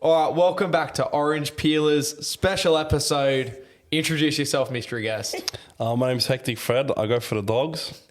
All right, welcome back to Orange Peelers special episode. Introduce yourself, mystery guest. My name's Hectic Fred. I go for the Dogs.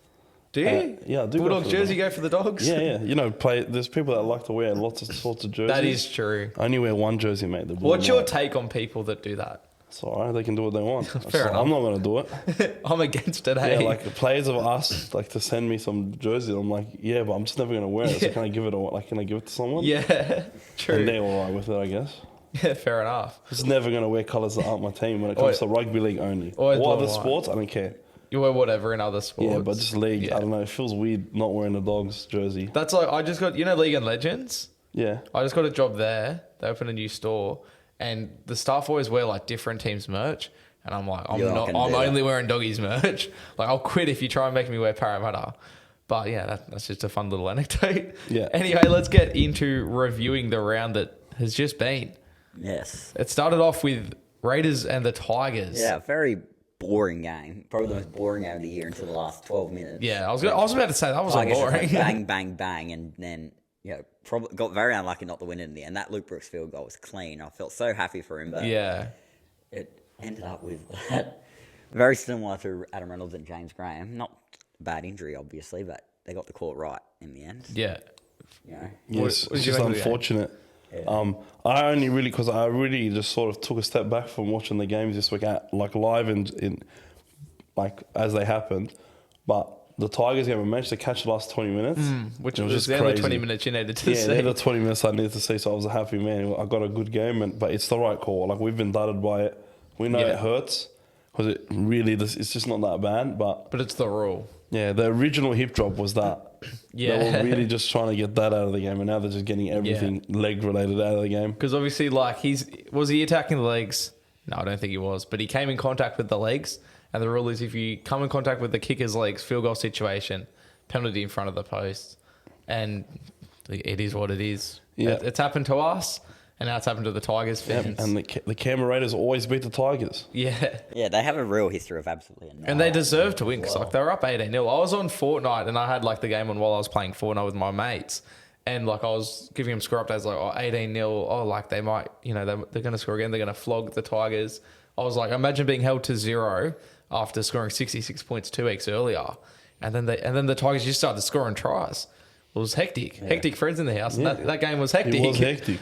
Do you? Yeah, I do. Bulldogs go for jersey, the go for the Dogs? Yeah. You know, there's people that like to wear lots of sorts of jerseys. That is true. I only wear one jersey, mate. The blue What's and your white. take on people that do that? It's all right. They can do what they want. Fair enough. I'm not going to do it. I'm against it, Yeah, hey? like the players have asked like to send me some jerseys. I'm like, yeah, but I'm just never going to wear it. So can I give it? Can I give it to someone? Yeah, true. And they're all right with it, I guess. Yeah, fair enough. Just never going to wear colours that aren't my team when it comes to rugby league only. Always Or blue other and white. sports, I don't care. You wear whatever in other sports. Yeah, but just league, Yeah. I don't know. It feels weird not wearing a Dogs jersey. That's like, I just got, League and Legends? Yeah. I just got a job there. They opened a new store and the staff always wear like different teams merch. And I'm like, I'm only wearing Doggies merch. Like, I'll quit if you try and make me wear Parramatta. But yeah, that's just a fun little anecdote. Yeah. Anyway, let's get into reviewing the round that has just been. Yes. It started off with Raiders and the Tigers. Yeah, very boring game. Probably the most boring game of the year until the last 12 minutes. Yeah, I was about to say that was Tigers just boring. went bang, bang, bang, and then probably got very unlucky not to win it in the end. That Luke Brooks field goal was clean. I felt so happy for him, but Yeah. it ended up with that. Very similar to Adam Reynolds and James Graham. Not a bad injury, obviously, but they got the call right in the end. Yeah. You know. Yes, what did it's you just make of the game? unfortunate. I really just sort of took a step back from watching the games this week, like live and like as they happened. But the Tigers game, I managed to catch the last 20 minutes, Which it was just the only crazy. 20 minutes you needed to Yeah, see. they're the 20 minutes I needed to see, so I was a happy man. I got a good game, but it's the right call. Like, we've been dudded by it. We know Yeah. it hurts because it's just not that bad. But But it's the rule. yeah, the original hip drop was that. Yeah. They were really just trying to get that out of the game, and now they're just getting everything leg related out of the game. Because obviously, like, was he attacking the legs? No, I don't think he was. But he came in contact with the legs. And the rule is if you come in contact with the kicker's legs, field goal situation, penalty in front of the post. And it is what it is. Yeah. It's happened to us, and now it's happened to the Tigers fans. And the Canberra Raiders always beat the Tigers. Yeah. Yeah, they have a real history of absolutely annoying. And they deserve to win because like, they were up 18-0. I was on Fortnite and I had like the game on while I was playing Fortnite with my mates. And like I was giving them score updates like, 18-0. Oh, like they might, they're going to score again. They're going to flog the Tigers. I was like, imagine being held to 0 after scoring 66 points 2 weeks earlier. And then the Tigers just started scoring tries. It was hectic. Yeah. Hectic friends in the house. And that game was hectic. It was hectic.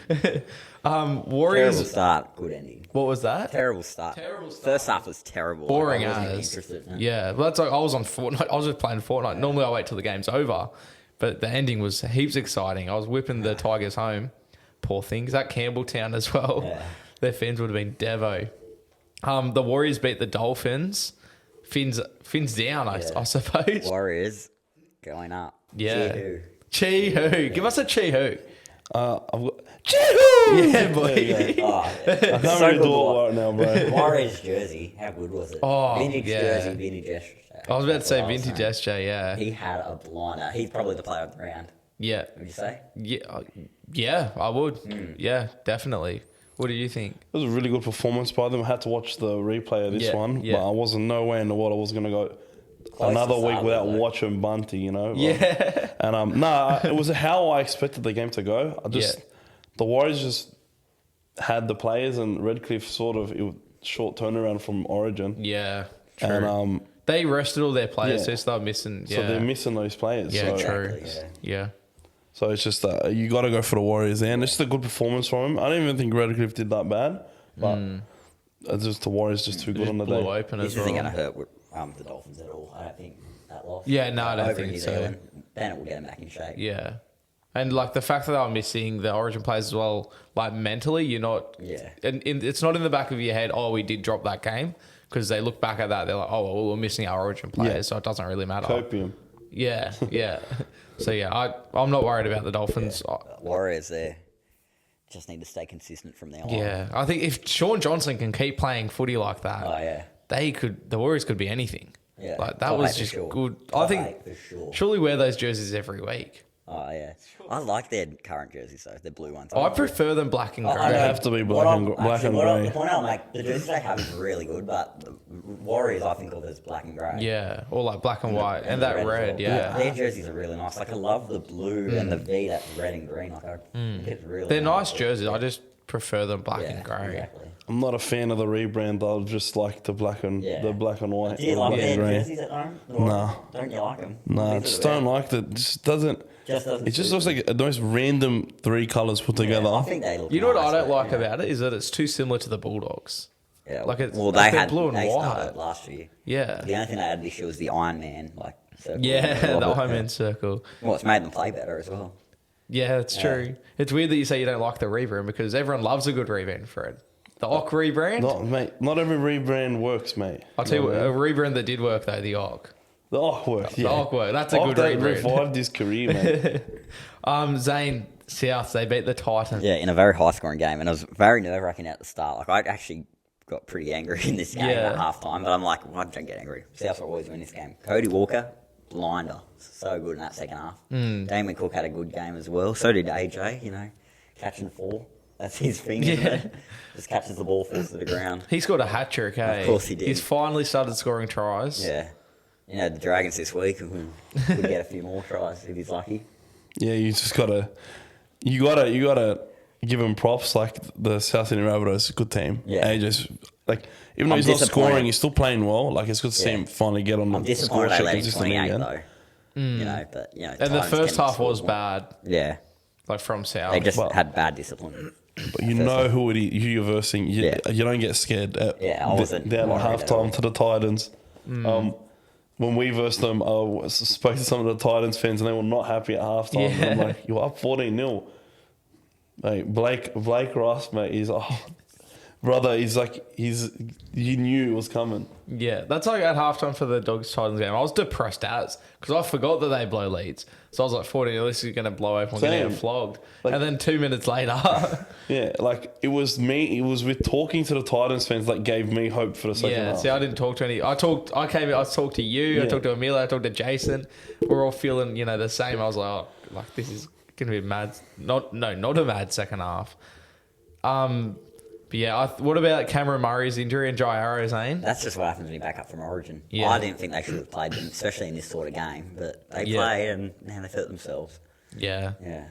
Warriors. Terrible start, good ending. What was that? Terrible start. First half was terrible. Boring I wasn't even as. interested in it. Yeah, well, that's like I was on Fortnite. I was just playing Fortnite. Normally I wait till the game's over, but the ending was heaps exciting. I was whipping the Tigers home. Poor things. That Campbelltown as well. Yeah. Their fans would have been devo. The Warriors beat the Dolphins. Fins down, I suppose. Warriors going up. Yeah. Chee-hoo. Give us a chee-hoo. I've got Chee-hoo! Yeah, boy. Oh, I can't so really good do luck. it right now, bro. Warriors jersey, how good was it? Oh, vintage yeah. jersey, vintage gesture. I was about to say That's what I was vintage saying. SJ, yeah. He had a blinder. He's probably the player of the round. Yeah. Would you say? Yeah, I would. Yeah, definitely. What do you think? It was a really good performance by them. I had to watch the replay of this one, but I wasn't no way in the world I was going to go another week without watching Bunty, Yeah. And it was how I expected the game to go. The Warriors just had the players, and Redcliffe short turnaround from Origin. Yeah, true. And they rested all their players, yeah. so they're missing. Yeah. so they're missing those players. Yeah, so, true. Exactly, Yeah. So it's just you got to go for the Warriors there, and it's just a good performance from him. I don't even think Redcliffe did that bad, but it's just the Warriors just too good on the Blew day. open This as well. isn't going to hurt with, the Dolphins at all. I don't think that loss. Yeah, no, I don't Over think in New so. Zealand, Bennett will get him back in shape. Yeah. And like the fact that they were missing the Origin players as well, like mentally, you're not. Yeah. And it's not in the back of your head. Oh, we did drop that game because they look back at that. They're like, oh, well, we're missing our Origin players, so it doesn't really matter. Copium. Yeah, yeah. So yeah, I'm not worried about the Dolphins. Warriors there just need to stay consistent from there on. Yeah, I think if Sean Johnson can keep playing footy like that, Oh, yeah. the Warriors could be anything. Yeah. Like that Top was eight for just sure. good. Top I think eight for sure. surely wear those jerseys every week. Oh, yeah. I like their current jerseys, though. Their blue ones. I prefer them black and grey. I They know. have to be What black and The grey. point I'll make, the jerseys they have is really good, but the Warriors I think of as black and grey. Yeah, or like black and white and the that as red. well. Yeah, Their jerseys are really nice. Like I love the blue and the V that's red and green. Like I think it's really they're nice cool. jerseys. I just prefer them black Yeah, and grey. exactly. I'm not a fan of the rebrand. I'll just like the black and white. Do you like the their grey. jerseys at home? No. Don't you like them? No, I just don't like that. Just doesn't. Doesn't It just suit looks like the most random 3 colours put together. I think they look You know what nice, I don't but, like yeah. about it is that it's too similar to the Bulldogs. Yeah, Like it's well, like they they're had blue and they white. started last year. Yeah. The only thing they had this year was the Iron Man, like circle. Yeah, the Iron Man circle. Well, it's made them play better as well. Yeah, it's true. It's weird that you say you don't like the rebrand because everyone loves a good rebrand, Fred. The Ock rebrand? Not every rebrand works, mate. I'll tell you what, what a rebrand that did work though, the Ock. The Ock worked, The yeah. Ock worked. That's a Ock good that rebrand. revived his career, mate. Zane, South, they beat the Titans. Yeah, in a very high scoring game, and it was very nerve wracking at the start. Like I actually got pretty angry in this game at half time, but I'm like, why don't get angry? South will always win this game. Cody Walker, blinder, so good in that second half. Damon Cook had a good game as well. So did AJ. You know, catching the ball. That's his thing. Isn't it? Just catches the ball, falls to the ground. He scored a hat trick, eh? Of course he did. He's finally started scoring tries. Yeah. You know, the Dragons this week could get a few more tries if he's lucky. Yeah, you just gotta give him props. Like the South Sydney Rabbitohs, good team. Yeah. AJ's like, even though I'm he's not disappointed. scoring, he's still playing well. Like it's good to see Yeah. him finally get on I'm the score disappointed they sheet let him consistently 28 again. though. You know, but you know. And the Titans first can half score was more. bad, Yeah, like from South. they just Well- had bad discipline. But you know who you're versing. You don't get scared. Yeah, I wasn't They're like worried at all. halftime to the Titans. When we versed them, I spoke to some of the Titans fans and they were not happy at halftime. And I'm Yeah. like, you're up 14-0. Mate, Blake Ross, mate, he's like, you knew it was coming. Yeah, that's like at halftime for the Dogs Titans game. I was depressed as because I forgot that they blow leads. So I was like, 14, this is going to blow open. We're going to Same. get flogged. Like- and then 2 minutes later, Yeah, like it was with talking to the Titans fans that gave me hope for the second yeah. half. See, I didn't talk to any. I talked to you. I Yeah. talked to Amelia. I talked to Jason. We're all feeling, the same. I was like, oh, like this is going to be a mad. Not a mad second half. But yeah, what about Cameron Murray's injury and Jai Arrow's aim? That's just what happens when you back up from Origin. Yeah. I didn't think they should have played them, especially in this sort of game. But they Yeah. played and now they've hurt themselves. Yeah. Yeah,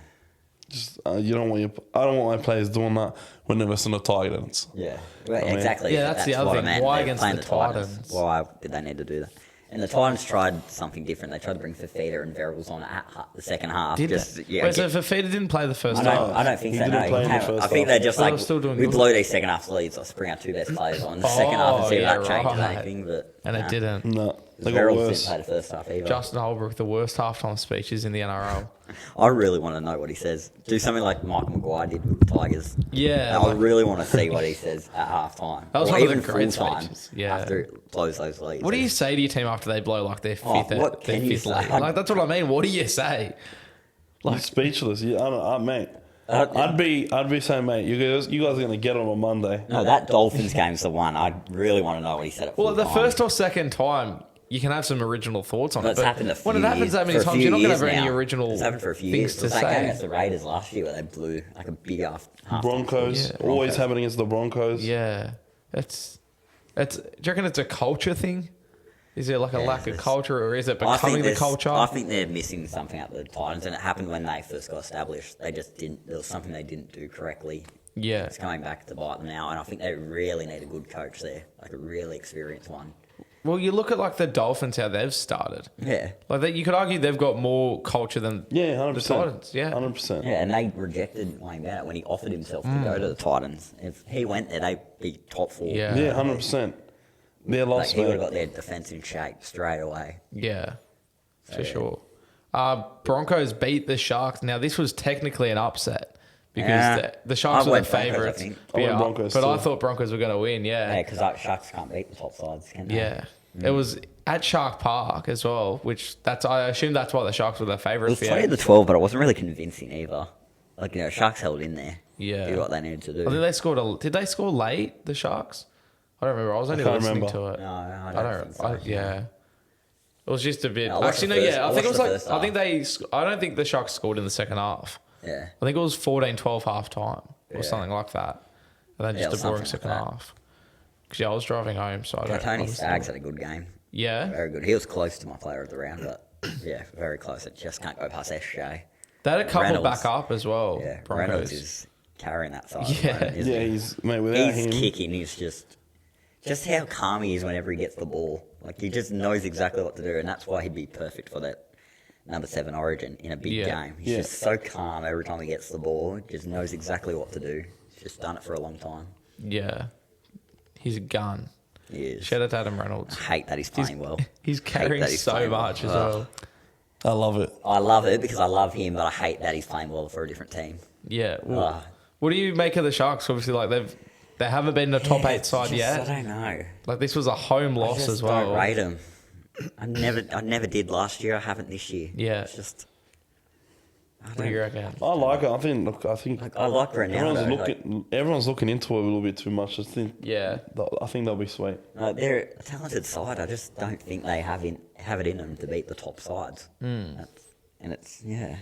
Just I don't want my players doing that when they're missing the Titans. yeah, well, mean- exactly. Yeah, that's the other what I thing. meant. Why They're against playing the Titans? Why did they need to do that? And the Titans tried something different. They tried to bring Fafita and Variables on at the second half. Did just, they? Yeah, Wait, so Fafita didn't play the first I half? don't think He so. didn't No, play in the I first think half. they just But they like were still doing we good. blow these second half leads. Let's bring our 2 best players on the second half and see if yeah, that changes right. anything. But And it didn't. No, they got Variables worse. didn't play the first half either. Justin Holbrook, the worst halftime speeches in the NRL. I really want to know what he says. Do something like Michael Maguire did with the Tigers. Yeah. I really want to see what he says at half time. That was or one of the even great full time speeches, yeah. after it blows those leads. What do you say to your team after they blow like their Oh, fifth, what their can you fifth say? lead? Like that's what I mean. What do you say? Like speechless. Yeah, mate. Uh, I'd be saying, mate, you guys are gonna get on Monday. No, that Dolphins game's the one. I really want to know what he said at Well, full the time. first or second time, you can have some original thoughts on But it. it's happened a few when it happens years, that many for a times, few you're not going to years have any now. original It's happened for a few things years. to It was that game say. against the Raiders last year where they blew like a big half. Broncos, Yeah. always happening against the Broncos. Yeah, it's. Do you reckon it's a culture thing? Is there like a lack of it's- culture, or is it I becoming think the there's- culture? I think they're missing something at the Titans, and it happened when they first got established. They just didn't. There was something they didn't do correctly. Yeah. It's coming back to bite them now, and I think they really need a good coach there, like a really experienced one. Well, you look at like the Dolphins, how they've started. Yeah. Like that, you could argue they've got more culture than Yeah, the 100%. Titans. Yeah. 100%. Yeah, and they rejected Wayne Bennett when he offered himself to go to the Titans. If he went there, they'd be top 4. Yeah. Yeah, 100%. They're Like, lost, he would mate. have got their defence in shape straight away. Yeah, for yeah. sure. Broncos beat the Sharks. Now, this was technically an upset because Yeah. the Sharks I were the went Broncos, I favourites. think. I went Broncos but I too. thought Broncos were going to win. Yeah, Yeah. because Sharks can't beat the top sides, can they? Yeah. It was at Shark Park as well, which I assume that's why the Sharks were the It favourites. was 20-12, but it wasn't really convincing either. Like, Sharks held in there. Yeah. Did what they needed to do. I think they scored did they score late, the Sharks? I don't remember. I was only can't listening remember. to it. No, I don't think so. Yeah. It was just a bit. No, I watched Actually, the no, first- yeah. I I think it was watched the like. first I think I don't think the Sharks scored in the second half. Yeah. I think it was 14-12 half time or Yeah. something like that. And then Yeah, it just was a boring something second like that. half. Because, I was driving home, so I don't Tony understand. Staggs had a good game. Yeah. Very good. He was close to my player of the round, but yeah, very close. It just can't go past SJ. They had a couple Reynolds. back up as well. Yeah, Broncos. Reynolds is carrying that side. Yeah. At the moment, isn't Yeah, he? he's mate. Without He's him, kicking. He's just how calm he is whenever he gets the ball. Like he just knows exactly what to do, and that's why he'd be perfect for that number 7 Origin in a big Yeah. game. He's just so calm every time he gets the ball. He just knows exactly what to do. He's just done it for a long time. Yeah. He's a gun. He is. Shout out to Adam Reynolds. I hate that he's playing well. He's Hate carrying that he's so playing well. much as well. I love it. I love it because I love him, but I hate that he's playing well for a different team. Yeah. Well, Ah. what do you make of the Sharks? Obviously, like they haven't been the top 8 side I yet. don't know. Like this was a home I loss just as well. don't rate him. I never did last year. I haven't this year. Yeah. It's just. What do you reckon? I like it. I think. Look, I think I like Ronaldo. everyone's looking into it a little bit too much. I think. Yeah. I think they'll be sweet. They're a talented side. I just don't think they have it in them to beat the top sides. And it's they're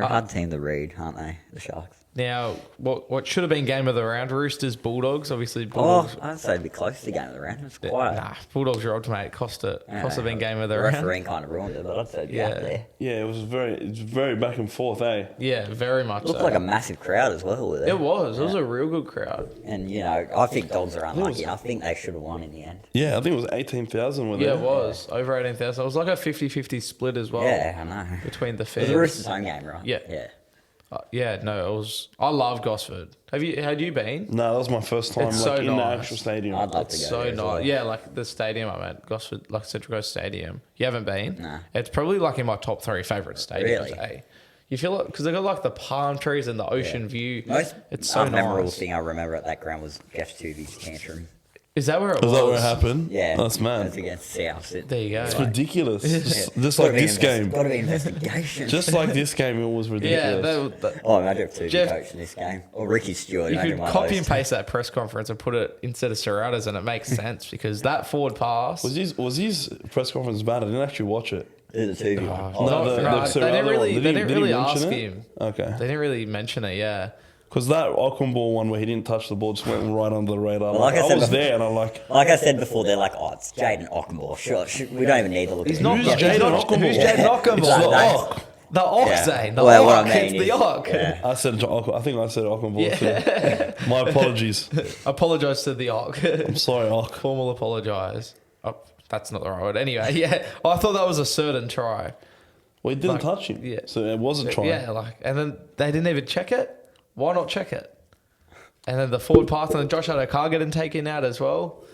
a hard team to read, aren't they? The Sharks. Now, what should have been game of the round? Roosters, Bulldogs. Obviously, Oh, Bulldogs. I'd say it'd be close to the game of the round. It's quiet. Nah, Bulldogs your odds, mate. Cost have been game of the The round. refereeing kind of ruined it, but I'd say it'd be up there. Yeah, it's very back and forth, eh? Yeah, very much. Looked so. like a massive crowd as well. With it. It was. It was a real good crowd. And, I think Dogs are unlucky. I think they should have won in the end. Yeah, I think it was 18,000 with Yeah, it. it was. Over 18,000. It was like a 50-50 split as well. Yeah, I know. Between the It was fans. the Roosters home game, right? Yeah. Yeah. Yeah, no, it was. I love Gosford. Had you been? No, that was my first time It's like so in the nice. actual stadium. I'd love to It's go so there as nice. well. Yeah, like the stadium I meant, Gosford, like Central Coast Stadium. You haven't been? Nah. It's probably like in my top 3 favourite stadiums. Really? Eh? You feel it because they got like the palm trees and the ocean view. Most It's so memorable nice. thing I remember at that ground was Jeff Tuvey's tantrum. Is that where it Is was? that where it happened? Yeah. That's mad. That's against South. There you go. It's ridiculous. Just Gotta like be this game. Got to be investigation. Just like this game, it was Yeah, ridiculous. Oh, imagine if Tuvey Jeff- coached in this game. Or Ricky Stewart. you imagine could one of copy those and two. paste that press conference and put it instead of Serratas, and it makes sense because that forward pass. Was his press conference bad? I didn't actually watch it. The Tuvey one. Oh, no, the they didn't Serrata really, one. they Did didn't he really mention ask it? him. Okay. They didn't really mention it, yeah. Because that Ockenball one where he didn't touch the ball just went right under the radar. Well, like I I said was before- there and I'm like, Like I said before, they're like, oh, it's Jaden Ockenball. Sure, we don't even need to look He's at not him. Who's Jaden Ockenball? Who's Jaden Ockenball? It's the That's- Ock. The Ock, Yeah. Zane. The Well, what Ock. I mean It's the is- Ock. yeah. I said I think I said Ockenball too. My apologies. Apologise to the Ock. I'm sorry, Ock. Formal apologise. Oh, that's not the right word. Anyway, yeah. I thought that was a certain try. Well, he didn't Like, touch him. yeah. So it was a try. Yeah, and then they didn't even check it. Why not check it? And then the forward pass and then Josh Adokar getting taken out as well.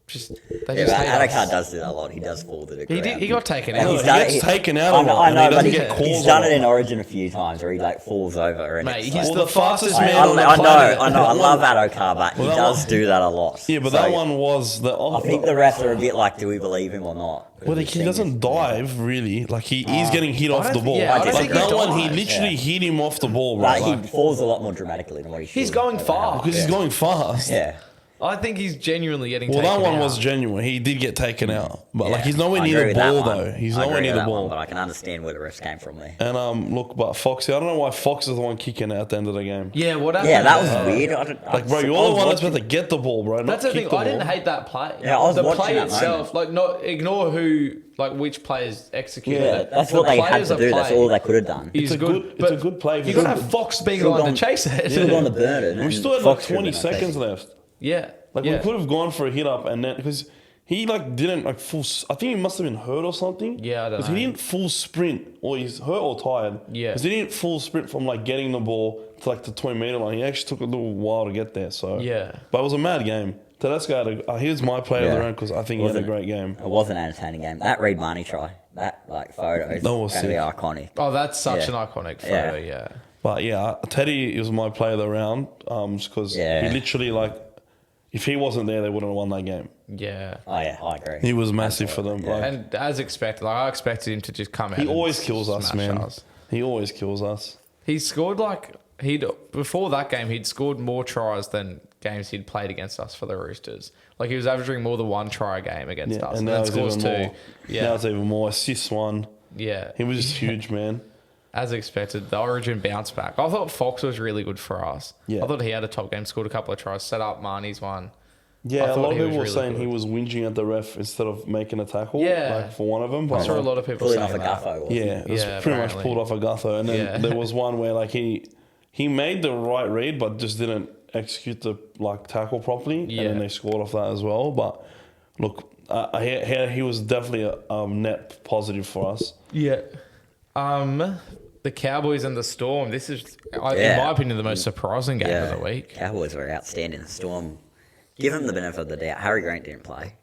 Just they Yeah, just but hate us. Adokar does do that a lot. He does fall to the ground. He got taken And out. he's he done gets it- taken out I a know, lot, I and know, he but doesn't get calls he's done on it it. in Origin a few times where he like falls over and Mate, it's he's like, the fastest man I on the know, planet. I love Adokar, but he Well, that does one- do that a lot. Yeah, but So, that one was the. I think the refs are a bit like, do we believe him or not? Well, he doesn't dive really. Like he's getting hit off the don't- ball. yeah, I don't like think he that one, he dives. literally hit him off the ball, bro. Like, Like, he falls a lot more dramatically than what he should. He's going far. because he's going fast. Yeah. I think he's genuinely getting Well, taken that one out. was genuine. He did get taken out, but like Yeah. he's nowhere I near agree the with that ball one. though. He's I nowhere agree near with the that one, ball. but I can understand where the refs came from there. And look, but Foxy, I don't know why Fox is the one kicking at the end of the game. Yeah, what happened? Yeah, that was weird. Like, bro, you're the one that's supposed to get the ball, bro. That's not the kick thing. the I didn't ball. hate that play. Yeah, I was the watching play that itself. Like, not ignore which players executed Yeah, it. that's The what they had players to are do. That's playing all they could have done. is It's a good- it's a good play. You got to have Fox being the one to chase Should have it. gone to Burnham. We and still had like Fox should 20 have been okay. seconds left. Yeah. Like yeah. we could have gone for a hit up and then because he like didn't like full. I think he must have been hurt or something. Yeah, I don't Because he know. didn't full sprint or he's hurt or tired. Yeah. Because he didn't full sprint from like getting the ball to like the 20-meter line. He actually took a little while to get there. So Yeah. but it was a mad game. Tedesco had he was my player of the Yeah. round because I think he had a Wasn't- great game. It was an entertaining game. That Reed Marnie try, that like photo is That going was to be sick. iconic. Oh, that's such Yeah. an iconic photo. Yeah. But yeah, Teddy was my player of the round. Just because Yeah. he literally like if he wasn't there, they wouldn't have won that game. Yeah. Oh yeah, I agree. He was massive for them. Yeah. Like, And as expected, like I expected him to just come out. he and always kills us, smash man. us. He always kills us. He scored before that game, he'd scored more tries than games he'd played against us for the Roosters. Like he was averaging more than one try a game against Yeah, us, and then now it's scores even two. more. Yeah, Now it's even more. Assists one. yeah. He was just huge, man. As expected, the Origin bounce back. I thought Fox was really good for us. Yeah. I thought he had a top game, scored a couple of tries, set up Marnie's one. I Yeah, a thought lot of he was people were really saying good. he was whinging at the ref instead of making a tackle. Yeah. Like for one of them. I But saw a lot of people Pulling saying off a that. Guffo. yeah, it was Yeah, pretty much apparently. pulled off a Gutho. And then Yeah. there was one where like he he made the right read, but just didn't execute the tackle properly, and then they scored off that as well. But look, he was definitely a net positive for us. Yeah. The Cowboys and the Storm. This is, in my opinion, the most surprising game of the week. Cowboys were outstanding. The Storm, give them the benefit of the doubt. Harry Grant didn't play.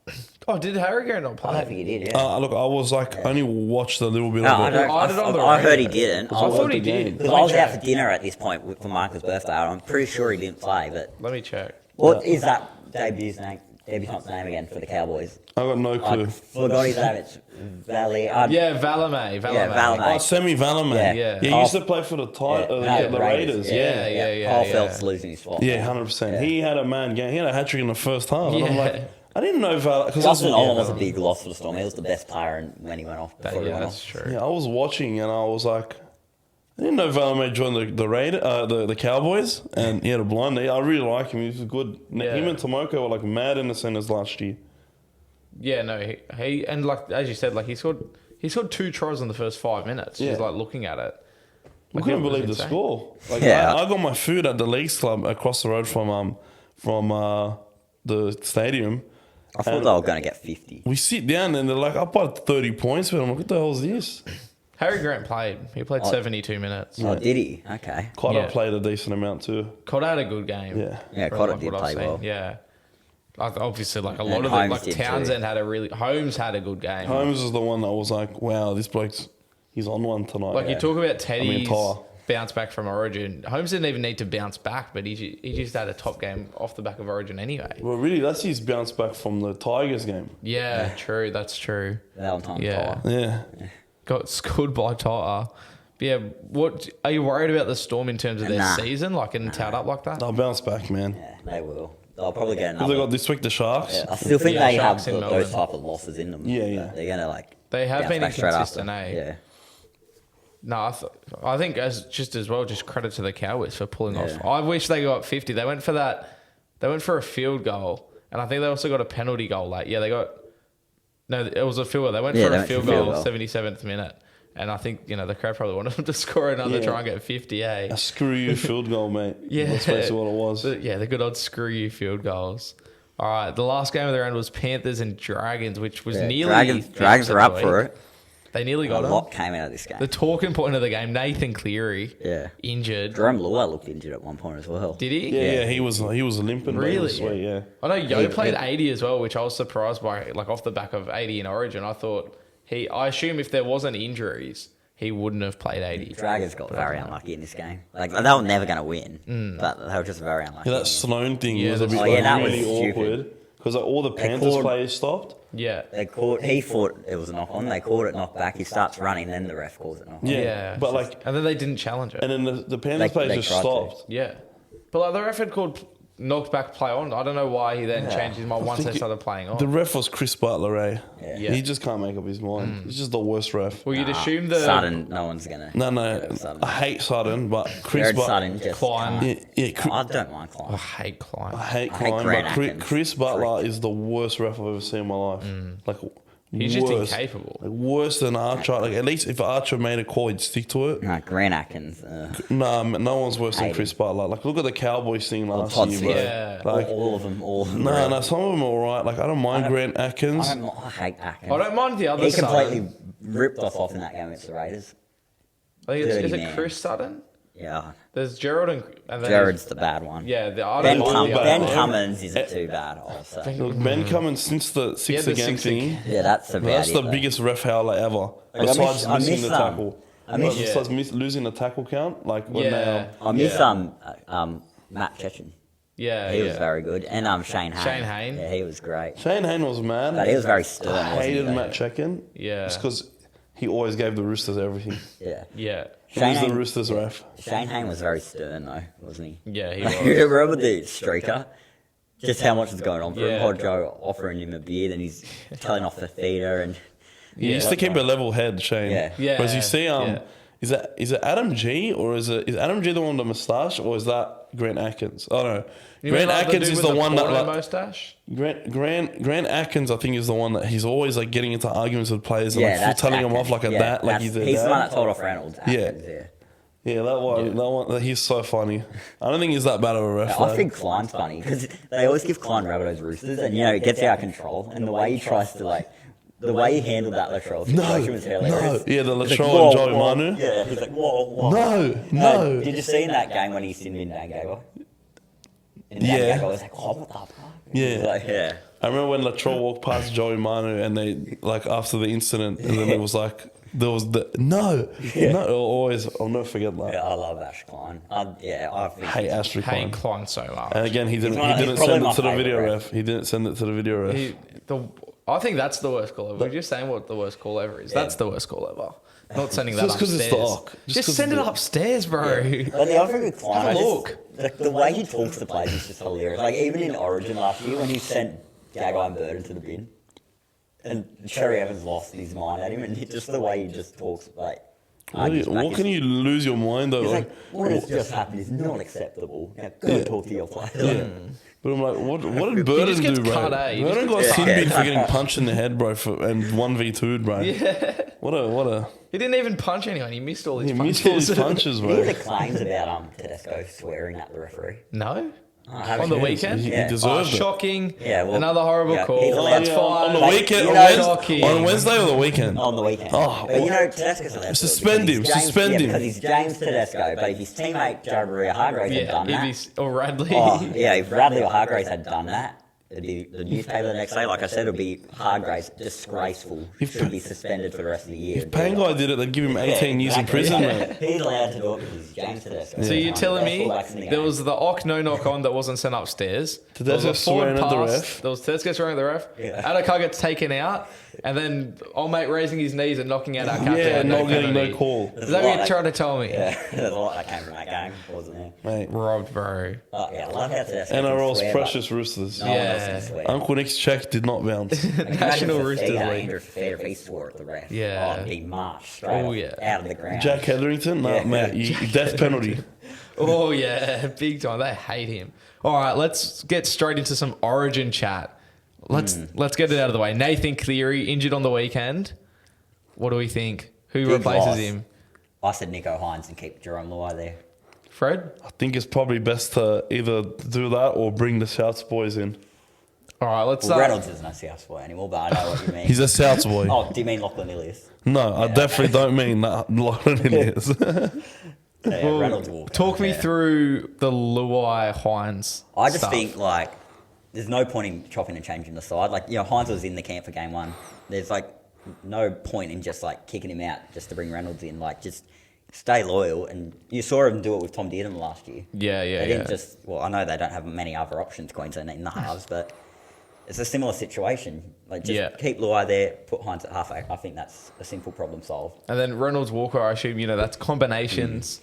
Oh, did Harry Grant not play? I don't think he did. Yeah. Look, I was only watched a little bit No, of it. I heard he didn't. I thought he did. Because I was out for dinner at this point for Michael's birthday. I'm pretty sure he didn't play. But Let me check. what is that debutant's name again for the Cowboys? I got no clue. I forgot his name. It's Valley. Valame. Valame. Oh, Semi Valame. Yeah. He used to play for the Raiders. Yeah. Paul Phelps losing his spot. Yeah, 100%. He had a man game. He had a hat trick in the first half. And I'm like, I didn't know because Justin Olam was a big loss for the Storm. He was the best player when he went off. That's true. Yeah, I was watching and I was like, I didn't know Valame joined the Cowboys, and he had a blind knee. I really like him. He's good. Yeah. Him and Tomoko were like mad in the centers last year. Yeah, no, he and like as you said, like he scored 2 tries in the first 5 minutes. Yeah. Just like looking at it. I couldn't believe the score. Like I got my food at the Leagues Club across the road from the stadium. I thought they were going to get 50. We sit down and they're like up by 30 points, but I'm like, what the hell is this? Harry Grant played. He played 72 minutes. Oh, did he? Okay. Cotter played a decent amount too. Cotter had a good game. Yeah, Cotter did play well. Yeah. Obviously, like a lot And of them, Holmes like did Townsend Holmes had a good game. Holmes is the one that was like, wow, this bloke's he's on one tonight. Like you talk about Teddy's Tyler. bounce back from Origin. Holmes didn't even need to bounce back, but he just had a top game off the back of Origin anyway. Well, really, that's his bounce back from the Tigers game. Yeah, true. That's true. Valentine. Yeah. Yeah. Got scored by Tyler. But yeah, what are you worried about the Storm in terms of their season, like getting towed up like that? They'll bounce back, man. Yeah, they will. They'll probably get Because another. they got this week the Sharks. I still think they have Sharks in those Melbourne. type of losses in them. Yeah. They're going to They have bounce been back straight inconsistent, after. eh? Yeah. No, I think as well, just credit to the Cowboys for pulling off. I wish they got 50. They went for that. They went for a field goal, and I think they also got a penalty goal late. Yeah, it was a field goal. They went for a field goal, 77th minute. And I think, the crowd probably wanted them to score another, try and get 50, eh? A screw you field goal, mate. Yeah. That's basically what it was. The good old screw you field goals. All right, the last game of the round was Panthers and Dragons, which was nearly... Dragons were up for it. They nearly got A them. lot came out of this game. The talking point of the game, Nathan Cleary, injured. Jerome Lua looked injured at one point as well. Did he? Yeah, he was limping. Really? But he was sweet, yeah. I know Yo played 80 as well, which I was surprised by, like off the back of 80 in Origin. I thought I assume if there wasn't injuries, he wouldn't have played 80. Dragons got very unlucky in this game. Like they were never going to win, but they were just very unlucky. Yeah, that Sloan thing was a bit that was really stupid. awkward. Because all the Panthers players stopped. Yeah. He thought it was a knock on. They called it knock back. He starts running, then the ref calls it knock on. Yeah. But and then they didn't challenge it. And then the Panthers players just stopped. Yeah. But like the ref had called knocked back play on. I don't know why he then changed his mind once they started playing on. The ref was Chris Butler, eh? Yeah. He just can't make up his mind. He's just the worst ref. Well, you'd assume the... Sutton, no one's going to... No. I hate Sutton, but Chris Jared Butler... Sutton just... Klein. I don't mind Klein. I hate Klein. I hate Klein, Grant but Atkins. Chris Butler is the worst ref I've ever seen in my life. Like, He's worse. just incapable. Like, worse than Archer. Like, at least if Archer made a call, he'd stick to it. No, Grant Atkins. No one's worse than Chris Butler. Like, look at the Cowboys thing last year, bro. Yeah. Like, all of them. no, some of them are all right. Like, I don't mind Grant Atkins. I hate Atkins. I don't mind the other He side. completely ripped off in that game against the Raiders. I think is dirty it man. Chris Sutton? Yeah. There's Gerald and then Jared's the bad one. Yeah, I Ben, don't mind the other Ben one. Cummins isn't too bad, I'll say. Look, Ben Cummins, since the six the again 6 thing, Yeah, that's about that's it, the though. biggest ref howler ever. I Besides miss missing the tackle. Besides losing the tackle count, like when Yeah. I miss Matt Chechen. Yeah, He was very good. And Shane Hayne. Shane Hayne. Yeah, he was great. Shane Hayne was mad. But he was very stern, I wasn't he, hated though? Matt Checken. Yeah. Just because he always gave the Roosters everything. Yeah. Yeah. He was the Hayne- Roosters ref. Shane Hayne was very stern, though, wasn't he? Yeah, he You was. remember the streaker? Just how much was going on for him. Yeah. Hodjo offering him a beer, then he's telling off the feeder, and He used to keep a level head, Shane. Yeah. Yeah. Because you see, Yeah. is it Adam G or is Adam G the one with the moustache or is that Grant Atkins? I don't know. You Grant mean like Atkins dude is with the one that porno like, mustache. Grant Atkins, I think, is the one that he's always like getting into arguments with players and yeah, like that's telling them Atkins. off like a Yeah, that, like that's- he's a he's dad. the one that told off Reynolds. Yeah. Atkins, yeah. Yeah, that one, he's so funny. I don't think he's that bad of a ref. I think Klein's funny because they always give Klein Rabbitohs roosters, and it gets out of control. And the way he tries to the way he handled that Latrell situation was hilarious. Yeah, the He's Latrell and "Whoa, Joey whoa." Manu. Yeah, he's like, whoa. No. Did you see in that game when he sinned in Dan Gaber? And Yeah. Dan Gaber was like, what the fuck? Yeah. Like, yeah. I remember when Latrell walked past Joey Manu and they, after the incident, and then it was there was always, I'll never forget that. Yeah, I love Ash Klein. I think Hate Ashley Hate Klein. Klein so much. And again, he didn't probably send my it to the favourite video ref. ref. He didn't send it to the video ref. I think that's the worst call ever. We're just saying what the worst call ever is. That's the worst call ever. Not sending that Just 'cause upstairs. it's the Ock. Just send it upstairs, bro. But the other thing with Klein, Have a look. The way he talks to players is just hilarious. Like, even in Origin last year when he sent Gagai and Bird into the bin, and Cherry Evans lost his mind at him, and just the way he just talks, like... What can you lose your mind over? He's like, what has just happened is not acceptable. Now, go talk to your players. But I'm like, what did Burden just gets do, bro? cut, eh? He Burden just got sin bin for getting punched in the head, bro, and 1v2'd, bro. Yeah. What a He didn't even punch anyone. He missed all his he punches. missed all his punches, You hear bro. the claims about Tedesco swearing at the referee? No? haven't On the you? weekend? He Yeah. deserved it. Shocking. Yeah, well, Another horrible yeah, call. he's allowed That's to- fine. On the Like, weekend, you on know- Shocking. on Wednesday or the weekend? On the weekend. Oh, but Tedesco's allowed to Suspend do it him, because he's suspend James, him. because he's James Tedesco, but if his teammate Joe Maria Hargraves had Yeah, done if that, he's or Radley. if Bradley or Hargraves had done that, it'd be the newspaper the next day. Like I said, it'd be Hargraves disgraceful. Should be suspended for the rest of the year. if Pangai did it, they'd give him 18 years in exactly. prison, mate. He's allowed to do it because he's James Tedesco. So He's you're one telling of the me best fullbacks in the there game. was the Ock no knock on that wasn't sent upstairs. There was Tedesco a forward swearing at the pass. ref. There was Tedesco swearing at the ref. Yeah. Adokar gets taken out, and then old mate raising his knees and knocking out our captain. Yeah, and not getting penalty. no call. Is that what you're trying to tell me? Yeah, there's a lot that came from that game, wasn't there? Mate, Robbed, bro. Oh, yeah, I love how Tedesco can NRL's swear, precious Roosters. but no one else Yeah. can swear. Uncle Nick's check did not bounce. National Roosters League. Andrew Fafita, if he swore at the ref. Yeah. Oh, he marched straight Oh, yeah. out of the ground. Jack Hetherington? Nah, Yeah. mate, death penalty. Oh yeah, big time. They hate him. All right, let's get straight into some Origin chat. Let's get it out of the way. Nathan Cleary injured on the weekend. What do we think? Who Big replaces loss. him? I said Nico Hines and keep Jerome Luai there. Fred? I think it's probably best to either do that or bring the Souths boys in. All right, let's Well, start. Reynolds is no South boy anymore, but I know what you mean. He's a Souths boy. Oh, do you mean Lachlan Ilias? No, I definitely don't mean that. Lachlan it is. Yeah, Well, Reynolds will. Talk me through the Luai Hines. I just stuff. think, there's no point in chopping and changing the side. Hines was in the camp for game one. There's, no point in just, kicking him out just to bring Reynolds in. Just stay loyal. And you saw him do it with Tom Dearden last year. Yeah. They didn't just... Well, I know they don't have many other options, Queensland, in the halves, but it's a similar situation. Keep Luai there, put Hines at halfback. I think that's a simple problem solved. And then Reynolds Walker, I assume, that's combinations.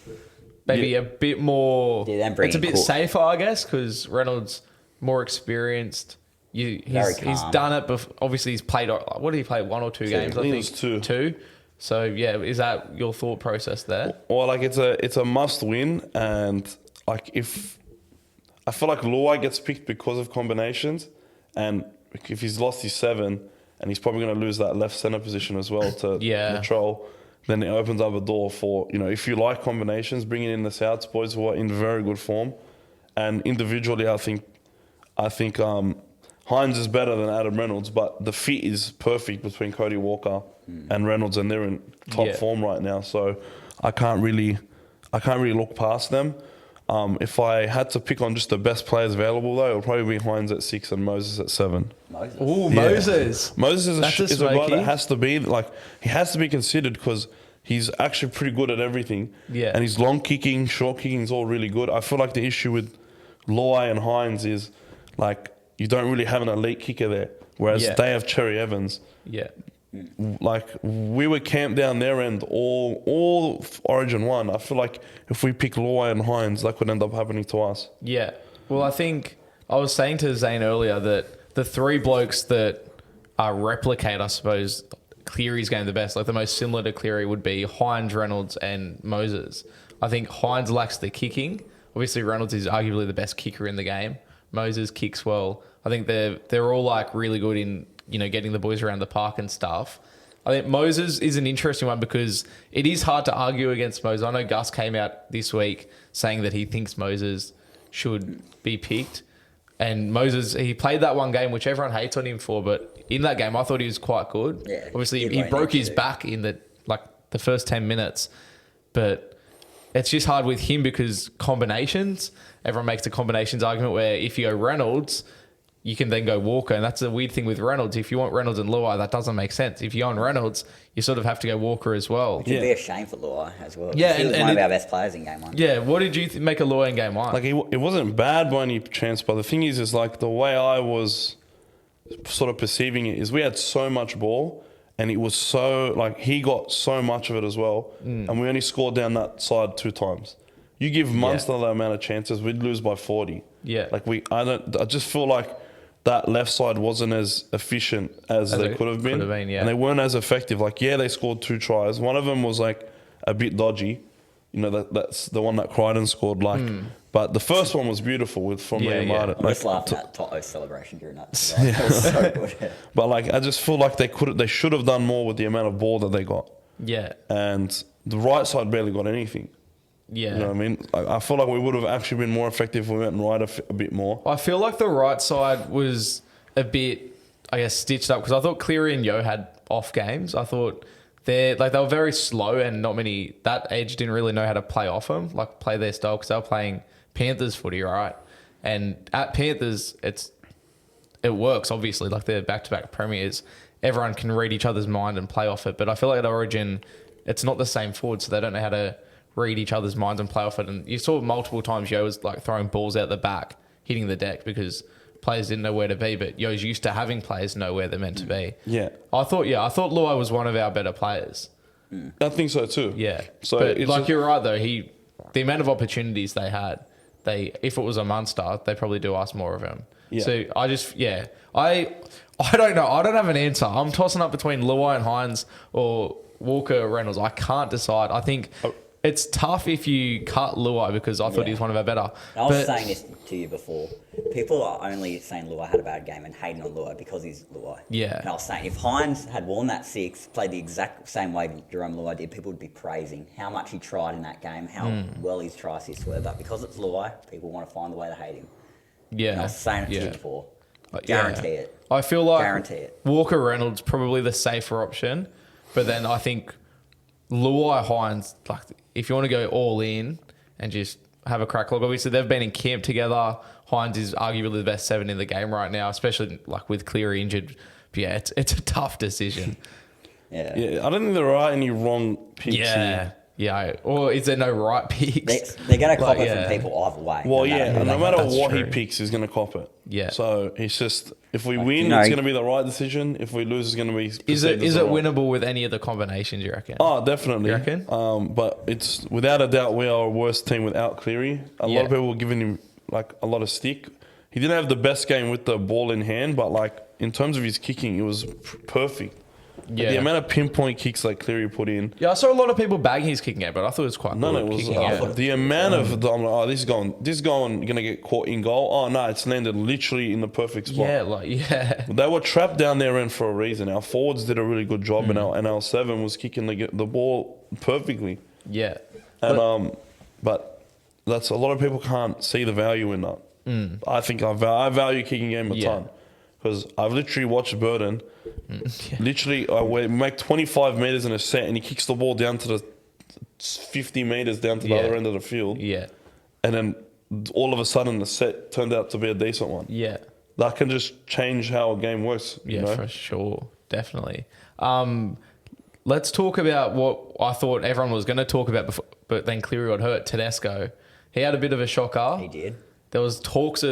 Maybe a bit more. Yeah, then bring it's a in bit Cook. safer, I guess, because Reynolds more experienced. Very He's calm. done it before. Obviously, he's played. What did he play? 1 or 2 games? I I think think it was 2. 2. So yeah, is that your thought process there? Or it's a must win, and if I feel like Luai gets picked because of combinations, and if he's lost his 7, and he's probably going to lose that left centre position as well to Latrell, then it opens up a door for if you like combinations, bringing in the Souths boys who are in very good form, and individually I think Hines is better than Adam Reynolds, but the fit is perfect between Cody Walker and Reynolds, and they're in top form right now. So I can't really look past them. If I had to pick on just the best players available, though, it would probably be Hines at 6 and Moses at 7. Moses. Oh, Moses. Moses is a guy smoky. that has to be he has to be considered because he's actually pretty good at everything. Yeah. And his long kicking, short kicking is all really good. I feel like the issue with Luai and Hines is you don't really have an elite kicker there, whereas they have Cherry Evans. Yeah. We were camped down their end all Origin 1. I feel like if we pick Luai and Hines, that could end up happening to us. Yeah. Well, I think I was saying to Zane earlier that the 3 blokes that replicate, I suppose, Cleary's game the best, the most similar to Cleary would be Hines, Reynolds, and Moses. I think Hines lacks the kicking. Obviously, Reynolds is arguably the best kicker in the game. Moses kicks well. I think they're all really good in getting the boys around the park and stuff. I think Moses is an interesting one because it is hard to argue against Moses. I know Gus came out this week saying that he thinks Moses should be picked. And Moses, he played that one game, which everyone hates on him for, but in that game, I thought he was quite good. Yeah, obviously, he broke his back in the first 10 minutes, but it's just hard with him because combinations, everyone makes the combinations argument where if you go Reynolds, you can then go Walker. And that's the weird thing with Reynolds. If you want Reynolds and Luai, that doesn't make sense. If you go on Reynolds, you sort of have to go Walker as well. Which would be a shame for Luai as well. Yeah, he was one of our best players in game one. Yeah, what did you make of Luai in game one? Like, it wasn't bad by any chance, but the thing is like the way I was sort of perceiving it is we had so much ball and it was so, like, he got so much of it as well. And we only scored down that side 2 times. You give Munster that amount of chances, we'd lose by 40. Yeah. Like, I just feel like that left side wasn't as efficient as they could have been. Yeah. And they weren't as effective. Like, yeah, they scored 2 tries. One of them was like a bit dodgy. You know, that's the one that Crichton scored. Like, but the first one was beautiful from Liam Martin. I just laughed at Toto's celebration during that. It was so good. But like, I just feel like they should have done more with the amount of ball that they got. Yeah. And the right side barely got anything. Yeah. You know what I mean? I feel like we would have actually been more effective if we went right a bit more. I feel like the right side was a bit, I guess, stitched up because I thought Cleary and Yo had off games. I thought they were very slow and not many, that edge didn't really know how to play off them, like play their style because they were playing Panthers footy, right? And at Panthers, it works, obviously, like they're back-to-back premiers. Everyone can read each other's mind and play off it. But I feel like at Origin, it's not the same forward, so they don't know how to read each other's minds and play off it. And you saw multiple times Yo was like throwing balls out the back, hitting the deck because players didn't know where to be, but Yo's used to having players know where they're meant to be. Yeah. I thought Luai was one of our better players. I think so too. Yeah. So but like you're right though, the amount of opportunities they had, if it was a Munster, they probably do ask more of him. Yeah. So I don't know. I don't have an answer. I'm tossing up between Luai and Hines or Walker Reynolds. I can't decide. I think it's tough if you cut Luai because I thought he was one of our better. I was saying this to you before. People are only saying Luai had a bad game and hating on Luai because he's Luai. Yeah. And I was saying if Hines had worn that 6, played the exact same way Jerome Luai did, people would be praising how much he tried in that game, how well his try assists were. But because it's Luai, people want to find a way to hate him. Yeah. And I was saying it to you before. Guarantee it. I feel like Guarantee it. Walker Reynolds probably the safer option, but then I think Luai Hines, like if you want to go all in and just have a crack look, obviously they've been in camp together. Hines is arguably the best 7 in the game right now, especially like with Cleary injured. But yeah, it's a tough decision. Yeah. I don't think there are any wrong picks here. Yeah. Or is there no right picks? They're going to cop it from people either way. Well, no matter That's what true. he picks, he's going to cop it. Yeah. So it's just, if we win, it's going to be the right decision. If we lose, it's going to be... Is it winnable with any of the combinations, you reckon? Oh, definitely. You reckon? But it's, without a doubt, we are a worse team without Cleary. A lot of people were giving him like a lot of stick. He didn't have the best game with the ball in hand, but like in terms of his kicking, it was perfect. Yeah. Like, the amount of pinpoint kicks like Cleary put in. Yeah, I saw a lot of people bagging his kicking game, but I thought it was quite No, good. it was kicking out. the amount of I'm like, this is going gonna get caught in goal. Oh no, it's landed literally in the perfect spot. Yeah, They were trapped down there and for a reason. Our forwards did a really good job, and our 7 was kicking the ball perfectly. Yeah. And but that's a lot of people can't see the value in that. I think I value kicking game a ton because I've literally watched Burden. Literally, we make 25 meters in a set, and he kicks the ball down to the 50 meters down to the other end of the field. Yeah. And then all of a sudden, the set turned out to be a decent one. Yeah. That can just change how a game works. Yeah, you know? for sure. Definitely. Let's talk about what I thought everyone was going to talk about before, but then Cleary got hurt. Tedesco. He had a bit of a shocker. He did. There was talks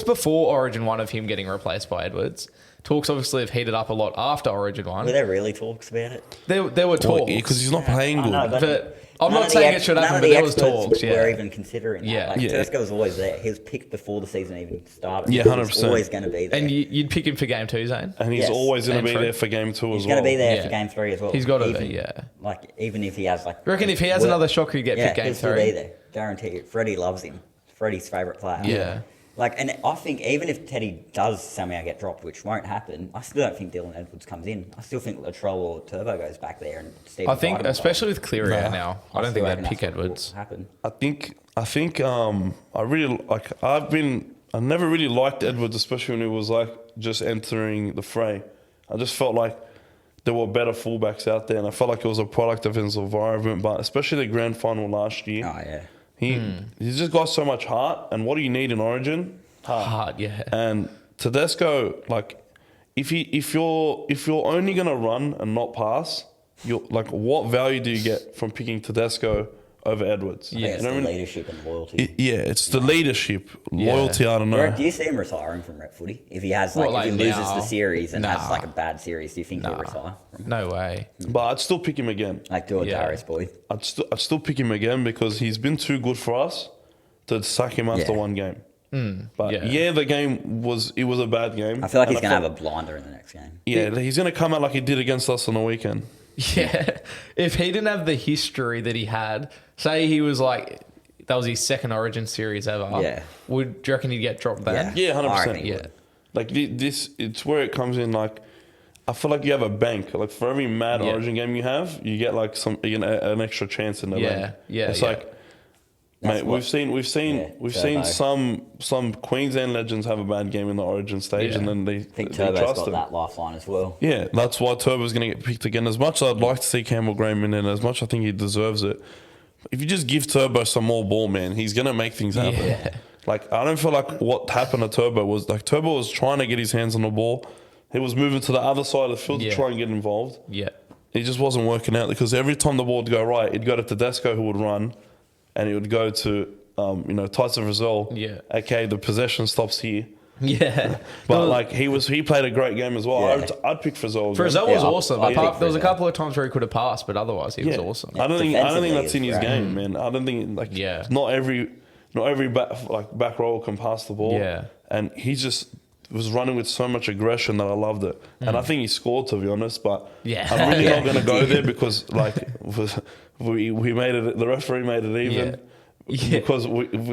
before Origin 1 of him getting replaced by Edwards. Talks obviously have heated up a lot after Origin 1. Were there really talks about it? There were talks. Because he's not playing good. But I'm not saying it should happen, but there was talks. We're even considering that. Yeah. Tedesco was always there. He was picked before the season even started. Yeah, He's 100%. always going to be there. And you'd pick him for game 2, Zane? And he's Yes. always going to be And there for game 2 as well. He's going to be there Yeah. for game 3 as well. He's got to Even- be, yeah. Like, even if he has, like... You reckon if he has another shocker, he'd get picked game he'll still 3? be there. Guarantee it. Freddie loves him. Freddie's favourite player. Yeah. Like, and I think even if Teddy does somehow get dropped, which won't happen, I still don't think Dylan Edwards comes in. I still think Latrell or Turbo goes back there and Steve. I think, especially with Cleary out now, I don't think they'd pick Edwards. Happen. I never really liked Edwards, especially when he was like just entering the fray. I just felt like there were better fullbacks out there, and I felt like it was a product of his environment. But especially the grand final last year, Oh yeah. he's just got so much heart. And what do you need in Origin? Hard, yeah. And Tedesco, like, if you're only gonna run and not pass, you're like, what value do you get from picking Tedesco over Edwards? Yeah, it's the leadership and loyalty. It's the leadership, loyalty. I don't know. Do you see him retiring from rep footy if he has What, if he like loses now? the series and Nah. has like a bad series? Do you think he'll retire? No way. But I'd still pick him again. Like do a Yeah. Darius Boyd. I'd still pick him again because he's been too good for us to sack him after Yeah. one game. But yeah. the game was a bad game. I feel like And he's gonna have a blinder in the next game. Yeah, he's gonna come out like he did against us on the weekend. Yeah. If he didn't have the history that he had, say he was like, that was his second Origin series ever. Yeah. Do you reckon he'd get dropped then? Yeah, 100%. I reckon he Yeah. would. Like this, it's where it comes in. Like, I feel like you have a bank. Like for every mad Yeah. Origin game you have, you get like an extra chance in the Yeah, bank. yeah, It's yeah. like, That's mate, what- we've seen some Queensland legends have a bad game in the Origin stage, Yeah. and then I they think they Turbo's trust got him. that lifeline as well. Yeah, that's why Turbo's going to get picked again. As much as I'd like to see Campbell Graham in, and as much I think he deserves it, if you just give Turbo some more ball, man, he's going to make things happen. Yeah. Like, I don't feel like what happened to Turbo was like Turbo was trying to get his hands on the ball. He was moving to the other side of the field Yeah. to try and get involved. Yeah. It just wasn't working out because every time the ball would go right, it'd go to Tedesco who would run, and it would go to Tyson Frizzell. Yeah. Okay, the possession stops here. Yeah. But like he played a great game as well. Yeah. I'd pick Frizzell. again. Frizzell was Yeah, awesome. I'd Apart, pick there was a Frizzell. couple of times where he could have passed, but otherwise he was awesome. I don't think Defensively that's in is his great. game, man. I don't think like Yeah. not every back row can pass the ball. Yeah. And he just was running with so much aggression that I loved it. And I think he scored, to be honest, but Mm. Yeah. I'm really Yeah, not going to he go did. there because like we made it. The referee made it even. Yeah. Yeah. Because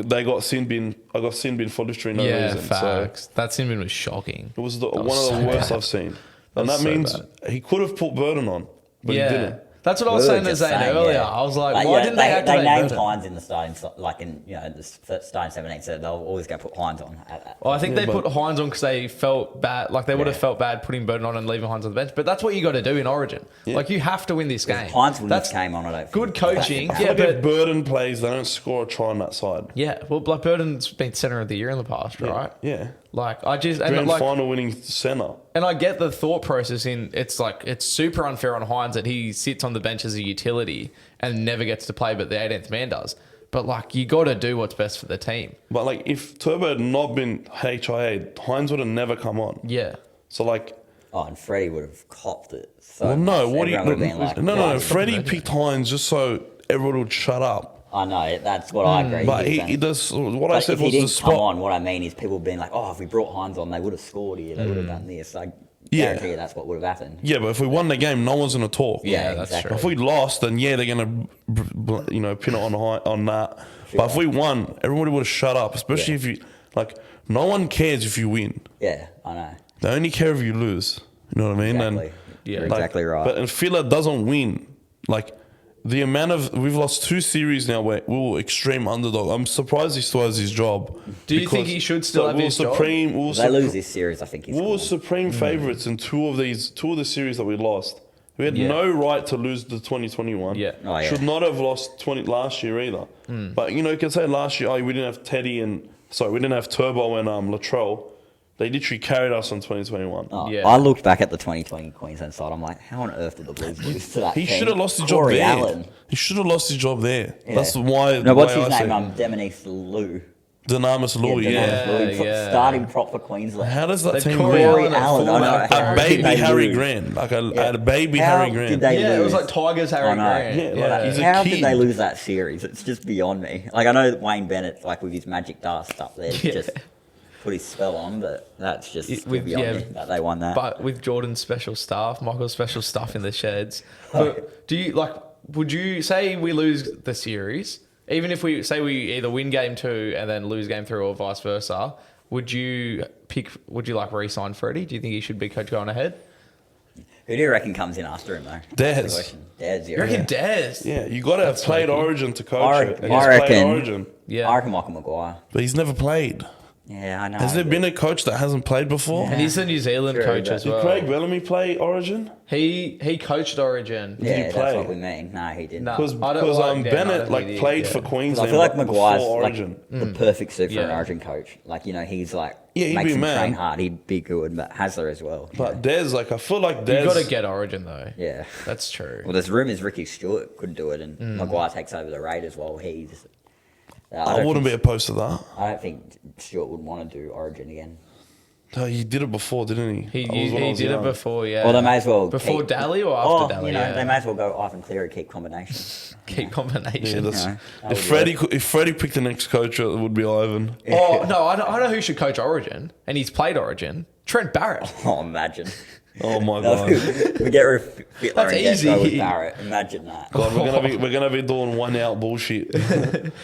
they got sin bin. I got sin bin for literally no Yeah, reason. facts. That Sinbin was shocking. So it was one was of the so worst bad. I've seen. That And was that so means bad. he could have put Burden on, but he didn't. That's what I was We were saying to just Zane saying, earlier. yeah. I was like, Like, why yeah, didn't they activate named Burden? Hines in the starting, like in the starting 17, so they'll always go put Hines on. Well, I think Yeah, they but- put Hines on because they felt bad. Like they would have Yeah. felt bad putting Burden on and leaving Hines on the bench. But that's what you got to do in Origin. Like you have to win this game. Hines wouldn't That's have came on. I don't think. good coaching. I Yeah, think if but Burden plays, they don't score a try on that side. yeah, well, like Burden's been centre of the year in the past, right? Yeah. Like I just and Grand like final winning centre. and I get the thought process in it's like it's super unfair on Hines that he sits on the bench as a utility and never gets to play, but the 18th man does. But like you got to do what's best for the team. But like if Turbo had not been HIA, Hines would have never come on. Yeah. So like, Oh, and Freddie would have copped it. So well, no, much. what do you? Everyone would have been like, No. "Why?" Freddie picked Hines just so everyone would shut up. I know that's what I agree. But with, he and- does. What I But said if he was the didn't come spot. on, what I mean is people being like, "Oh, if we brought Hines on, they would have scored here. They would have done this." I Yeah. guarantee you that's what would have happened. Yeah, but if we won the game, no one's gonna talk. Yeah, that's exactly. If we lost, then yeah, they're gonna, pin it on that. But if we won, everybody would have shut up. Especially Yeah. if you like, no one cares if you win. Yeah, I know. They only care if you lose. You know what I mean? Exactly. Yeah. You're like, exactly right. But and Fila doesn't win. Like the amount of we've lost 2 series now where we were extreme underdog. I'm surprised he still has his job. Do you think he should still have we were his job? supreme, we were if they lose this series, I think he's We were gone. supreme favourites in two of the series that we lost. We had Yeah. no right to lose the 2021. Yeah. Oh, yeah. Should not have lost 20 last year either. But you can say last year, we didn't have Teddy we didn't have Turbo and Latrell. They literally carried us in 2021. Oh, Yeah. I looked back at the 2020 Queensland side. I'm like, how on earth did the Blues lose to that He team? should have lost his Corey job there. Allen. He should have lost his job there. Yeah. That's why. No, what's the his way I name? see it. Demonique Lou. Dynamis Louis, yeah. Demonique Lou, yeah. starting prop for Queensland. How does that They team Corey win? Corey Allen at Allen, I know. fullback. How A did baby they Harry lose? Grant. Like a Yeah. baby How Harry Grant. did they Yeah, it was lose? like Tigers Harry I know. Grant. Yeah, like, he's a How kid. did they lose that series? It's just beyond me. Like I know Wayne Bennett, like with his magic dust up there, Yeah. just put his spell on, but that's just With- beyond yeah, me that they won that. But with Jordan's special stuff, Michael's special stuff in the sheds. But do you like? Would you say we lose the series, even if we say we either win game 2 and then lose game 3, or vice versa? would you like re-sign Freddie? Do you think he should be coach going ahead? Who do you reckon comes in after him, though? Dez. Dez, You reckon Dez? Yeah, you got to have played sneaky. Origin to coach it. And I he's reckon. played Origin, Yeah. I reckon Michael Maguire. but he's never played. Yeah, I know. Has there been a coach that hasn't played before? And he's the New Zealand True, coach but- as Did well. Craig Bellamy play Origin? He coached Origin. Yeah, he that's play? what we mean. No, he didn't. No. Because I don't like Dan, I Bennett don't like think he- played yeah. for 'Cause Queensland I feel like before Maguire's like Origin. the perfect suit for an Yeah. Origin coach. Like, you know, he's like, Yeah, he'd makes be him mad. train hard. He'd be good, but Hasler as well. But Dez, like I feel like Dez. You got to get Origin though. Yeah. That's true. Well, there's rumours Ricky Stewart could do it, and Maguire takes over the Raiders while he's. I wouldn't be opposed to that. I don't think Stewart would want to do Origin again. No, he did it before, didn't he? He When I was did it young. before, yeah. Well, they may as well before keep- Daly or after Daly. You know, yeah. they may as well go Ivan Cleary, keep combinations. Keep Yeah, combination. that's, that would if Freddie picked the next coach, it would be Ivan. Oh no, I know who should coach Origin, and he's played Origin. Trent Barrett. Oh, imagine. Oh my No, god! we get rid of Fittler That's and get go with easy. Barrett. Imagine that. God, we're gonna be doing 1 out bullshit.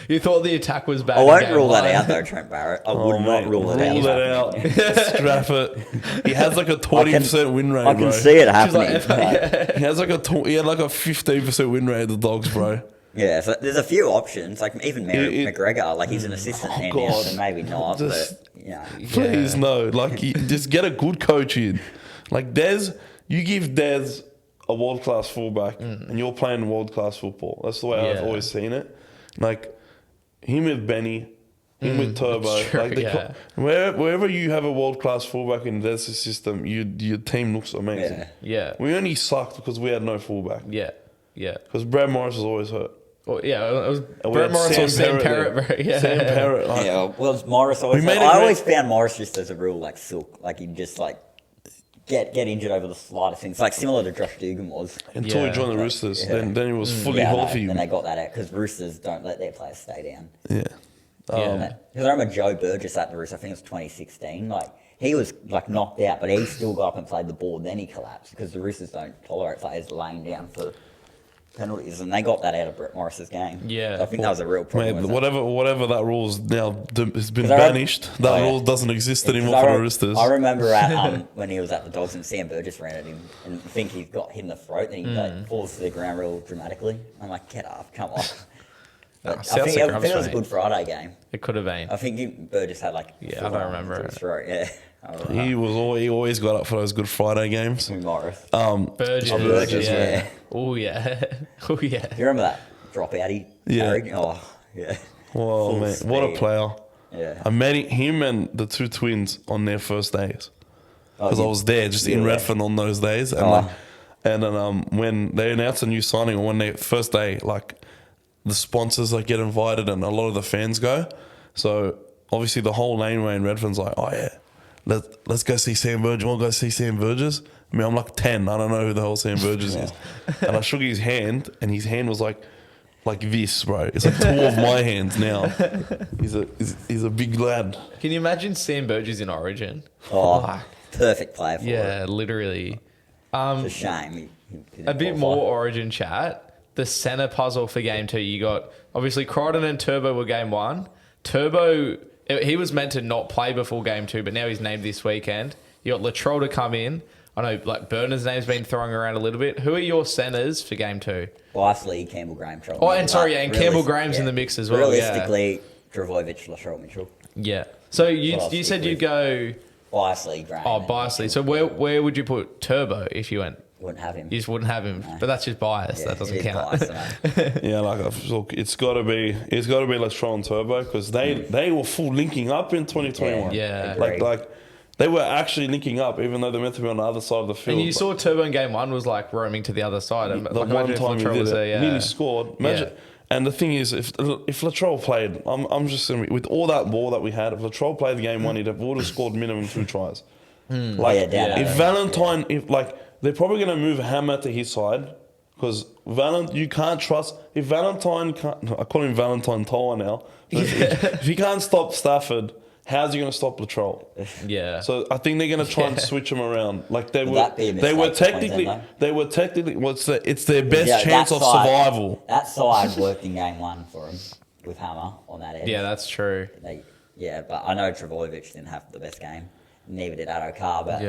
You thought the attack was bad. I in won't game rule that one. out though, Trent Barrett. I Oh, would not mate, rule it out. Rule that out. Strap it. He has like a 20% win rate, I can bro. see it She's happening. like, Like, He has like he had like a 15% win rate of the Dogs, bro. yeah, so there's a few options. Like even It- McGregor, like he's an assistant there now, God. so maybe not. Just- but yeah, Please no, like just get a good coach in. Like Dez, you give Dez a world class fullback, and you're playing world class football. That's the way I've Yeah. always seen it. Like him with Benny, him with Turbo. that's true, Like yeah. wherever you have a world class fullback in Dez's system, your team looks amazing. Yeah. Yeah, We only sucked because we had no fullback. yeah, yeah. Because Brad Morris was always hurt. Well, yeah, it was And we Brett had Morris or Sam Parrott, there. bro. Yeah. Sam Parrott. Like, yeah. Well, Morris always. We made I a great- always found Morris just as a real like silk. Like he'd just like get injured over the slightest things. Like similar to Josh Dugan was. Until Yeah. he joined the Roosters, Yeah. then he was fully Yeah, I know, healthy. and they got that out because Roosters don't let their players stay down. Yeah. Yeah. Because I remember Joe Burgess at the Roosters, I think it was 2016. Like he was like knocked out, but he still got up and played the ball. Then he collapsed because the Roosters don't tolerate players laying down for penalties, and they got that out of Brett Morris's game. Yeah. So I think that was a real problem. Mate, with it. whatever that rule's now has been 'Cause I banished. That Oh, yeah. rule doesn't exist Yeah, 'cause anymore I for the re- Roosters. I remember at when he was at the Dogs and Sam Burgess ran at him, and I think he got hit in the throat, and he like, falls to the ground real dramatically. I'm like, get up, come on. But I South think, Sydney I think it was a mate. Good Friday game. It could have been. I think Burgess had like Yeah, foot I don't on remember to it. his throat. Yeah, I don't know. He always got up for those Good Friday games. Morris. Burgess, Burgess, yeah. yeah. Oh yeah. Oh yeah. Do you remember that dropout he Yeah. carried? Oh, yeah. Whoa, Full mate, what a speed. player! Yeah. I met him and the two twins on their first days because I you- was there just in you were Redfern on those days, and Oh. like, and then when they announced a new signing on their first day, like the sponsors like get invited and a lot of the fans go. So obviously the whole laneway in Redfern's like, oh yeah, let's go see Sam Burgess. We'll go see Sam Burgess. I mean, I'm like 10. I don't know who the hell Sam Burgess is. And I shook his hand, and his hand was like this, bro. It's like two of my hands now. He's a big lad. Can you imagine Sam Burgess in Origin? Oh, perfect player for it. Yeah, literally. It's a shame. He didn't A bit qualify. more Origin chat. The centre puzzle for game 2, you got obviously Crichton and Turbo were game 1. Turbo, he was meant to not play before game 2, but now he's named this weekend. You got Latrell to come in. I know like Burner's name's been throwing around a little bit. Who are your centres for game 2? Biasley, Campbell Graham, Trevor Oh, and Mitchell. sorry, But and Campbell realis- Graham's in the mix as well, yeah. Realistically, Travojevic, Latrell Mitchell. Yeah. So you Biasley, said you'd go Biasley, Graham. oh and Biasley. So where would you put Turbo if you went? Wouldn't have him. You just wouldn't have him, but that's just bias. Yeah, that doesn't it is count. biased, mate. Yeah, look, it's got to be Latrell and Turbo because they were full linking up in 2021. Yeah. like they were actually linking up even though they're meant to be on the other side of the field. And you saw Turbo in game 1 was like roaming to the other side. the Like, one imagine if time he Latrell did was it, there, yeah. nearly scored. Imagine. Yeah. And the thing is, if Latrell played, I'm just gonna be, with all that ball that we had. If Latrell played the game 1, would have scored minimum 2 tries. Like yeah, down if there. Valentine, if like they're probably gonna move Hammer to his side because you can't trust if Valentine can't. I call him Valentine Toa now. But if he can't stop Stafford, how's he gonna stop Latrell? Yeah. So I think they're gonna try and switch him around. Like Would that be a they were mistake for technically Queensland, it's their best Yeah, chance that of side- survival. That side worked in game 1 for him with Hammer on that end. Yeah, that's true. Yeah, but I know Travojevic didn't have the best game. Neither did Addo-Carr, but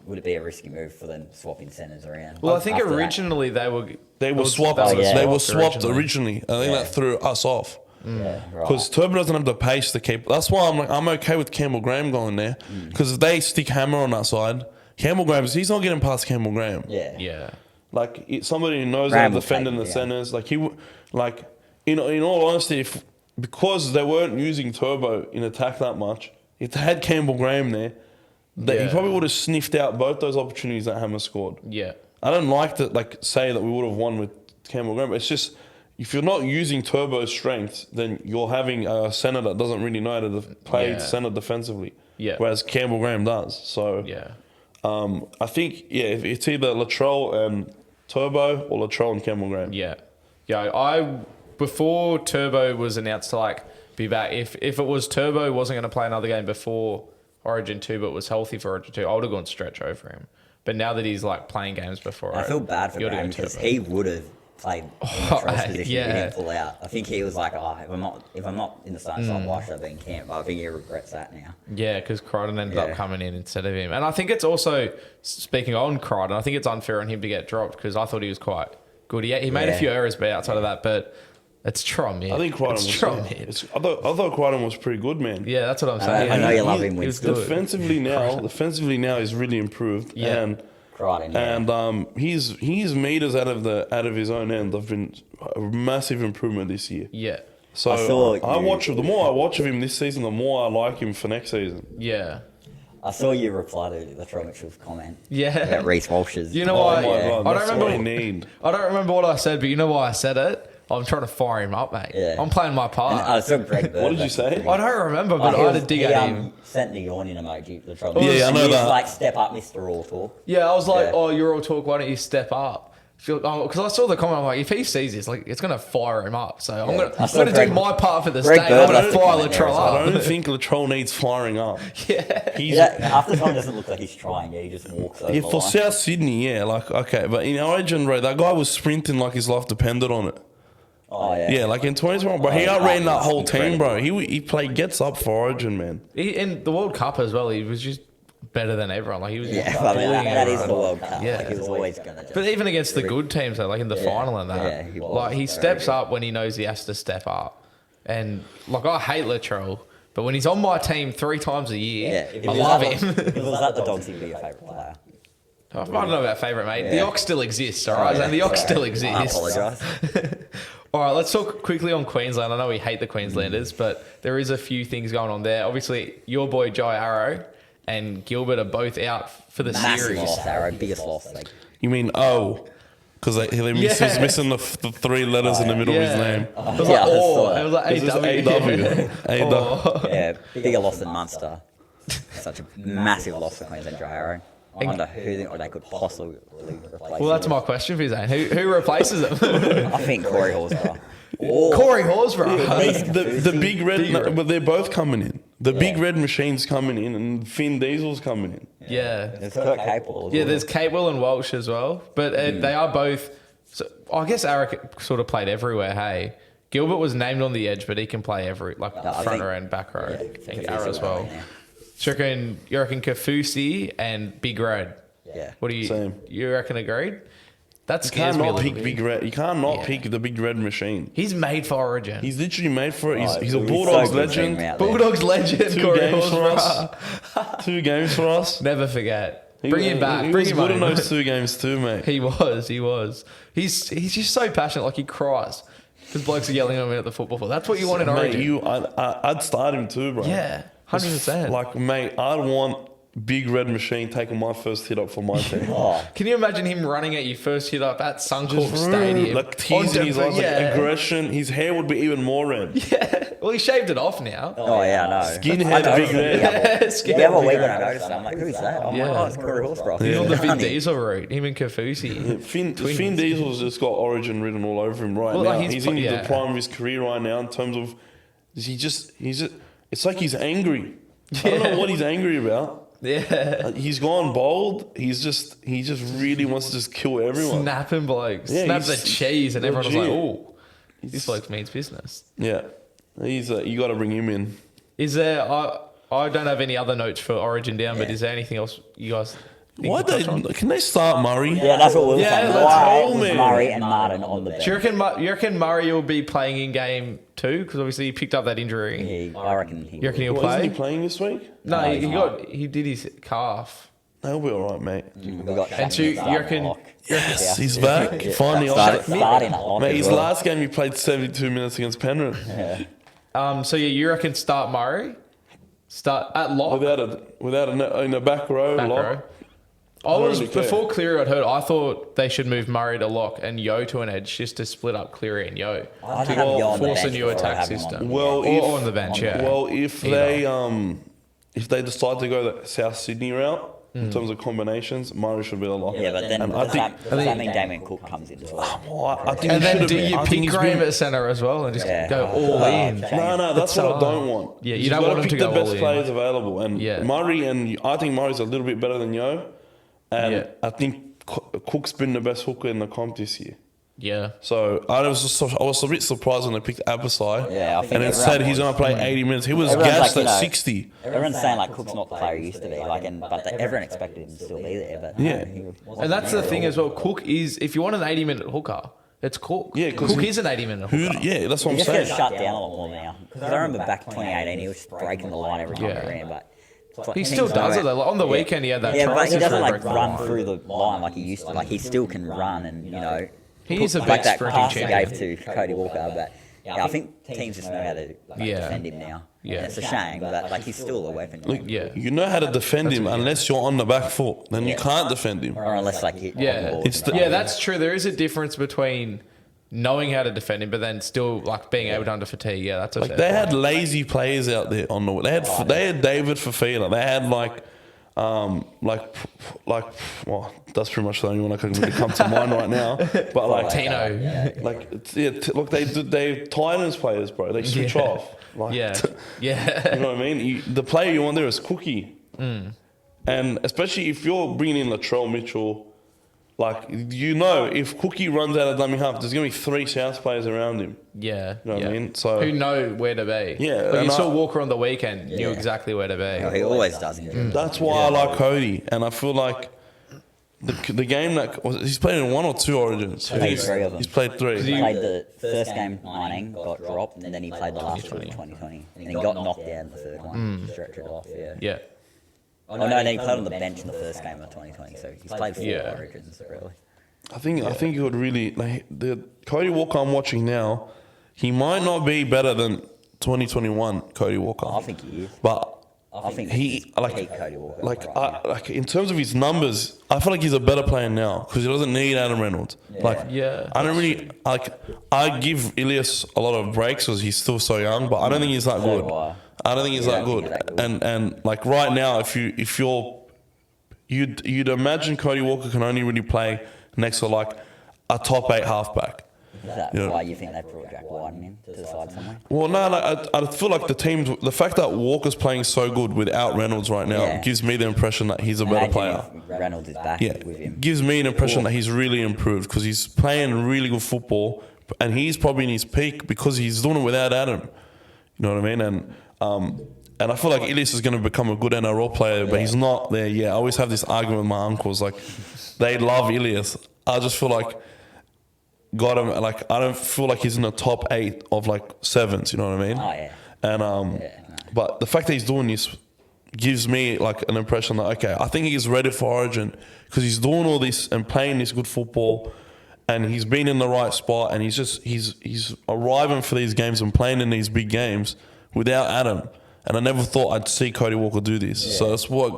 would it be a risky move for them swapping centres around? Well, I think after originally they were swapped. They were swapped originally. I think that threw us off. Yeah, Because Turbo doesn't have the pace to keep. That's why I'm okay with Campbell Graham going there. Because if they stick Hammer on that side, he's not getting past Campbell Graham. Yeah. Like somebody who knows Graham how to defend in the centres. Like in all honesty, because they weren't using Turbo in attack that much, if they had Campbell Graham there, he probably would have sniffed out both those opportunities that Hammer scored. Yeah. I don't like to say that we would have won with Campbell Graham. But it's just if you're not using Turbo's strengths, then you're having a centre that doesn't really know how to play centre defensively. Yeah. Whereas Campbell Graham does. So I think if it's either Latrell and Turbo or Latrell and Campbell Graham. Yeah. Yeah. Before Turbo was announced to be back, if it was Turbo wasn't going to play another game before Origin 2 but was healthy for Origin 2, I would have gone stretch over him. But now that he's playing games before, I feel bad for Graham because he would have played in Latrell's position if he didn't pull out. I think he was like, if I'm not in the starting side, why should I be in camp? But I think he regrets that now. Yeah, because Crichton ended up coming in instead of him. And I think it's also, speaking on Crichton, I think it's unfair on him to get dropped because I thought he was quite good. He made a few errors, but outside of that, but it's Trom, I think Crichton was I thought Crichton was pretty good, man. Yeah, that's what I'm saying. I know you love him. He was good. Defensively now, he's really improved. Yeah. And Crichton, and his meters out of his own end have been a massive improvement this year. Yeah. So the more I watch of him this season, the more I like him for next season. Yeah. I saw you reply to Latrell Mitchell's comment. Yeah. About Reece Walsh's. You know why? God, I don't remember. I don't remember what I said, but you know why I said it? I'm trying to fire him up, mate. Yeah. I'm playing my part. And I saw Greg Bird. What did you say? I don't remember, but I had to dig at him. Sent the yawning emoji. Latrell I know that. Like, step up, Mr. All Talk. Yeah, I was like, you're all talk. Why don't you step up? Because I saw the comment, I'm like, if he sees this, it's going to fire him up. So I'm going to do my part for the state. I'm going to fire Latrell up. I don't think Latrell needs firing up. Half the time it doesn't look like he's trying. He just walks over. For South Sydney, okay. But in Origin, bro, that guy was sprinting like his life depended on it. Oh, yeah. Yeah, in 2021, bro, he outran that whole team, bro. He gets up for Origin, man. In the World Cup as well, he was just better than everyone. He was just that is the World Cup. Yeah. He was always going to. But even against the good teams, though, in the final and that, he steps up when he knows he has to step up. And I hate Latrell, but when he's on my team 3 times a year, I love him. If it was at the Dogs, he'd be your favourite player. I don't know about favourite, mate. The Ox still exists, all right? The Ox still exists. I apologise. All right, let's talk quickly on Queensland. I know we hate the Queenslanders, but there is a few things going on there. Obviously, your boy Jai Arrow and Gilbert are both out for the series. Loss, Arrow. Biggest loss. You mean because he's missing the 3 letters in the middle of his name. It was like AW. Yeah, bigger loss than Munster. Such a massive loss for Queensland Jai Arrow. I wonder who they could possibly replace. Well, that's my question for you, Zane. Who replaces him? I think Corey Horsburgh. Corey Horsburgh. The big red, but they're both coming in. The big red machine's coming in, and Finn Diesel's coming in. Yeah. There's Kurt Capewell. Yeah, there's Capewell and Walsh as well. But they are both. So I guess Eric sort of played everywhere. Hey, Gilbert was named on the edge, but he can play front row and back row. I think Arrow as well. You reckon Kafusi and Big Red? Yeah. What do you? Same. You reckon agreed? That You scares me a cannot little pick bit. Big Red. You cannot pick the Big Red machine. He's made for Origin. He's literally made for it. He's a He's Bulldogs so good seeing him legend. out there. Bulldogs legend. 2 Corey games for Horsburgh. us. 2 games for us. Never forget. Bring him back. He Bring was him good in home. those 2 games too, mate. He was. He's just so passionate. Like he cries because blokes are yelling at him at the football field. That's what you want in Origin. I'd start him too, bro. Yeah, 100%. Mate, I'd want Big Red Machine taking my first hit up for my team. Can you imagine him running at you first hit up at Suncorp Stadium? Like teasing his eyes, aggression. His hair would be even more red. Yeah. Well, he shaved it off now. Oh, yeah, I know. Skinhead Big Red. The other week when I noticed it, I'm like, who's that? I'm like, oh, it's Corey Horsburgh. He's on the Vin Diesel route. Him and Kafusi. Finn Diesel's just got Origin written all over him now. He's in the prime of his career right now in terms of it's like he's angry. I don't know what he's angry about. Yeah. He's gone bold. He just really wants to just kill everyone. Snapping blokes. Yeah, Snap the cheese and everyone was like, legit. oh, this bloke means business. Yeah. You got to bring him in. Is there? I don't have any other notes for Origin down, but is there anything else you guys? Why can they start Murray? Yeah, that's what we were saying. let's Why go, was man. Murray and Martin on the bench? Do you reckon Murray will be playing in game 2? Because obviously he picked up that injury. Yeah, I reckon he You reckon he'll Well, isn't play? he playing this week? No, No, he he's got he did his calf. He'll be all right, mate. We got And so you reckon? Yes, he's back. Finally, starting at lock mate, as his well. last game he played 72 minutes against Penrith So you reckon start Murray? Start at lock. without in the back row. Back lock. row. I was really care. before Cleary I'd heard. I thought they should move Murray to lock and Yo to an edge just to split up Cleary and Yo I'd to have Yo on the force a bench new before I attack have him on. system. Well, or on the bench, yeah. Well, if Either. they decide to go the South Sydney route in terms of combinations, Murray should be the lock. Yeah, but then And does that mean Damien Cook comes in as well? Well, I think And he then should do have you I think pick he's Graham been- at centre as well and just Yeah. go all in? No, that's what I don't want. Yeah, you You've don't got want to him pick to the go all best in. players available, and Yeah. Murray and I think Murray's a little bit better than Yo, and Yeah. I think Cook's been the best hooker in the comp this year. Yeah. So I was a bit surprised when they picked Abasai, Yeah, I think and it everyone said he's was. going to play 80 minutes. He was Everyone's gassed like, at you know, 60. Everyone's saying like Cook's not the player he used to be, everyone expected him to still be there, but Yeah. he wasn't And that's there the at thing all. as well. Cook is, if you want an 80-minute hooker, it's Cook. Yeah, 'cause Cook he- is an 80-minute Who? hooker. Yeah, that's what He I'm just gets saying. shut down a lot more now. Because I remember back in 2018, he was just breaking the line every time Yeah. he ran, but He still does it though. Like, on the weekend he had that yeah, try. but he assist doesn't for like break the run line. through the line like he used to. Like he still can run, and He is a like big that sprinting pass he champion. gave to Cody Walker. But yeah, I think teams just know how to Yeah. defend him now. Yeah. And it's a shame, but like he's still a weapon. Look, Yeah. you know how to defend him unless you're on the back foot. Then you Yeah. can't defend him. Or unless like you Yeah, It's the- yeah, that's true. There is a difference between knowing how to defend him, but then still like being able to under fatigue. Yeah, that's a fair They point. had lazy players out there on the. They had David Fafita. They had well, that's pretty much the only one I can really come to mind right now. But like Tino. look, they Titans players, bro. They switch Yeah. off. Like, Yeah, you yeah, know what I mean? The player you want there is Cookie, and especially if you're bringing in Latrell Mitchell, like if Cookie runs out of dummy half, there's gonna be 3 South players around him. yeah. You know what yeah. I mean? So Who know where to be? Yeah, like you and saw Walker on the weekend, knew Yeah. exactly where to be. He always does. that's why I like Cody, and I feel like the game he's played in 1 or 2 Origins. I think it's 3 of them. He's played 3. He played the first game 19, got dropped, and then he played the last two in 2020. And he got knocked out in the third one, stretched it off, Yeah, Oh, no, then he played on the bench in the first game of 2020, so he's played 4 Yeah. Origins, really. I think he would really the Cody Walker I'm watching now. He might not be better than 2021 Cody Walker. I think he is. but I think he he's peak Cody Walker. like in terms of his numbers, I feel like he's a better player now because he doesn't need Adam Reynolds. Yeah, I don't really like. I give Ilias a lot of breaks because he's still so young, but I don't think he's that good. do I. I don't think he's that good. And like right now, if you'd imagine Cody Walker can only really play next to like a top 8 halfback. Is that Yeah. why you think they brought Jack Wyden in to the side somewhere? Well, no, I feel like the fact that Walker's playing so good without Reynolds right now Yeah. gives me the impression that he's a better Imagine player. if Reynolds is back Yeah, with him. gives me an impression that he's really improved because he's playing really good football, and he's probably in his peak because he's doing it without Adam. You know what I mean? And I feel like Ilias is going to become a good NRL player, but he's not there yet. I always have this argument with my uncles, like they love Ilias. I just feel like I don't feel like he's in the top 8 of like 7s. You know what I mean? Oh, yeah. And but the fact that he's doing this gives me like an impression that okay, I think he's ready for Origin because he's doing all this and playing this good football, and he's been in the right spot, and he's arriving for these games and playing in these big games without Adam. And I never thought I'd see Cody Walker do this. Yeah. So that's why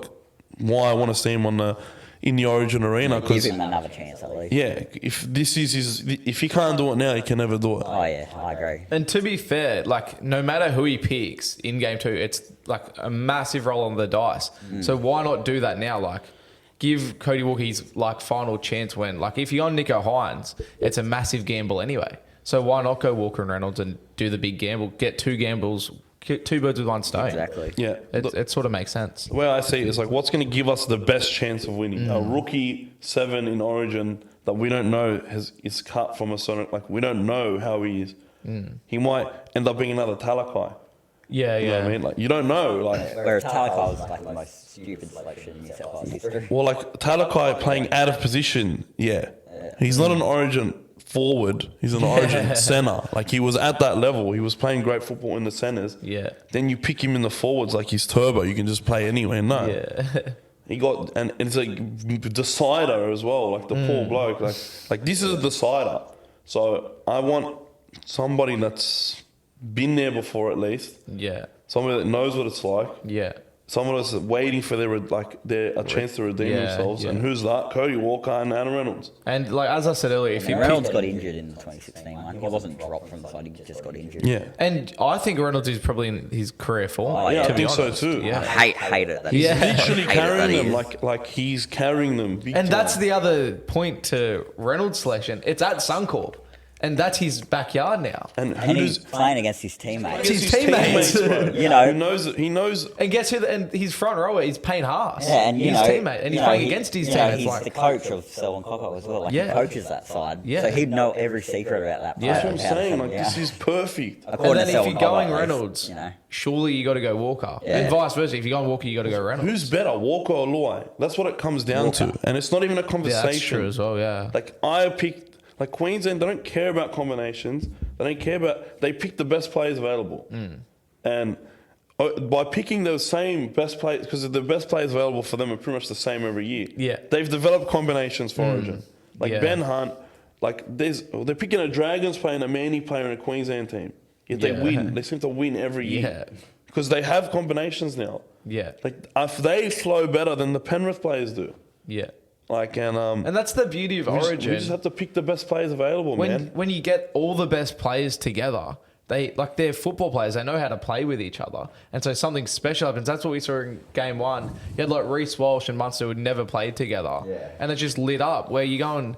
I want to see him in the Origin arena. Give him another chance at least. Yeah, if he can't do it now, he can never do it. Oh yeah, I agree. and to be fair, like no matter who he picks in game 2, it's like a massive roll on the dice. So why not do that now? Like, give Cody Walker his like final chance when like if you're on Nico Hines, it's a massive gamble anyway. So why not go Walker and Reynolds and do the big gamble? Get 2 gambles. 2 birds with 1 stone. Exactly. Yeah, It sort of makes sense. the way I see it is like, what's going to give us the best chance of winning? A rookie 7 in Origin that we don't know is cut from a certain, like we don't know how he is. He might end up being another Talakai. Yeah, You know what I mean? Like, you don't know. Like, Whereas Talakai was like the most stupid selection in New South Wales history. well, like Talakai playing out of position. Yeah, he's not an Origin forward. He's an Origin centre. Like, he was at that level. He was playing great football in the centres. Yeah. Then you pick him in the forwards like he's turbo. You can just play anywhere. No. Yeah. He got, and it's a decider as well. Like, the poor bloke. Like this is a decider. So I want somebody that's been there before at least. Yeah. Somebody that knows what it's like. Yeah. Someone that's waiting for a chance to redeem themselves. yeah. And who's that? Cody Walker and Adam Reynolds. And like as I said earlier, if you Reynolds got injured in the 2016 one. He wasn't dropped from the side, he just got injured. Yeah. and I think Reynolds is probably in his career form. Oh, Yeah, to I think so too. I Yeah. hate it. That Yeah. he's Literally hate it that carrying he them is. like he's carrying them. Big And that's time. the other point to Reynolds' selection. It's at Suncorp, and that's his backyard now. And And who's he's playing against his teammates. His teammates. bro. You know. He knows. And guess who? And his front rower is Payne Haas. Yeah, and his teammate, and he's playing against his teammates. He's Like, the coach of Selwyn Coco as well. Like, Yeah. he coaches that side. Yeah. So he'd know every secret about that player. Yeah. That's what I'm how to saying. fit Like, him, this yeah. is perfect. and According then to if Selwyn you're Coco, going at least, Reynolds, you know. surely you got to go Walker, Yeah. and vice versa. If you're going Walker, you got to go Reynolds. Who's better, Walker or Luai? That's what it comes down to. And it's not even a Yeah, conversation. that's true as well. Yeah. Like, I picked, like, Queensland, they don't care about combinations. They pick the best players available. And by picking the same best players, because the best players available for them are pretty much the same every year. Yeah. They've developed combinations for Origin. Like, Yeah. Ben Hunt, like, they're picking a Dragons player and a Manly player in a Queensland team. Yet they Yeah. win. They seem to win every year. Yeah. Because they have combinations now. Yeah. Like, if they flow better than the Penrith players do. Yeah. Like, And that's the beauty of we Origin. just have to pick the best players available, man. When you get all the best players together, they're football players. They know how to play with each other, and so something special happens. That's what we saw in game one. You had like Reece Walsh and Munster who had never played together, and it just lit up. Where you go and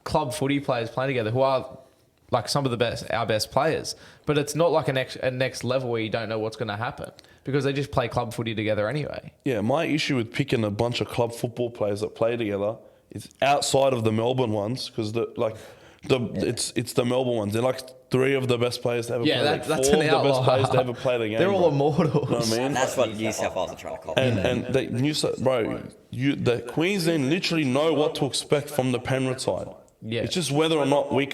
club footy players playing together who are like some of our best players, but it's not like a next level where you don't know what's going to happen because they just play club footy together anyway. Yeah, my issue with picking a bunch of club football players that play together is outside of the Melbourne ones, because it's the Melbourne ones. They're like three of the best players to ever play. Like that's four an of the best outlier. players to ever play the game. They're all bro. immortals. You know what I mean? And that's what New South Wales are trying to copy. And they, the Queensland literally know what to expect from the Penrith side. Yeah. It's just whether or not they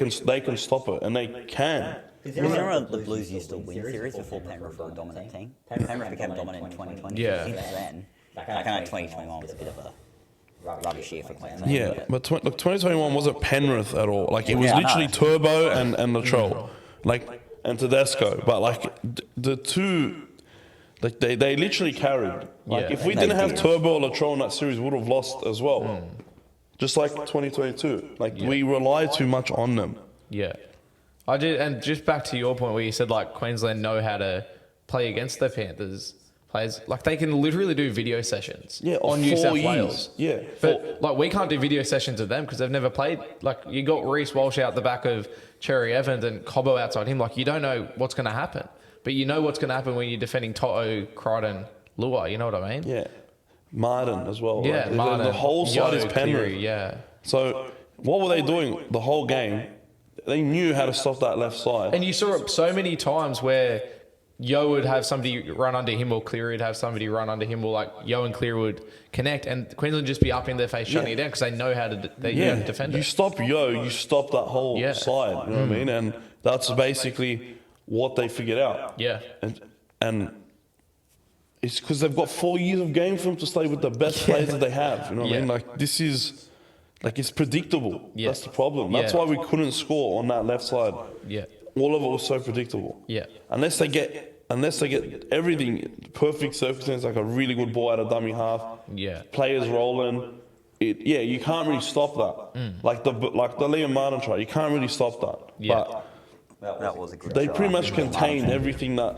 can stop it, and they can. Remember the Blues used to win series before Penrith were a dominant team? Penrith became dominant in 2020. Yeah. Since then, I know 2021 was a bit of a rubbish year for Queensland. Yeah, but look, 2021 wasn't Penrith at all. Like, it was Yeah, I literally know. Turbo and Latrell, like, and Tedesco. But like the two, like they literally carried. Like, Yeah. if we They didn't have did. Turbo or Latrell in that series, we would have lost as well. Just like 2022, like we rely too much on them. Yeah. I did, and just back to your point where you said like Queensland know how to play against the Panthers players. Like they can literally do video sessions Yeah, on of New 4 South years. Wales. Yeah, But like we can't do video sessions of them because they've never played. Like you got Reece Walsh out the back of Cherry Evans and Cobbo outside him. Like you don't know what's going to happen, but you know what's going to happen when you're defending Toto, Crichton, Lua. You know what I mean? Yeah, Martin as well. Yeah, like, Martin. the whole side is Yo, Penrith. Cleary, yeah. So what were they doing the whole game? They knew how to stop that left side. And you saw it so many times where Yo would have somebody run under him or Cleary would have somebody run under him, or like Yo and Cleary would connect and Queensland just be up in their face shutting it down because they know how to know how to defend you it. stop you stop that whole Yeah. side. You know what I mean? And that's basically what they figured out. Yeah. And it's because they've got 4 years of game film to stay with the best players that they have. You know what I mean? Like this is, like it's predictable. Yeah. That's the problem. That's Yeah. why we couldn't score on that left side. Yeah. All of it was so predictable. Yeah. Unless they get everything perfect circumstance, like a really good ball out of dummy half. Yeah. Players rolling. You can't really stop that. Like the Liam Martin try, you can't really stop that. Yeah. But That was a good they try. pretty much contained everything that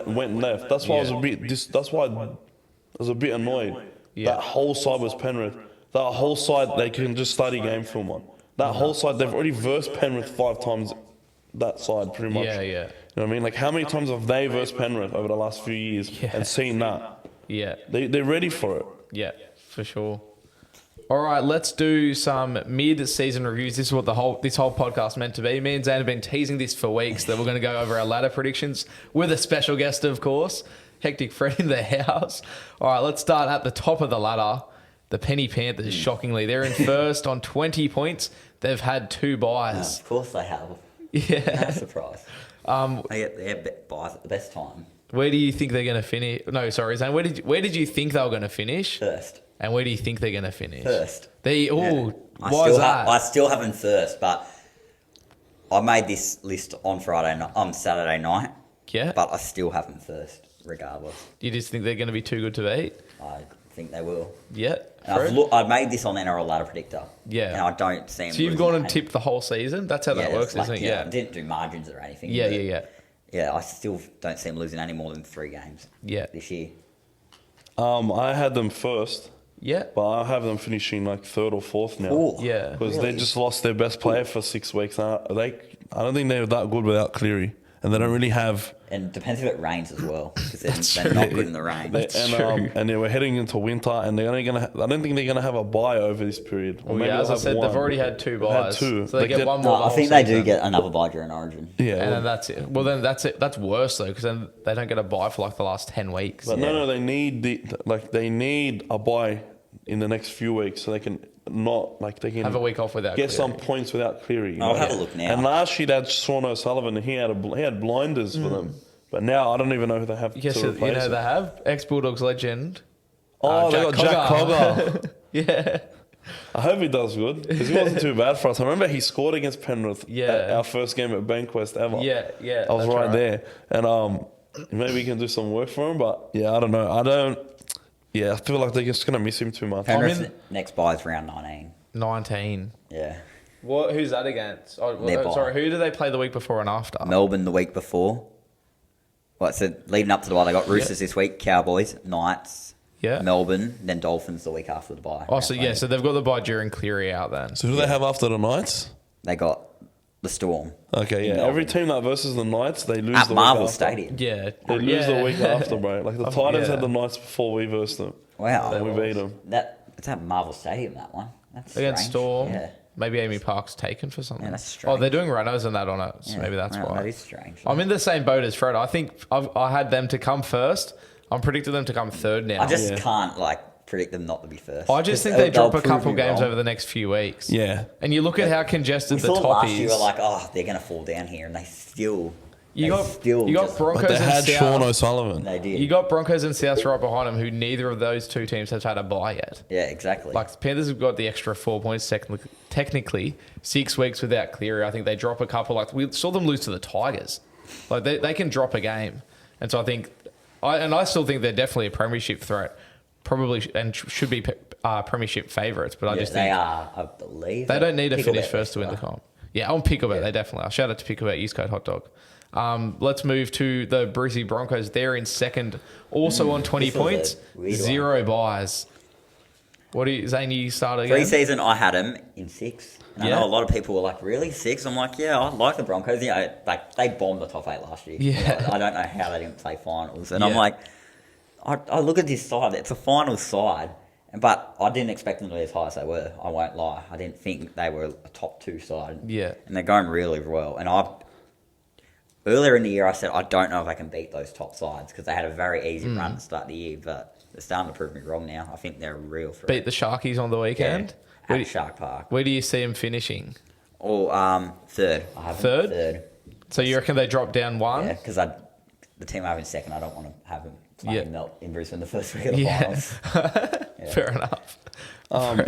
went left. That's why I was a bit. That's why I was a bit annoyed. Yeah. That whole side was Penrith. That whole side they can just study game film on. That whole side they've already versed Penrith 5 times. That side pretty much. Yeah, yeah. You know what I mean? Like how many times have they versed Penrith over the last few years Yeah. and seen that? Yeah. They're ready for it. Yeah, for sure. All right, let's do some mid-season reviews. This is what this whole podcast meant to be. Me and Zane have been teasing this for weeks that we're going to go over our ladder predictions with a special guest, of course. Hectic Fred in the house. All right, let's start at the top of the ladder. The Penny Panthers, shockingly, they're in first on 20 points. They've had 2 buys. Of course they have. Yeah. No surprise. They get buys at the best time. Where do you think they're going to finish? No, sorry, Zane. Where did you think they were going to finish? First. And where do you think they're going to finish? First. Why is that? I still have them first, but I made this list on Saturday night. Yeah. But I still have them first, regardless. You just think they're going to be too good to beat? I think they will. Yeah. I made this on NRL Ladder Predictor. Yeah. And I don't see them. So you've gone and tipped the whole season? That's how that works, isn't it? Yeah. I didn't do margins or anything. Yeah. Yeah, I still don't see them losing any more than 3 games. Yeah. This year. I had them first. Yeah. But I have them finishing like 3rd or 4th now. Ooh, Yeah. Because really? they just lost their best player for 6 weeks. I don't think they're that good without Cleary. And they don't really have... And it depends if it rains as well, because they're not good in the rain. And we're heading into winter, and they're only gonna. I don't think they're gonna have a bye over this period. Well, yeah, as I said, they've already had 2 buys. Two. So they get one more. No, I think they do get another bye during Origin. Yeah, And then that's it. Well, then that's it. That's worse though, because then they don't get a bye for like the last 10 weeks. but no, they need they need a bye in the next few weeks so they can they can Have a week off without get Cleary. some points without Cleary. I'll have a look now. And last year they had Sean O'Sullivan, and he had blinders for them. But now I don't even know who they have. Yes, to you replace know him. they have ex-Bulldogs legend. They got Jack Cogger. Yeah. I hope he does good because he wasn't too bad for us. I remember he scored against Penrith. Yeah. Our first game at Bankwest ever. Yeah. I was that's right there, and maybe we can do some work for him. But yeah, I don't know. Yeah, I feel like they're just gonna miss him too much. Penrith's next bye is round 19. 19. Yeah. Who's that against? Their bye. Sorry, who do they play the week before and after? Melbourne the week before. So leading up to the bye, they got Roosters this week, Cowboys, Knights, Melbourne, then Dolphins the week after the bye. Oh, so they've got the bye during Cleary out then. So who do they have after the Knights? They got the Storm. Okay, yeah. Melbourne. Every team that versus the Knights, they lose At the Marvel week after. Stadium. Yeah. They lose the week after, bro. Like the Titans had the Knights before we versed them. Wow. And we beat them. It's at Marvel Stadium, that one. That's Against strange. Storm. Yeah. Maybe Amy Park's taken for something. Yeah, that's strange. Oh, they're doing Renos and that on it. So Yeah. maybe that's Wow, why. That is strange. I'm in the same boat as Fred. I think I had them to come first. I'm predicting them to come 3rd now. I just can't predict them not to be first. I just think they drop a couple games over the next few weeks. Yeah. And you look at how congested we the saw top last is. year, we're like, they're going to fall down here, and they still... You got Broncos But they and had South. Sean O'Sullivan. They did. You got Broncos and South right behind them, who neither of those 2 teams have had a bye yet. Yeah, exactly. Like the Panthers have got the extra 4 points technically 6 weeks without Cleary. I think they drop a couple. Like we saw them lose to the Tigers. Like they can drop a game, and so I think, I still think they're definitely a premiership threat, probably and should be premiership favourites. But I just think they are, I believe. they don't need to finish Picklebet first to win the are. comp. Yeah, on Picklebet they definitely are. Shout out to Picklebet, East Coast Hot Dog. Let's move to the Brizzy Broncos. They're in second, also on 20 this was a points, weird 0 buys. What do you, Zane? You start again? Pre-season, I had them in 6. And Yeah. I know a lot of people were like, really? 6? I'm like, yeah, I like the Broncos. You know, they bombed the top 8 last year. Yeah. I don't know how they didn't play finals. And Yeah. I'm like, I look at this side. It's a final side. But I didn't expect them to be as high as they were. I won't lie. I didn't think they were a top 2 side. Yeah. And they're going really well. And earlier in the year, I said, I don't know if I can beat those top sides because they had a very easy run to start the year. But they're starting to prove me wrong now. I think they're a real threat. Beat the Sharkies on the weekend. Yeah, at Shark Park. Where do you see them finishing? Or 3rd. I have them 3rd? So you reckon they drop down 1? Yeah, because the team I have in 2nd, I don't want to have them playing in Brisbane the first week of the Yeah. finals. Fair enough.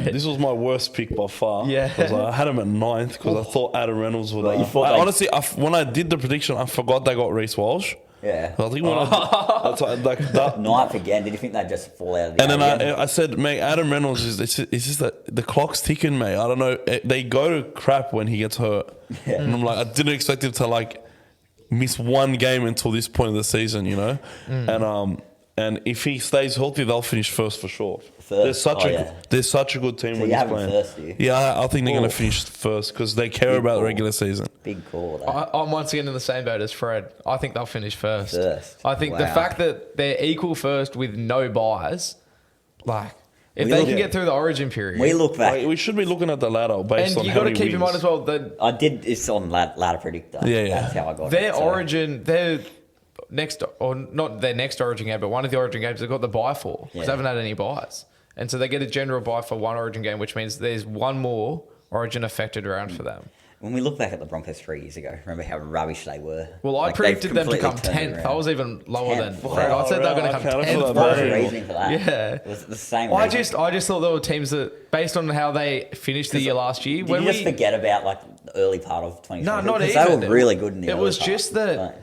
This was my worst pick by far. Yeah. 'Cause I had him at 9th because I thought Adam Reynolds would. you thought Honestly, when I did the prediction, I forgot they got Reece Walsh. Yeah. I think when that. Ninth again. Did you think they'd just fall out of the And then game again? I said, mate, Adam Reynolds it's just that the clock's ticking, mate. I don't know. They go to crap when he gets hurt, and I'm like, I didn't expect him to miss one game until this point of the season, you know. And if he stays healthy, they'll finish first for sure. They're such a good team So when you he's have them playing. first, do you? Yeah, I think they're going Ooh. to finish first because they care about the regular season. Big call, though. I'm once again in the same boat as Fred. I think they'll finish first. First. I think the Wow. fact that they're equal first with no buys, If We they look- can get through the Origin period. We look back. Like, we should be looking at the ladder based and on you how got to many keep in mind wins. as well that I did. It's on ladder predictor. Yeah, yeah. That's how I got their it. So- Origin, their next, or not their next Origin game, but one of the Origin games they've got the bye for because Yeah. they haven't had any buys. And so they get a general buy for one Origin game, which means there's one more Origin affected round for them. When we look back at the Broncos 3 years ago, remember how rubbish they were? Well, I Like, predicted they've them to completely come turned it 10th. I around. was even lower than 10th. Fred. I said they were going to Okay, come I feel 10th. like What was Very the good. reasoning for that? Yeah. It was the same I reason. just thought there were teams that, based on how they finished the year last year, Did you just forget about like the early part of 2020? No, not Because even. they were really good in the It early was part, just that- but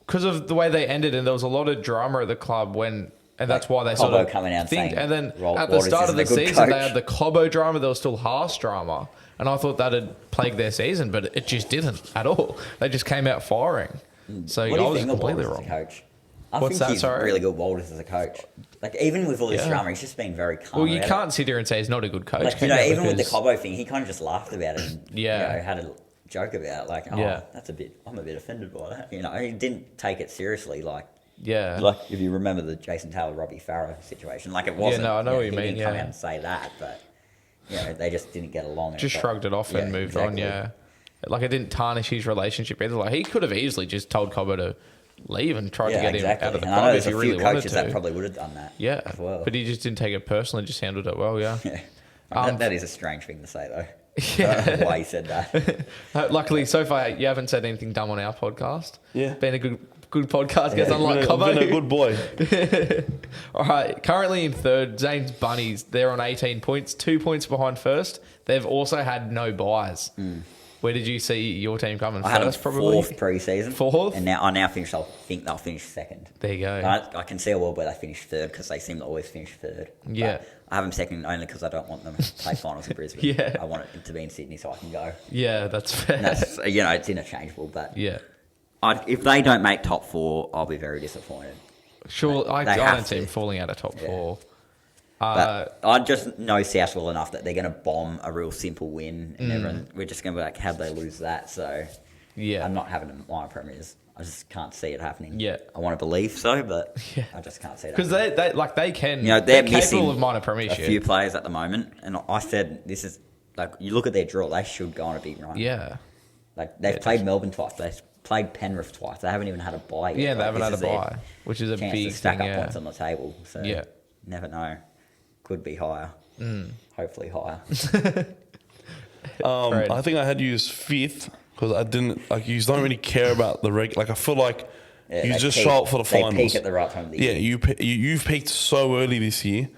because of the way they ended, and there was a lot of drama at the club when, and that's why they sort Cobbo of coming out think. saying, And then "Rol- at the Waters start of the isn't a good season, they coach." had the Cobbo drama. There was still Haas drama, and I thought that'd plague their season, but it just didn't at all. They just came out firing. So what I do you was think of completely Walters as wrong. a coach? I What's think that, he's sorry? really good, Walters as a coach. Like even with all this Yeah. drama, he's just been very calm. Well, you about can't it. sit here and say he's not a good coach. Like can you know, you? even with the Because- Cobbo thing, he kind of just laughed about it. And, Yeah. you know, had a joke about it, like, oh, Yeah. that's a bit. I'm a bit offended by that. You know, he didn't take it seriously. Like if you remember the Jason Taylor, Robbie Farah situation, like it wasn't. no, I know what you he mean, Didn't come yeah. out and say that, but you know, they just didn't get along. and just got- shrugged it off yeah, and moved on. exactly. Yeah, like it didn't tarnish his relationship either. Like he could have easily just told Cobbo to leave and tried to get him out of the And I know club there's if he a few really wanted coaches to. that probably would have done that. Yeah, as well. but he just didn't take it personally. Just handled it well. Yeah. Yeah. That is a strange thing to say, though. Yeah. I don't know why he said that. Luckily, so far you haven't said anything dumb on our podcast. Yeah. Been a good podcast, guys. Unlike I've Cobbo. been a good boy. All right, currently in third, Zane's Bunnies. They're on 18 points, 2 points behind first. They've also had no buys. Where did you see your team coming I had them first? Probably fourth pre-season. Fourth? And now finished. I think they'll finish second. There you go. I can see a world where they finish third because they seem to always finish third. Yeah. But I have them second only because I don't want them to play finals in Brisbane. Yeah. I want it to be in Sydney so I can go. Yeah, that's fair. And that's, you know, it's interchangeable. But Yeah. if they don't make top four, I'll be very disappointed. Sure, I They don't have see to. him falling out of top Yeah. four. But I just know South well enough that they're going to bomb a real simple win, and everyone, we're just going to be like, how'd they lose that? So Yeah. I'm not having them minor premiers. I just can't see it happening. Yeah. I want to believe so, but Yeah. I just can't see it Because happening. they can, You know, they're they're capable missing of minor a premiership. few players at the moment, and I said this is like you look at their draw, they should go on a big run. Yeah. Like they've played Melbourne twice, they've played Penrith twice. They haven't even had a bye yet. Yeah, they Like, haven't this had a is their bye, which is a chance big to stack thing. up Yeah. points on the table. So Yeah. never know. Could be higher. Hopefully higher. Right. I think I had you as fifth because I didn't like. You don't really care about the reg. Like I feel like Yeah, you they just peak- show up for the they finals. peak at the right time of the Yeah, year. you've peaked so early this year.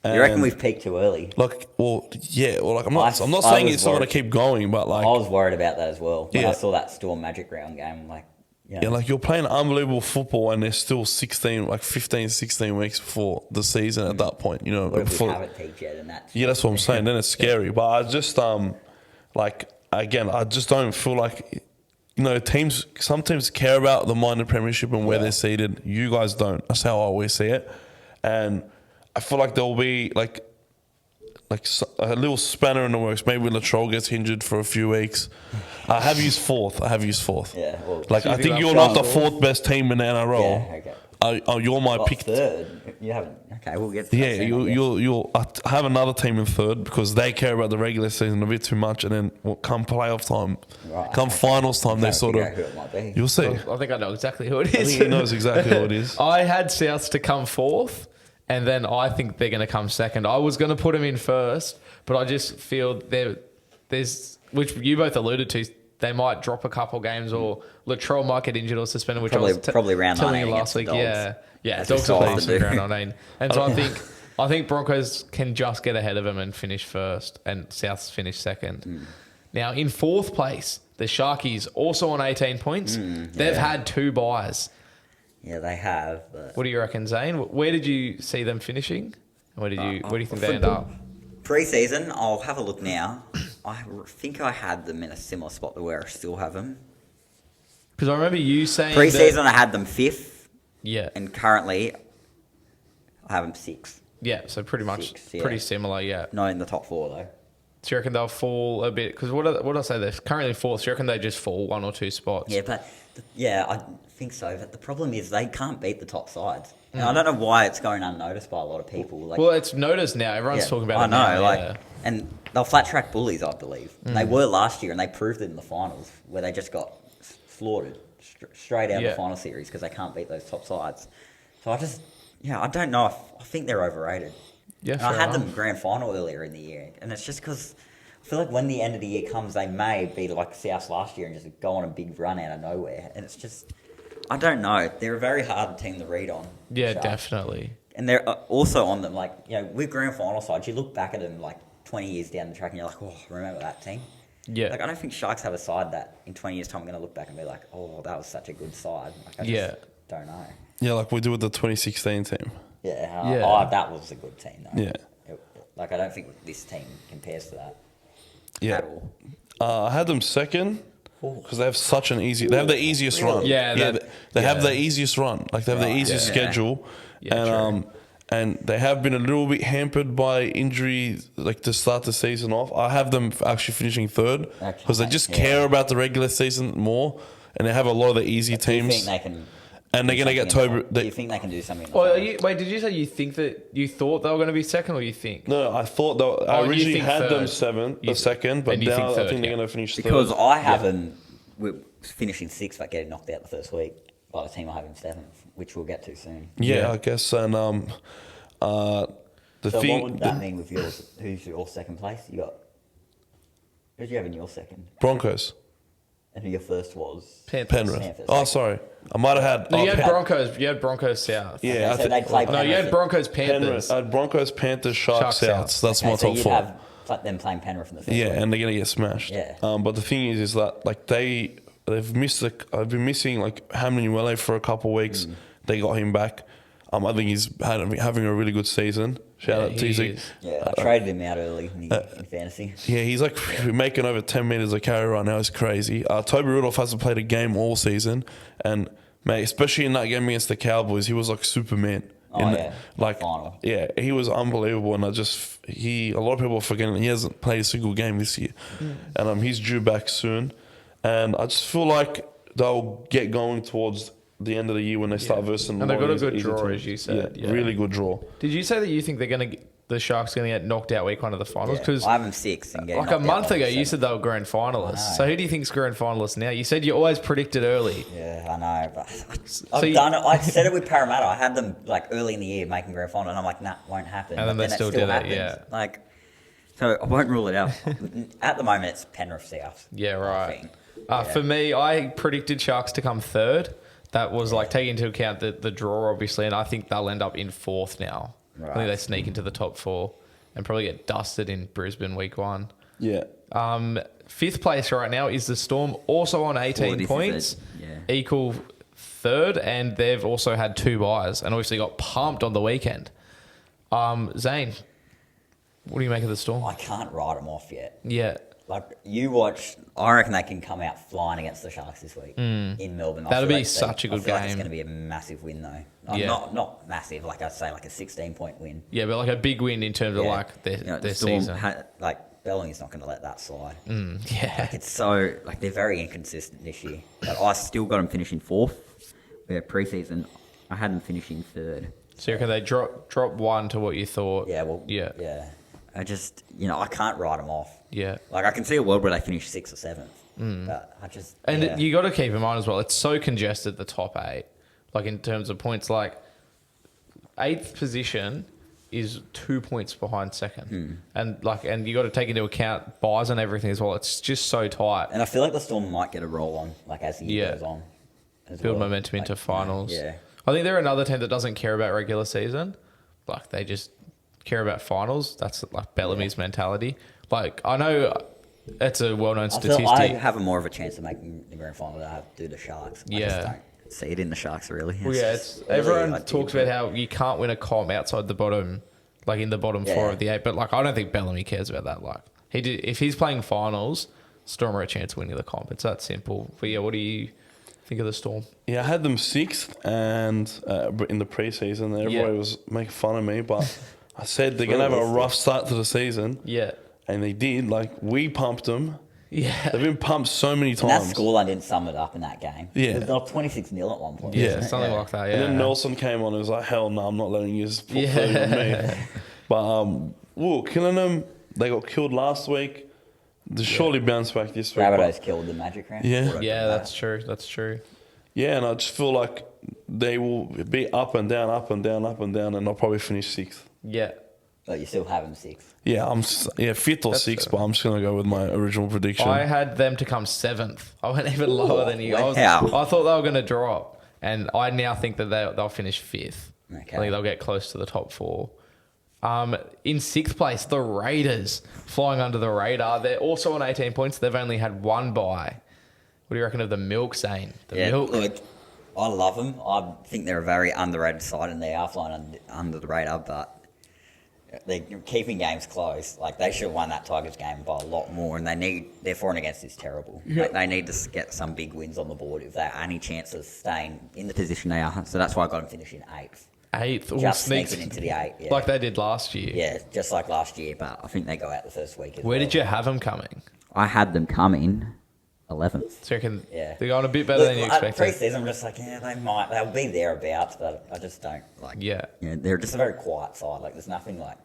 You reckon and, we've peaked too early? like? Well, yeah. Well, like I'm I not I saying was it's not going to worried. keep going, but like I was worried about that as well. When Yeah. I saw that Storm Magic round game, I'm like, you know, yeah, like you're playing unbelievable football and there's still 16, like 15, 16 weeks before the season at that point. You know, what if we before, haven't peaked yet? And that's yeah, that's what I'm saying. Then it's scary. But I just like again, I just don't feel like some teams care about the minor premiership and where they're seated. You guys don't. That's how I always see it. And I feel like there'll be like a little spanner in the works. Maybe Latrell gets injured for a few weeks. I have used fourth. Yeah, well, Like So you I think think that's you're not the fourth? fourth best team in the NRL. Yeah, okay. You're my What, pick. third? You haven't. Okay, we'll get. To Yeah, that soon, I guess. you'll. I have another team in third because they care about the regular season a bit too much, and then come playoff time, Right, come okay. finals time, they Trying to sort figure of. out who it might be. You'll see. I think I know exactly who it I is. think he knows exactly who it is. I had Souths to come fourth, and then I think they're going to come second. I was going to put them in first, but I just feel there's, which you both alluded to, they might drop a couple games or Latrell might get injured or suspended, which I was Probably round telling 19 you last week. against the Yeah, Dogs. yeah, That's Dogs just are all last to week do. round 19, and so I think Broncos can just get ahead of them and finish first, and Souths finish second. Now in fourth place, the Sharkies also on 18 points. They've had 2 buys. Yeah, they have. But What do you reckon, Zane? Where did you see them finishing? Where do you think they end up? pre-season, I'll have a look now. I think I had them in a similar spot to where I still have them. Because I remember you saying Pre-season, that, I had them 5th, yeah, and currently, I have them 6th. yeah. So pretty much, 6, yeah. pretty similar, yeah. Not in the top 4 though. So you reckon they'll fall a bit? Because what did I say? They're currently fourth. So you reckon they just fall 1 or 2 spots? Yeah, but Yeah, I think so. But the problem is they can't beat the top sides. And I don't know why it's going unnoticed by a lot of people. Like, Well, it's noticed now. Everyone's talking about it I know, now. and they're flat track bullies, I believe. And they were last year, and they proved it in the finals, where they just got slaughtered straight out of the final series because they can't beat those top sides. So I don't know. I think they're overrated. Yeah, and I had them grand final earlier in the year, and it's just because I feel like when the end of the year comes, they may be like South last year and just go on a big run out of nowhere. And it's just, I don't know. They're a very hard team to read on. Yeah, Sharks. definitely. And they're also on them, like, with grand final sides, you look back at them like 20 years down the track and you're like, oh, remember that team? Yeah. Like, I don't think Sharks have a side that in 20 years' time I'm going to look back and be like, oh, that was such a good side. Like, I just don't know. Yeah, like we do with the 2016 team. Yeah, that was a good team, though. Yeah. I don't think this team compares to that Yeah. at all. I had them second because they have such an easy. They have the easiest run. Yeah, they have the easiest run. Like they have the easiest schedule, and and they have been a little bit hampered by injury, like to start the season off. I have them actually finishing third because they just care about the regular season more, and they have a lot of the easy teams. Do you think they can? And they're going to get Toby. Do you think they can do something? Wait, did you say you think that you thought they were going to be second, or you think? No, I thought that I originally had them second, but now I think they're going to finish third. Because I have them finishing sixth, but getting knocked out the first week by the team I have in seventh, which we'll get to soon. Yeah, I guess. And what would that mean with yours? Who's your second place? Who did you have in your second? Broncos. And who your first was? Penrith. Oh, sorry. I might have had... No, you had Broncos. You had Broncos South. Yeah. Okay, so they play No, you had Broncos Panthers. I had Broncos, Panthers, Sharks, Souths. That's my top four. Have them playing Penrith in the first Yeah, week. and they're going to get smashed. Yeah. But the thing is that like they've missed... I've been missing like Hamlin Uele for a couple of weeks. They got him back. I think he's having a really good season. Shout out to you. Yeah, I traded him out early in fantasy. Yeah, he's like making over 10 meters a carry right now. It's crazy. Toby Rudolph hasn't played a game all season, and mate, especially in that game against the Cowboys, he was like Superman. Final. Yeah, he was unbelievable, and a lot of people are forgetting that he hasn't played a single game this year, and he's due back soon, and I just feel like they'll get going towards the end of the year when they start versus and they've got a good draw, as you said. Yeah, really good draw. Did you say that you think the Sharks are going to get knocked out week one of the finals? Because I have them sixth. And like a month ago, you said they were grand finalists. So who do you think's grand finalists now? You said you always predicted early. Yeah, I know. But I've done it. I said it with Parramatta. I had them like early in the year making grand final, and I'm like, nah, won't happen. And then they still did happens. it. Yeah. Like, so I won't rule it out. At the moment, it's Penrith South. Yeah, right. For me, I predicted Sharks to come third. That was like taking into account the draw, obviously, and I think they'll end up in fourth now. Right. I think they sneak into the top four and probably get dusted in Brisbane week one. Yeah. Fifth place right now is the Storm, also on 18 points, equal third, and they've also had 2 buys and obviously got pumped on the weekend. Zane, what do you make of the Storm? I can't write them off yet. Yeah. Like, you watch, I reckon they can come out flying against the Sharks this week in Melbourne. That'll be such a good game. Like it's going to be a massive win, though. Not massive, like I'd say, like a 16-point win. Yeah, but like a big win in terms of like their season. Bellamy's not going to let that slide. Yeah. Like, it's so, like, they're very inconsistent this year. But I still got them finishing fourth. Where pre-season, I had them finishing third. So you reckon they drop one to what you thought? Yeah, yeah. I just, I can't write them off. Yeah. Like, I can see a world where they finish 6th or 7th. But I just... And you got to keep in mind as well, it's so congested, the top 8. Like, in terms of points, like, 8th position is 2 points behind second. And you got to take into account buys and everything as well. It's just so tight. And I feel like the Storm might get a roll on, like, as the year goes on. Build momentum into finals. Yeah. I think they're another team that doesn't care about regular season. Like, they just care about finals. That's like Bellamy's mentality. Like, I know it's a well-known statistic. I have more of a chance of making the grand final than I do the Sharks. I just don't see it in the Sharks, really. Everyone talks about how you can't win a comp outside the bottom, like in the bottom 4 of the 8. But like, I don't think Bellamy cares about that. Like, if he's playing finals, Storm are a chance of winning the comp. It's that simple. But yeah, what do you think of the Storm? Yeah, I had them 6th, and in the preseason, everybody was making fun of me, but I said they're going to have a rough start to the season. Yeah. And they did. Like, we pumped them. Yeah. They've been pumped so many And that times. scoreline didn't sum it up in that game. Yeah. It was like 26-0 at one point. Yeah, wasn't it? something like that. Yeah. And then Nelson came on and was like, hell no, I'm not letting you put Yeah. 30 on me. But, killing them. They got killed last week. They surely bounce back this week. Rabbitohs killed the Magic round. Yeah. Yeah, that's true. That's true. Yeah, and I just feel like they will be up and down, up and down, up and down, and they'll probably finish 6th. Yeah. But you still have them 6th. Yeah, 5th or That's 6th, fair. but I'm just going to go with my original prediction. I had them to come 7th. I went even lower than you. I Wow. thought they were going to drop, and I now think that they'll finish 5th. Okay. I think they'll get close to the top 4. In 6th place, the Raiders, flying under the radar. They're also on 18 points. They've only had one bye. What do you reckon of the Milk, Zane? The Milk? Look, I love them. I think they're a very underrated side, and they are flying under the radar, but they're keeping games close. Like, they should have won that Tigers game by a lot more, and their for and against is terrible. Yeah. Like, they need to get some big wins on the board if they're any chance of staying in the position they are. So that's why I got them finishing 8th. 8th. Ooh, Just sneaks sneaking into the 8, yeah. like they did last year. Yeah, just like last year, but I think they go out the first week as Where well. did you have them coming? I had them coming 11th. So you reckon Yeah. they're going a bit better than you expected? Pre-season, I'm just like, yeah, they'll be thereabouts, but I just don't like. Yeah. They're just a very quiet side. Like, there's nothing like.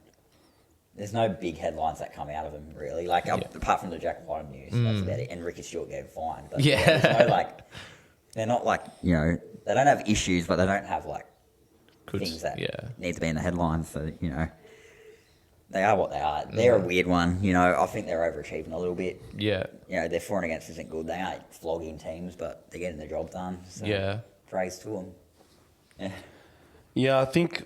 There's no big headlines that come out of them really. Like apart from the Jack White news, that's about it. And Ricky Stewart getting fined. But Yeah. there's no like. They're not like they don't have issues, but they don't have like things that need to be in the headlines. So they are what they are. They're a weird one. I think they're overachieving a little bit. Yeah. Their for and against isn't good. They aren't flogging teams, but they're getting the job done. So Yeah. praise to them. Yeah. Yeah, I think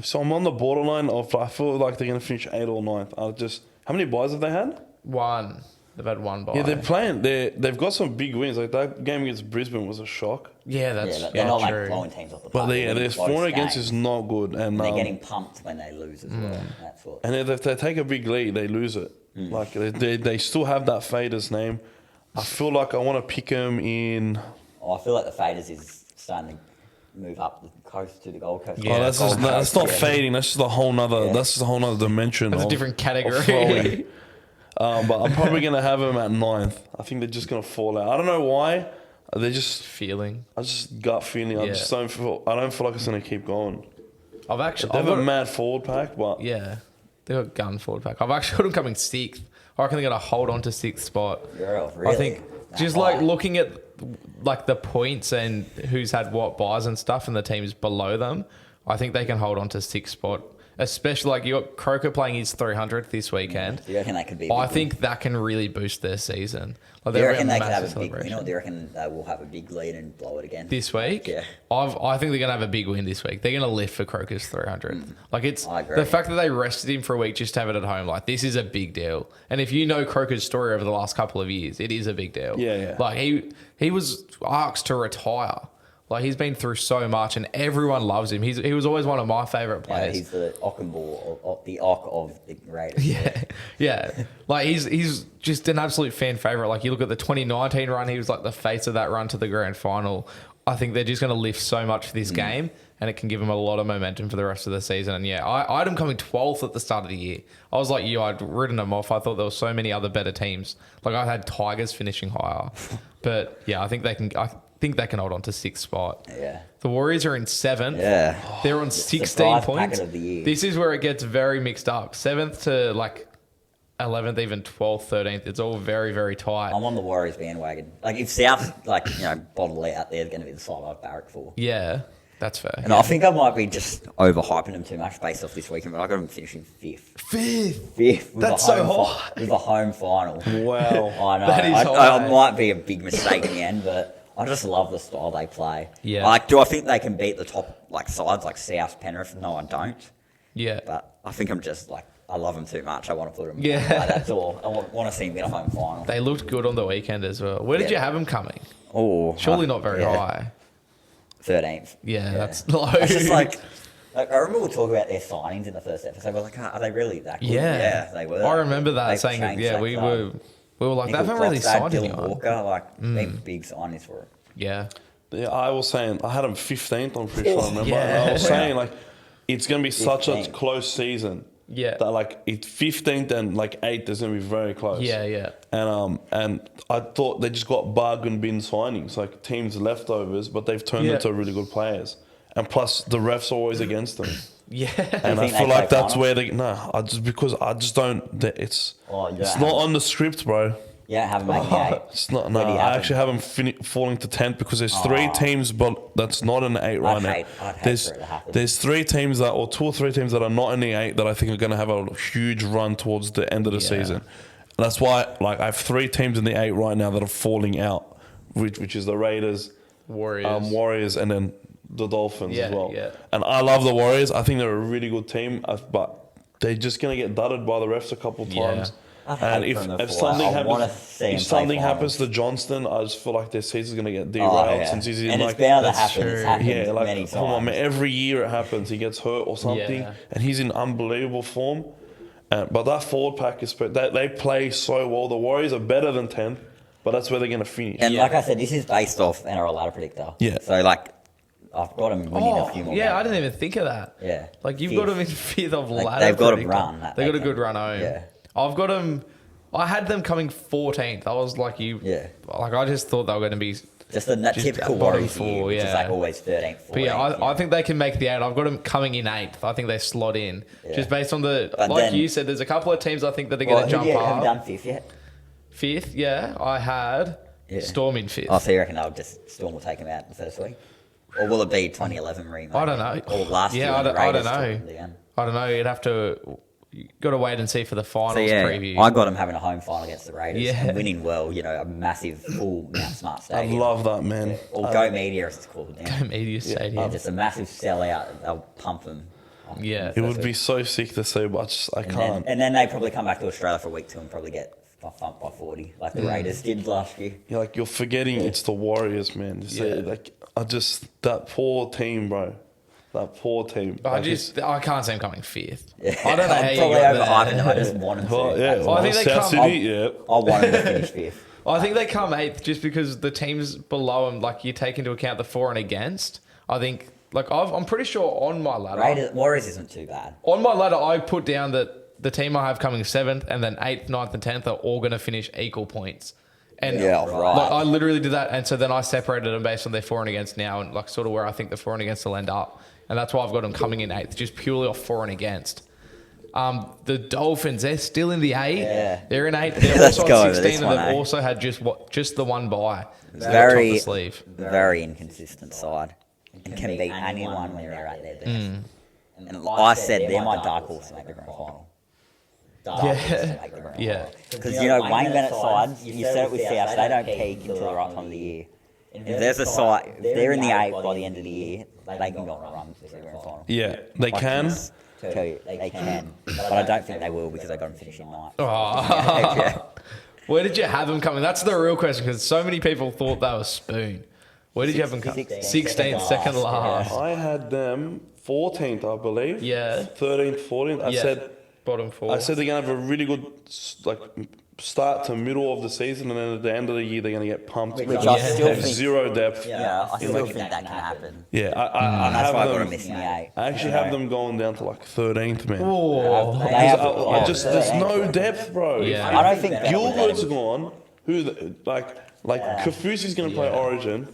so. I'm on the borderline of I feel like they're going to finish 8th or 9th. How many buys have they had? One. They've had one bye. Yeah, they're playing. They've got some big wins. Like that game against Brisbane was a shock. Yeah, that's they're not true. like blowing teams off the But park. They're their winning for close and against games. is not good, and They're getting pumped when they lose as well. That's what. and if they take a big lead, they lose it. Like they still have that Faders name. I feel like I want to pick them in. I feel like the Faders is starting to move up the coast to the Gold Coast. Yeah, that's Gold not fading. That's just a whole nother. Yeah. That's just a whole nother dimension. That's a of- different of category. throwing. But I'm probably gonna have them at 9th. I think they're just gonna fall out. I don't know why. They just. Feeling. I just gut feeling. I Yeah. just don't feel. I don't feel like it's gonna keep going. I've actually. They I've have a got, mad forward pack, but yeah. They've got gun forward pack. I've actually got them coming 6th. I reckon they're going to hold on to 6th spot. Really? I think That just high? like looking at like the points and who's had what buys and stuff and the teams below them, I think they can hold on to 6th spot. Especially like you got Croker playing his 300th this weekend. Do you reckon that could be? I think that can really boost their season. Like Do you they're reckon a they could have massive a big? celebration. Do you reckon they will have a big lead and blow it again This week, Yeah. I think they're gonna have a big win this week. They're gonna lift for Croker's 300. Like it's I agree. the fact that they rested him for a week just to have it at home. Like this is a big deal. And if you know Croker's story over the last couple of years, it is a big deal. Yeah. Like he was asked to retire. Like he's been through so much, and everyone loves him. He was always one of my favorite players. He's the Ockenball, the Ock of the Raiders. Yeah. Like he's just an absolute fan favorite. Like you look at the 2019 run, he was like the face of that run to the grand final. I think they're just going to lift so much for this game, and it can give them a lot of momentum for the rest of the season. And yeah, I had them coming 12th at the start of the year. I was like you, I'd written them off. I thought there were so many other better teams. Like I had Tigers finishing higher, but yeah, I think they can. I think they can hold on to 6th spot. Yeah. The Warriors are in 7th. Yeah. They're on 16 surprise points. packet of the year. This is where it gets very mixed up. 7th to like 11th, even 12th, 13th. It's all very, very tight. I'm on the Warriors bandwagon. Like if South, bottle out there, going to be the side I'd barrack for. Yeah, that's fair. And I think I might be just overhyping them too much based off this weekend, but I got them finishing 5th. 5th. 5th. With That's a home so high. With a home final. wow. I know. That is I high. might be a big mistake in the end, but I just love the style they play. Yeah. Like, do I think they can beat the top sides like South, Penrith? No, I don't. Yeah. But I think I'm just I love them too much. I want to put them. Yeah. That's all. I want to see them get a home final. They looked good on the weekend as well. Where did Yeah. you have them coming? Oh, Surely not very high. 13th. Yeah, that's low. It's just like I remember we talking about their signings in the first episode. We're like, are they really that good? Yeah. they were. I remember that They've saying, changed yeah, that we club. were like, they Nickel haven't really Klokstad, signed Dylan anyone. Walker, been big signings for it. Yeah. Yeah, I was saying I had them 15th. I'm pretty sure. I remember. yeah. And I was saying it's going to be such a 15th. close season, Yeah. That like 15th and like 8th is going to be very close. Yeah. And I thought they just got bargain bin signings, like teams leftovers, but they've turned into really good players. And plus, the refs are always against them. Yeah. And I think feel they like play that's where they I just don't. It's not on the script, bro. You don't have them making 8. It's not. Where No, do you I have actually have them falling to 10th because there's 3 teams, but that's not in the 8 right now. I'd hate There's for it to happen. there's 3 teams that, or 2 or 3 teams that are not in the 8 that I think are going to have a huge run towards the end of the season. And that's why, like, I have 3 teams in the 8 right now that are falling out, which is the Raiders, Warriors, and then the Dolphins as well. Yeah. And I love the Warriors. I think they're a really good team, but they're just going to get dudded by the refs a couple times. And if something happens to Johnston, I just feel like their season's going to get derailed since he's in and like... it's bound to happen. It's happened many times. Come on, man. Every year it happens. He gets hurt or something, and he's in unbelievable form. But that forward pack is... They play so well. The Warriors are better than 10th, but that's where they're going to finish. And like I said, this is based off NRL ladder predictor. Yeah. So like, I've got them winning a few more. Yeah, I didn't even think of that. Yeah. Like you've got them in 5th of ladder. They've got a predictor. run. They've got a good run home. Yeah. I've got them... I had them coming 14th. I was like you. Yeah. Like I just thought they were going to be just that typical bottom Warriors 4, year, which is like always 13th, 14th. But yeah, I think they can make the 8. I've got them coming in 8th. I think they slot in. Just based on the... But like then, you said, there's a couple of teams I think that are going to jump up. Have you done 5th yet? 5th, yeah. I had Storm in 5th. Oh, so you reckon Storm will take him out in the first week? Or will it be 2011 remake? I don't know. Or last year I don't know. Again? I don't know. You'd have to... You got to wait and see for the finals preview. I got them having a home final against the Raiders and Yeah. winning well, a massive full Mount Smart Stadium. I love that, man. Or Go Media, as it's called. Go Media Stadium. Yeah, just a massive sellout. They'll pump them. Yeah. It would be so sick to see, but I can't. And then they probably come back to Australia for week 2 and probably get thumped by 40, like the Raiders did last year. You're forgetting it's the Warriors, man. That poor team, bro. That poor team. I can't see them coming 5th. Yeah. I don't know how I'm you probably got overhyping there. them. I just want them to. I think they South come- City, I want them to finish 5th. I think they come 8th just because the teams below them, like you take into account the for and against. I think, like I'm pretty sure on my ladder, Warriors isn't too bad. on my ladder, I put down that the team I have coming 7th and then 8th, 9th, and 10th are all going to finish equal points. And Yeah, right. like, I literally did that, and so then I separated them based on their for and against now, and like sort of where I think the for and against will end up, and that's why I've got them coming in 8th, just purely off for and against. The Dolphins, they're still in the 8. Yeah. They're in 8. They're Let's also go on over 16, this and one, they've eh? also had just the one bye. Very, Top the sleeve. very inconsistent side, and can beat anyone when they're at their best. And like I said, they're my dark horse to make the grand final. Yeah. Because, Wayne Bennett's sides, you said it with South, they don't peak until the right time of the year. If there's a side, if they're in the 8 by the end of the year, they can go on a run to the grand final. Yeah, they can. Tell you, they can. But I don't think they will because they got them finishing 9th. Oh. Where did you have them coming? That's the real question, because so many people thought they were spoon. Where did you have them coming? 16th, second last. I had them 14th, I believe. Yeah. 13th, 14th. I said bottom 4. they're going to have a really good start to middle of the season, and then at the end of the year they're going to get pumped. Which I still think, zero depth. Yeah, I still think that can happen. Yeah, I That's have why I got them. them missing the 8. I actually have them going down to like 13th, man. Oh. There's no depth, bro. Yeah. I don't think Gilbert's gone. Kafusi's going to play Origin.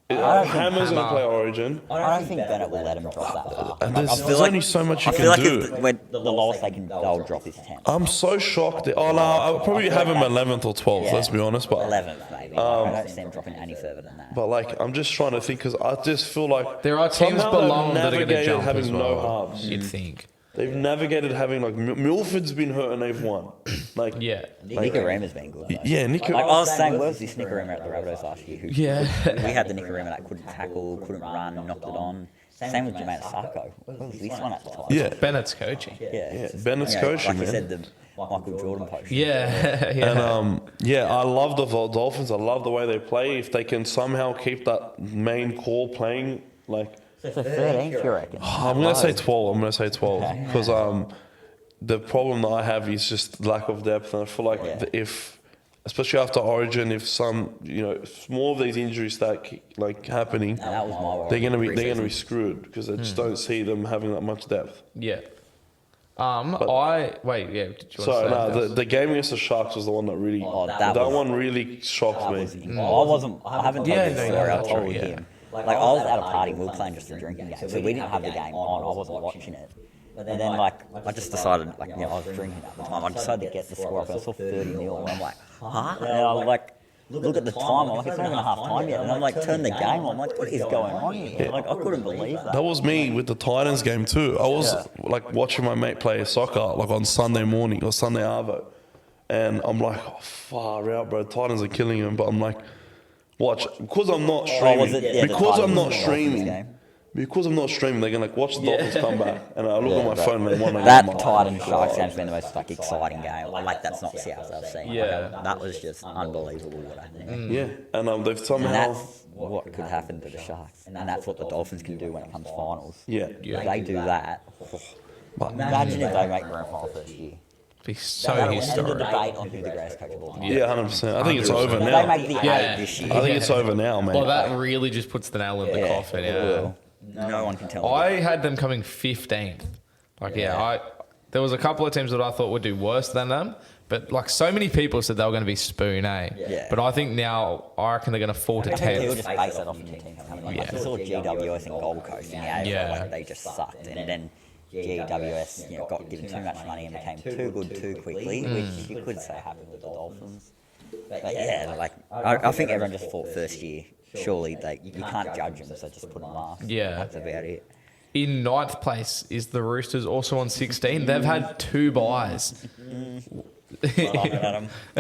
Hammer's going to play Origin. I don't think Bennett will let him drop that far. And there's only so much you I feel can like do. the lowest they'll drop is 10. I'm so shocked. Oh, no, I'll probably have him 11th or 12th, let's be honest. But 11th, maybe. I don't see them dropping any further than that. But, I'm just trying to think, because I just feel like... There are teams somehow below they've them that are going to navigated jump having as no well. halves. You'd think. They've navigated having, Milford's been hurt and they've won. Yeah. Nicarema's been good. Yeah, Nico... Like I was saying, where was this Nicarema at the Rabbitohs last year? Yeah. We had the Nicarema that couldn't tackle, couldn't run, knocked it on. Same with Jermaine Sarko. Where was this one at the time? Yeah. Bennett's coaching. Yeah. Bennett's coaching, like you man. said, the Michael Jordan post. Yeah. And I love the Dolphins. I love the way they play. If they can somehow keep that main core playing, So 13th, you reckon? I'm gonna say 12. Because the problem that I have is just lack of depth, and I feel like if, especially after Origin, if some if more of these injuries start happening, That was my worry. they're gonna be screwed, because I just don't see them having that much depth. Yeah. Wait, yeah. Did you So want to say the game against the Sharks was the one that really. Oh, that was- one really shocked me. I haven't told Yeah, you the no, story. yeah, I that's told right, yeah. him. Like, I was at a party, we were playing just a drinking game, so we didn't have the game on, I wasn't watching it. And then, like, I just decided, like, I was drinking at the time, I decided to get the score up, and I saw 30-0, and I'm like, huh? And I was like, look at the time, I'm like, it's not even half time yet, and I'm like, turn the game on, I'm like, what is going on here? Like, I couldn't believe that. That was me with the Titans game too. I was like watching my mate play soccer like on Sunday morning or Sunday arvo, and I'm like, oh, far out, bro. Titans are killing him, but I'm like, watch because I'm not streaming. Because I'm not streaming. Because I'm not streaming, they're gonna like watch the Dolphins come back, and I look at my phone and they won. That Titans Sharks game's been the most like exciting game. Like that's not South I've seen. Yeah. Like, that was just unbelievable what happened. Yeah, and they've And somehow. that's what could happen to the Sharks, and that's what the Dolphins can do when it comes to finals. Yeah. If they do that, But imagine if they make grand final first year. Be so That'll end the historic. debate on who the greatest coach of all time. yeah, 100%. I think it's 100%. over If they now. make the Yeah. eight this year, I think it's over now, man. Well, that really just puts the nail in the coffin. it Yeah. will. No one can tell me. I had them coming 15th. Like, there was a couple of teams that I thought would do worse than them, but like so many people said they were going to be spoon A. Yeah. But I think now I reckon they're going to fall to I think people 10th. just base that off the team coming in. Like, I saw GWS and Gold Coast in the AFL, Yeah. like they just sucked, and then GWS got given too much money and became too good too quickly, which you could say happened with the Dolphins. But yeah, like I think everyone just thought first year. Surely you can't judge them, so just put them last. Yeah. That's about it. In 9th place is the Roosters, also on 16. They've had 2 buys.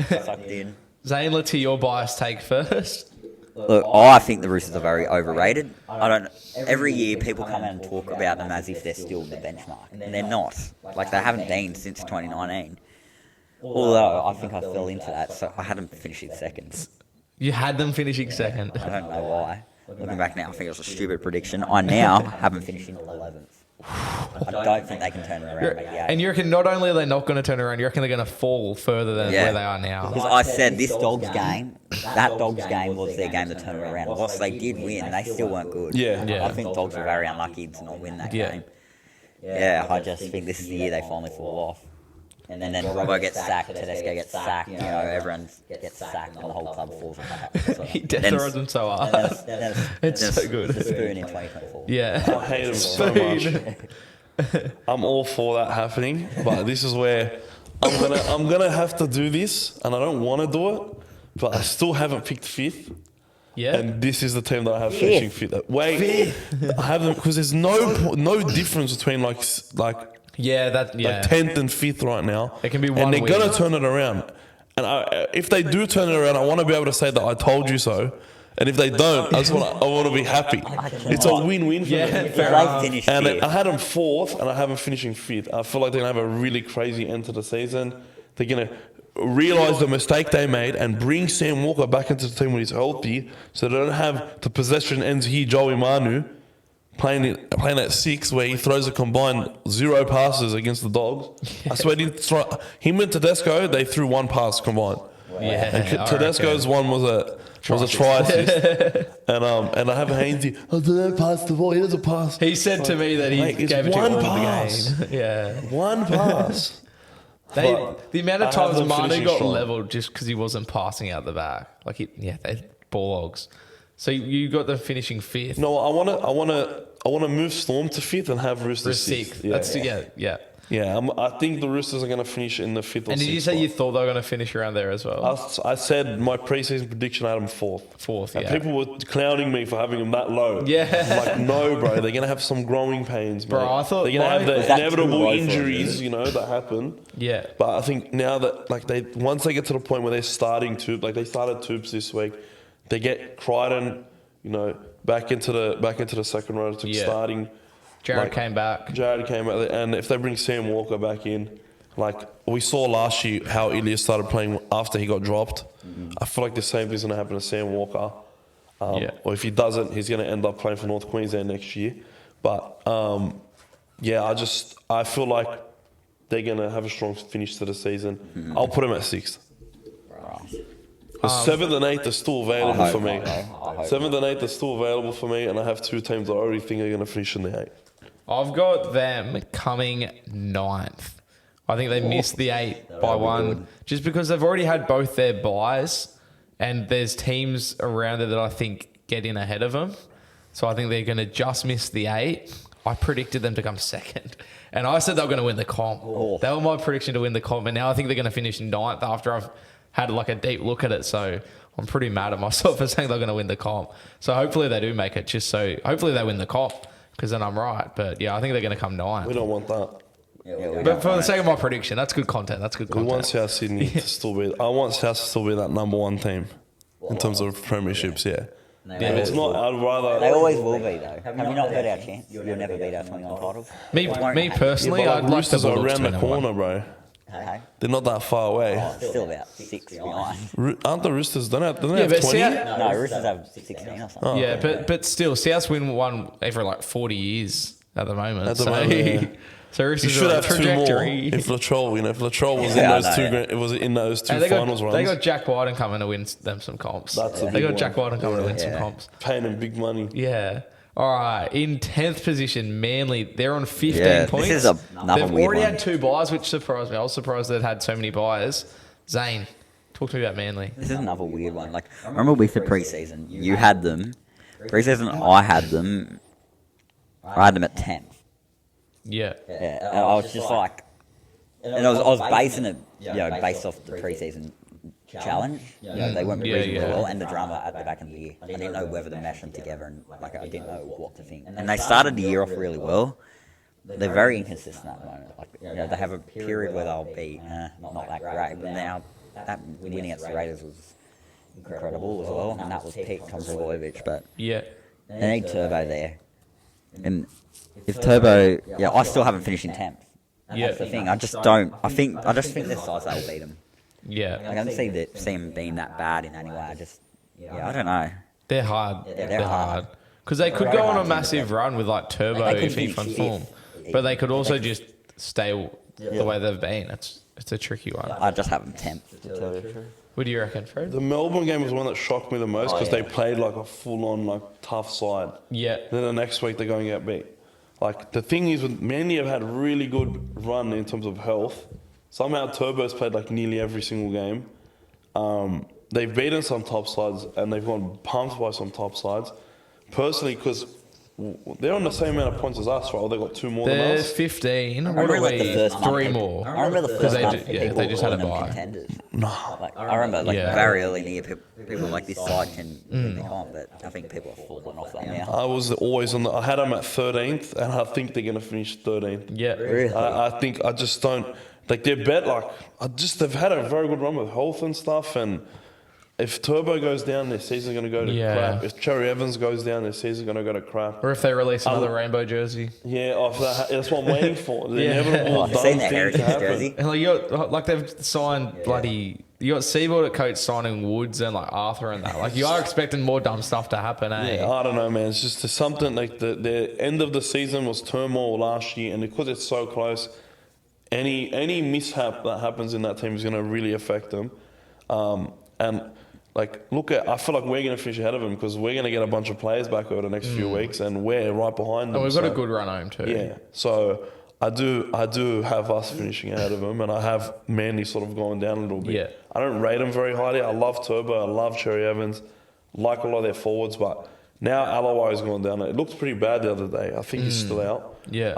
Sucked in. Zane, let's hear your bias take first. Look, I think the Roosters are very overrated. Every year people come out and talk about them as if they're still the benchmark, and they're not. Like they haven't been since 2019. Although I think I fell into that, so I had them finishing second. You had them finishing second. I don't know why. Looking back now, I think it was a stupid prediction. I now have them finishing 11th. I don't think they can turn it around. And make the eight. And you reckon not only are they not going to turn around, you reckon they're going to fall further than where they are now. Because I said this Dogs game, that Dogs game was their game to turn it around. Whilst they did win, they still weren't good. Yeah. Yeah. I think Dogs were very unlucky to not win that Yeah. game. Yeah, I just think this is the year they finally fall off. And then Robbo gets sacked, Tedesco gets sacked, everyone gets sacked and the whole club falls apart. So, He death throws them so hard. It's so good. The spoon in 2024. Yeah. I hate them so much. I'm all for that happening, but this is where I'm gonna have to do this, and I don't want to do it, but I still haven't picked 5th. Yeah. And this is the team that I have finishing 5th. Wait, I have them because there's no difference between like 10th and 5th right now. It can be one and they're win. gonna turn it around. And if they do turn it around, I want to be able to say that I told you so. And if they don't, I want to be happy. It's a win-win for me. If they finish And fifth, I had them 4th, and I have them finishing 5th. I feel like they're gonna have a really crazy end to the season. They're gonna realise the mistake they made and bring Sam Walker back into the team when he's healthy, so they don't have the possession ends here Joey Manu playing at 6 where he throws a combined 0 passes against the Dogs. I swear him and Tedesco, they threw 1 pass combined. Yeah. And Tedesco's one was a try assist. and I have Hainsey. Oh, did I pass the ball? He doesn't pass. He said to me that he Mate, it's gave it to one all pass. the game. Yeah. 1 pass. But The amount of I have times them Manu finishing got strong. leveled just because he wasn't passing out the back. Like, they bulldogs. So you got them finishing 5th. No, I want to move Storm to 5th and have Roosters 6th. Yeah. I think the Roosters are going to finish in the 5th or 6th. And did you say spot. you thought they were going to finish around there as well? I said my preseason prediction I had them 4th. 4th, And yeah. people were clowning me for having them that low. Yeah. I'm like, no, bro, they're going to have some growing pains, Bro, mate. I thought they're going to have Was the that too inevitable low for them, injuries, dude? that happen. Yeah. But I think now that once they get to the point where they're starting to, they started Tubes this week, they get Crichton, back into the second row to starting. Jared came back. And if they bring Sam Walker back in, like we saw last year how Ilias started playing after he got dropped. I feel like the same thing's going to happen to Sam Walker. Or if he doesn't, he's going to end up playing for North Queensland next year. But I feel like they're going to have a strong finish to the season. I'll put them at 6th. The 7th and 8th are still available for me. 7th and 8th are still available for me, and I have 2 teams that I already think are going to finish in the 8th. I've got them coming ninth. I think they missed the 8 by one just because they've already had both their buys and there's teams around there that I think get in ahead of them. So I think they're going to just miss the 8. I predicted them to come second. And I said they were going to win the comp. Oh. That was my prediction to win the comp. And now I think they're going to finish ninth after I've had like a deep look at it. So I'm pretty mad at myself for saying they're going to win the comp. So hopefully they do make it hopefully they win the comp because then I'm right. But yeah, I think they're going to come ninth. We don't want that. But for the sake of my prediction, that's good content. That's good We content. want South Sydney to still be. I want South to still be that number one team in terms of premierships. Yeah. If it's not, I'd rather. They always will be though. Have you not heard our chance? You'll never beat our 21 titles. Me personally, Yeah, I'd but like the Roosters are Bulldogs around to the win that corner, one. bro. Okay. They're not that far away. Still about 6 behind. Aren't the Roosters? Don't they Yeah, have but 20? No, Roosters have 16 or something. Yeah, but still, South's win one every like 40 years at the moment. At the moment, yeah. So You Roosters should are on a have two more. trajectory. If Latrell was Yeah, I in those know, two, yeah. it was in those two And finals runs. they got Jack Whiten coming to win them some comps. That's a They big got one. Jack Whiten coming to win some Yeah. comps. paying him big money. Yeah. All right. In 10th position, Manly. They're on 15 Yeah, points. this is another They've weird already one. had 2 buys, which surprised me. I was surprised they'd had so many buys. Zane, talk to me about Manly. This is another weird one. Like, I remember with the preseason, you had them. Preseason, I had them. I had them at 10th. Yeah. Yeah, and I was just like, and I was basing it, based off the preseason challenge. They weren't reasonably well, and the drama at the back end of the year. I didn't know whether to mash them together, and like I didn't know what to think. And they started the year off really well. They're very inconsistent at the moment. Like, they have a period where they'll be not that great, but now that winning against the Raiders was incredible as well, and that was Pete Tomzavojevic, but Yeah. they need Turbo there. And if Turbo, I still haven't finished in 10th. Yeah. That's the thing. I just think their size will beat them. Yeah. I don't see them being that bad in any way. I don't know. They're hard. they're They're hard. hard. Because they could go on a massive run with like Turbo They could if he's on finish form. fifth. But they could also just stay the way they've been. It's a tricky one. I just have them 10th. To tell you the truth. What do you reckon, Fred? The Melbourne game was one that shocked me the most because they played like a full-on like tough side. Yeah. Then the next week they're going to get beat. Like the thing is, with Manly have had a really good run in terms of health. Somehow Turbo's played like nearly every single game. They've beaten some top sides and they've gone pumped by some top sides. Personally, because they're on the same amount of points as us, right? Or they got 2 more than They're us. 15. What remember, are like, the we? first month 3 people- more. I remember the 'Cause first they month ju- yeah, people they just had a calling them bye. contenders. Like, I remember Yeah. very early in the year, people were like this side can win the comp, but I think people are falling off that now. I was always on I had them at 13th and I think they're going to finish 13th. Yeah. Really? I think I just don't like they're they've had a very good run with health and stuff, and if Turbo goes down, their season's going to go to Yeah. crap. If Cherry Evans goes down, their season's going to go to crap. Or if they release another rainbow jersey. Yeah, that's what I'm waiting for. The Yeah. inevitable I've dumb seen that thing to Heritage happen. jersey. And like they've signed bloody. You got Seaboard at coach signing Woods and like Arthur and that. Like you are expecting more dumb stuff to happen, eh? Yeah, I don't know, man. It's just something like the end of the season was turmoil last year, and because it's so close, any mishap that happens in that team is going to really affect them. And like, I feel like we're going to finish ahead of them because we're going to get a bunch of players back over the next few weeks, and we're right behind them. And we've got a so- good run home too. Yeah, so I do have us finishing ahead of them, and I have Manly sort of going down a little bit. Yeah. I don't rate them very highly. I love Turbo, I love Cherry Evans, like a lot of their forwards, but now Alawai's gone down. It looked pretty bad the other day. I think he's still out. Yeah.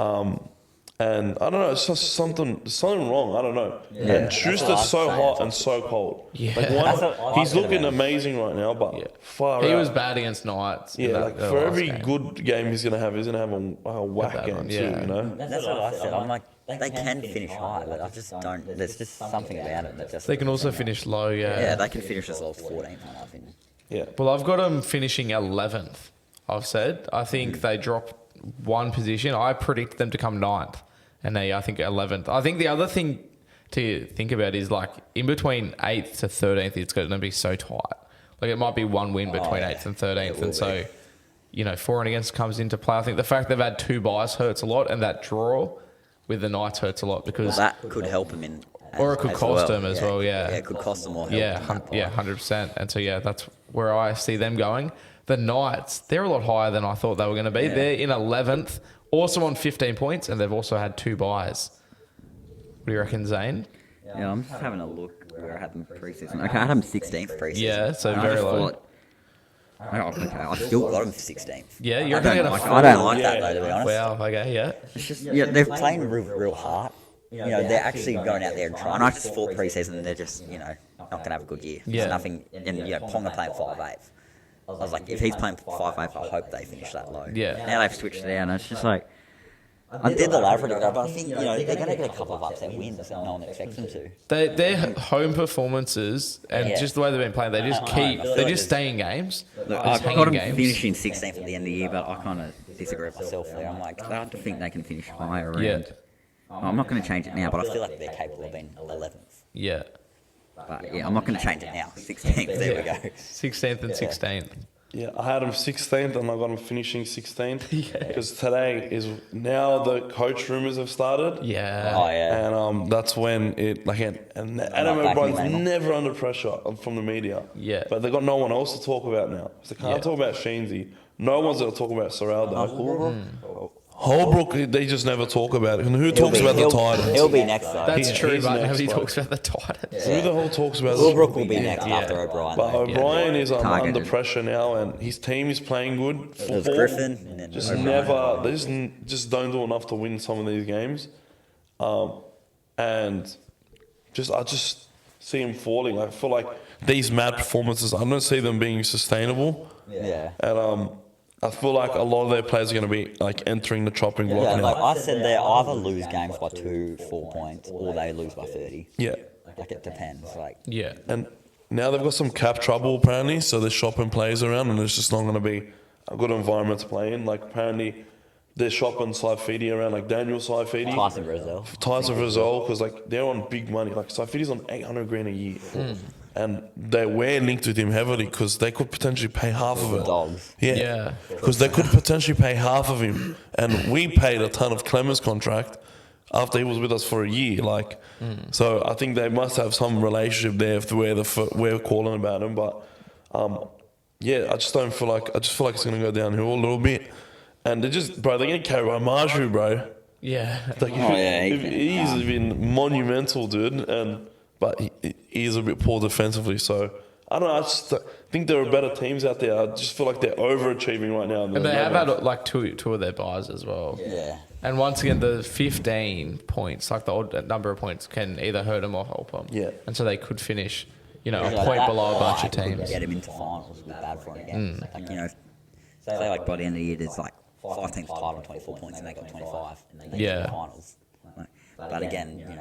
And I don't know, it's just something wrong. I don't know. Yeah, And that's Schuster's what I'd so say. hot and so cold. Yeah. Like That's what I he's said looking about him. amazing right now, but Yeah. far He out. was bad against Knights. in Yeah, that- like the for last every game. good game he's gonna have a whack bad game one, too. yeah. You know. That's what I said. I'm like, they can finish high, but I just don't. There's just something about it that just. They can also finish low, Yeah, they can finish as low as 14th, in my opinion. Yeah. Well, I've got them finishing 11th, I've said. I think they drop one position. I predict them to come 9th, and I think 11th. I think the other thing to think about is like in between 8th to 13th, it's going to be so tight. Like it might be one win between 8th and 13th. And so, for and against comes into play. I think the fact they've had 2 buys hurts a lot, and that draw with the Knights hurts a lot because... That could help them in. Or it could cost them as well, yeah. Yeah, it could cost them more help. Yeah, in that part. 100%. And so, that's where I see them going. The Knights, they're a lot higher than I thought they were going to be. Yeah. They're in 11th, also on 15 points, and they've also had 2 buys. What do you reckon, Zane? Yeah, I'm just having a look where I had them pre-season. Okay, I had them 16th pre-season. Yeah, so And I very just low. thought, I still got them for 16th. Yeah, you're I don't going to like, I don't like that, Yeah. though, to be honest. Wow, okay, yeah. It's just, yeah, they're playing real hard. You know, they're actually going out there and trying. I just thought pre-season they're just, not going to have a good year. Yeah. There's nothing, and, Ponga playing 5'8". I was like, if he's playing 5'8", I hope they finish that low. Yeah. Now they've switched it out, and it's just like, I did the ladder predictor, but I think, they're going to get a couple of upset wins that no one expects them to. Their home performances and Yeah. just the way they've been playing, they just stay in games. Look, They I've just hang got in them games. finishing 16th at the end of the year, but I kind of disagree with myself there. I'm like, I don't think they can finish higher. Yeah. And I'm not going to change it now, but I feel like they're capable of being 11th. Yeah. But yeah, I'm not going to change it now. 16th, there we go. 16th and 16th. Yeah, I had him 16th and I got him finishing 16th. Yeah. Because today is now the coach rumors have started. Yeah. Oh, yeah. And that's when it and Adam backing O'Brien's him anymore. never under pressure from the media. Yeah. But they got no one else to talk about now. So they can't Yeah. talk about Sheensy. No one's going to talk about Serraldo. Holbrook, they just never talk about it. And who talks about the Titans? He'll be next, though. That's He- true, he's but next, nobody bro. talks about the Titans. Who the hell talks about Holbrook will be Yeah. next after O'Brien. But though. O'Brien is Targeted. under pressure now, and his team is playing good. There's Football. Griffin. And then Just O'Brien. never, they just don't do enough to win some of these games, and I just see him falling. I feel like these mad performances, I don't see them being sustainable, Yeah. and I feel like a lot of their players are going to be like entering the chopping block Yeah, like now. I said, they either lose games by 4 points, or they lose by 30. Yeah, Like, it depends. Like, Yeah. and now they've got some cap trouble apparently, so they're shopping players around, and it's just not going to be a good environment to play in. Like apparently, they're shopping Saifidi around, like Daniel Saifidi. Tyson Brazil. Tyson Rizal, because like they're on big money. Like Saifidi's on 800 grand a year, and we're linked with him heavily because they could potentially pay half of it. Dogs. Yeah, Yeah. because they could potentially pay half of him, and we paid a ton of Clemens' contract after he was with us for a year. Like, so I think they must have some relationship there if we're calling about him. But yeah, I just feel like it's going to go downhill a little bit. And they're getting carried by Marju, bro. Yeah. Like, yeah, he's been monumental, dude. But he's a bit poor defensively. So I don't know. I just think there are better teams out there. I just feel like they're overachieving right now. And they have had like two of their buys as well. Yeah. And once again, the 15 points, like the odd number of points, can either hurt them or help them. Yeah. And so they could finish, a Like, point that below a bunch of could teams. Get him into finals would be bad for him again. Like, say like by the end of the year, there's like 5 teams tied on 24 points and they got 25 and they get Yeah. to the finals. Like, but again,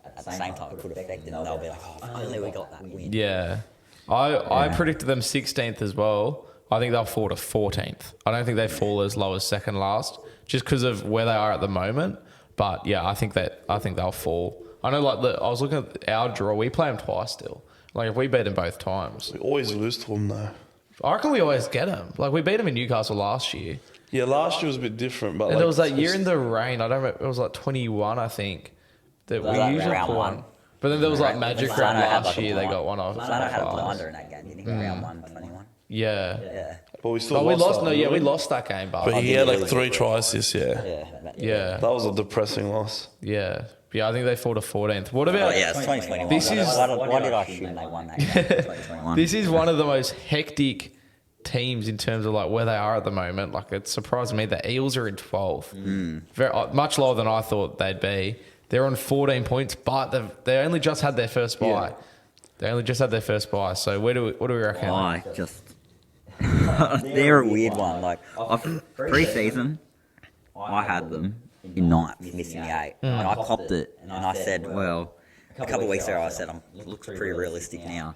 at the same time, it could affect them. They'll be like, oh, if only we got that win. Yeah. I predicted them 16th as well. I think they'll fall to 14th. I don't think they fall as low as second last, just because of where they are at the moment. But yeah, I think they'll fall. I know, like I was looking at our draw. We play them twice still. Like if we beat them both times, We always lose to them, though. I reckon we always get them. Like we beat them in Newcastle last year, Yeah, last year was a bit different. But and like, there was that year in the rain. I don't remember. It was like 21, I think. That Was we that usually round pull one? one. But then there was like Magic Flano Round had, last like, a year. They blind- got one off. Flano had a finals. blinder in that game, didn't he? Round 1, 21. Yeah. Yeah. but we still But we lost. that, No, yeah, didn't we lost that game, But he had like 3 tries this year. Yeah. Yeah. That was a depressing loss. Yeah. Yeah, I think they fall to 14th. What about... Oh, yeah, it's 2021. This is- Why did I assume they won that game? 2021. This is one of the most hectic teams in terms of like where they are at the moment. Like it's surprising me. The Eels are in 12th. Very much lower than I thought they'd be. They're on 14 points, but they only just had their first bye. Yeah. They only just had their first bye. So what do we reckon? I just... They're a weird one. Like, pre-season, I had them in 9th, missing the 8. And I copped it, and I said, well, a couple of weeks ago, I said, it looks pretty realistic now.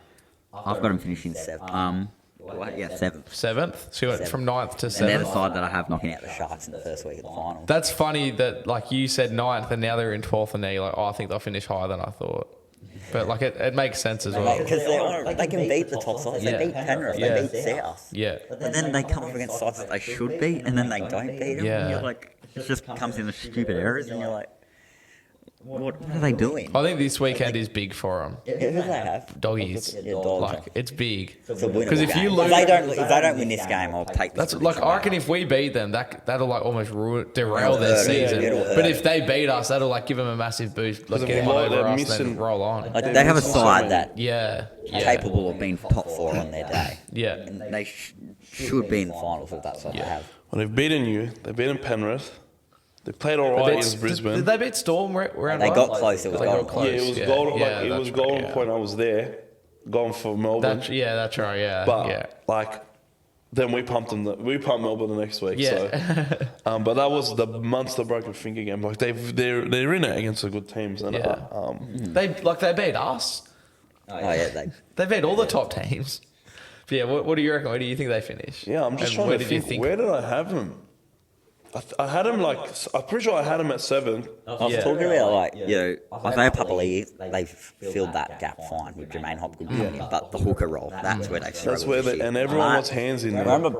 I've got them finishing 7th. 7th. 7th? So you went from 9th to And they're the 7th? side that I have knocking out the Sharks in the first week of the final. That's funny that like you said 9th and now they're in 12th and now you're like, oh, I think they'll finish higher than I thought. But like it makes sense as well. Because they can beat the top sides. Yeah. They beat Penrith. Yeah. They beat South. Yeah. But then they come up against sides that they should beat, and then they don't beat them. Yeah. And you're like, it just comes in the stupid errors, and you're like, What are they doing? I think this weekend is big for them. Who do they have? Doggies. Yeah, dogs. Like, it's big. It's a winnable Because if you game. lose... If they don't win this game, I'll take this. That's like, I reckon if we beat them, that'll like almost derail their season. it'll But hurt. if they beat us, that'll like give them a massive boost. Like, Because get of one what over they're us missing. and roll on. Like, they have a side that Yeah. capable of being top 4 on their day. Yeah. And they should be in the finals if that's what they have. Well, they've beaten you. They've beaten Penrith. They played all right against Brisbane. Did they beat Storm round They one? got close. It was They golden got close. Yeah, it was golden. Yeah, It was that's golden right, point. I was there, going for Melbourne. That's right. Yeah. But yeah. like, then we pumped them. We pumped Melbourne the next week. Yeah. So, but that was the Munster broken finger game. Like they're in it against the good teams. And Yeah. They beat us. Oh, yeah, They beat all the top teams. But yeah. What do you reckon? Where do you think they finish? yeah, I'm just And trying where to did you think. Where did I have them? I had him like. I'm pretty sure I had him at 7. I was Yeah. talking about, like, you know, Isaiah Papali'i, they've filled that gap fine with Jermaine Hopgood coming in, but the hooker role, that's where they struggle. That's where this year. and everyone wants hands in there. Remember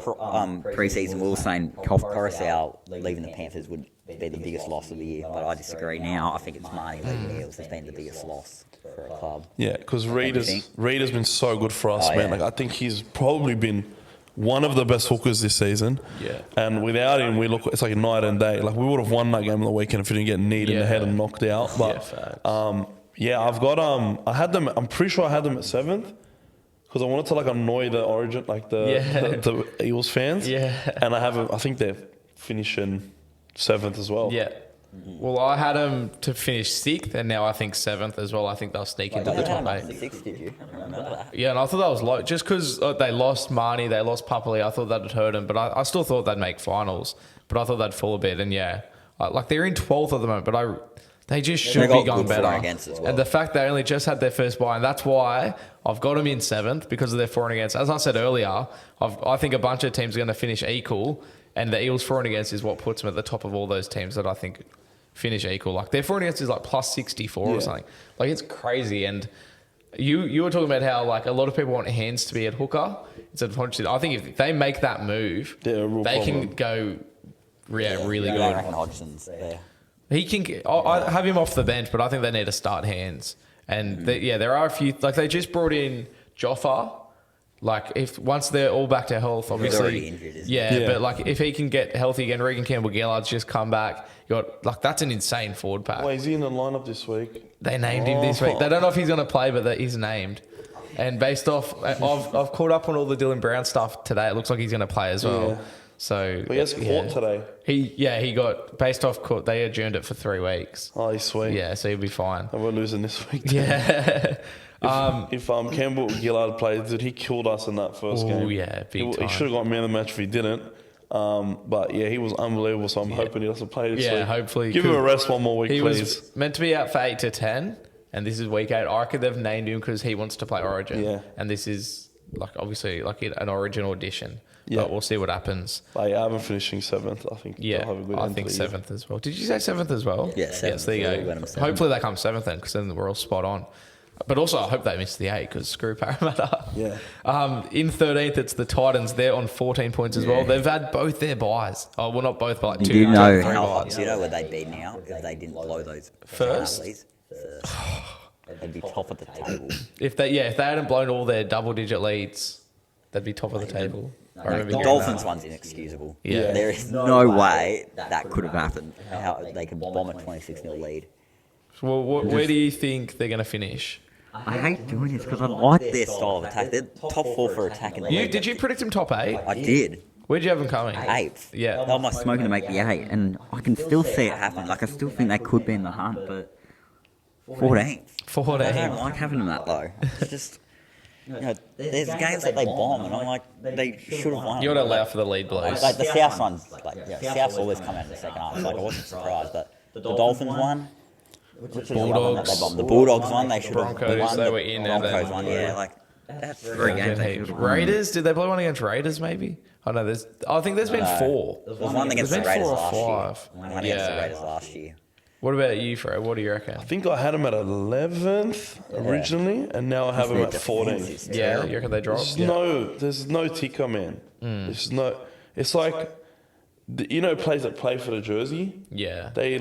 pre-season we were saying Coruscant leaving the Panthers would be the biggest loss of the year, but I disagree now. I think it's Marnie leaving Eels has been the biggest loss for a club. Yeah, because Reed you think? has been so good for us, Oh, man. yeah. Like I think he's probably been one of the best hookers this season. Yeah. And without him, it's like a night and day. Like we would have won that game on the weekend if we didn't get kneed in the Yeah. head and knocked out. But facts. I've got I had them. I'm pretty sure I had them at 7th because I wanted to like annoy the Origin, like the Eagles fans. Yeah. And I think they're finishing 7th as well. Yeah. Well, I had them to finish 6th, and now I think 7th as well. I think they'll sneak into the top 8. 6, did you? I remember that. Yeah, and I thought that was low. Just because they lost Marnie, they lost Papali, I thought that would hurt them. But I still thought they'd make finals. But I thought they'd fall a bit. And yeah, like they're in 12th at the moment, but they just should They be got going good for better. and against as well. And the fact they only just had their first bye, and that's why I've got them in 7th because of their for and against. As I said earlier, I think a bunch of teams are going to finish equal, and the Eels for and against is what puts them at the top of all those teams that I think finish equal. Like their for and against is like plus 64 or something. Like it's crazy. And you were talking about how like a lot of people want hands to be at hooker. It's unfortunate. I think if they make that move, They're a real they problem. can go really I good. reckon Hodgson's there. He can. I have him off the bench, but I think they need to start hands. And there are a few. Like they just brought in Joffa. Like if once they're all back to health, obviously. already injured, isn't he? Yeah, but like if he can get healthy again, Regan Campbell-Gillard's just come back. You got like that's an insane forward pack. Wait, is he in the lineup this week? They named him this week. They don't know if he's going to play, but he's named. And based off, I've caught up on all the Dylan Brown stuff today. It looks like he's going to play as well. Yeah. So But he has court today. He got based off court. They adjourned it for 3 weeks. Oh, he's sweet. Yeah, so he'll be fine. And we're losing this week. Yeah. If Campbell Gillard played, dude, he killed us in that first game. Oh yeah, big He time. should have got man of the match if he didn't. But yeah, he was unbelievable. So I'm hoping he doesn't play this week. Yeah, hopefully. Give him a rest one more week, He please. was meant to be out for 8 to 10, and this is week 8. I reckon they've named him because he wants to play Origin. Yeah. And this is like obviously like an Origin audition. Yeah. But we'll see what happens. But yeah, I haven't finishing 7th. I think Yeah, they'll have a good I end think to the year. 7th as well. Did you say 7th as well? Yeah, Yes, 7th. there you Yeah, go. we went on 7th. Hopefully they come 7th then, because then we're all spot on. But also, I hope they miss the 8 because screw Parramatta. Yeah. In 13th, it's the Titans. They're on 14 points as well. Yeah. They've had both their buys. Oh, well, not both, but like Do 2 you know three how buys. do you know where they'd be now if they didn't blow those First? penalties? They'd be top of the table. If they hadn't blown all their double-digit leads, they'd be top of the table. I remember The hearing Dolphins that. one's inexcusable. Yeah. There is no way that could have happened. How they could bomb a 26-0 lead. Well, where do you think they're going to finish? I hate doing this because I like their style of attack. They're top 4 for attack in the league. Did you predict them top 8? I did. Where'd you have them coming? 8th. Yeah. They were my smoking to make the 8, and I can still see it happen. Like I still think they could be in the hunt, but 14th. 14. I don't like having them that low. It's just, you know, there's games that they bomb, and I'm like, they should have won. You got to allow for the lead blows. Like the South ones, like South's always come out in the second half. Like I wasn't surprised, but the Dolphins one, which is the one that Bulldogs. they bombed. The Bulldogs one, they should have Broncos, won. they The were in and Broncos then- one, yeah, like that's 3 games they should have won. Raiders? Did they play one against Raiders? Maybe. I know. I think there's been 4. There was one against There's the been Raiders 4 or last year. 5. One against the Raiders last year. What about you, Fred? What do you reckon? I think I had him at 11th originally, and now I have him at 14th. Yeah, you reckon they drop? There's no ticker, man. There's no. It's like you know, players that play for the jersey. Yeah. They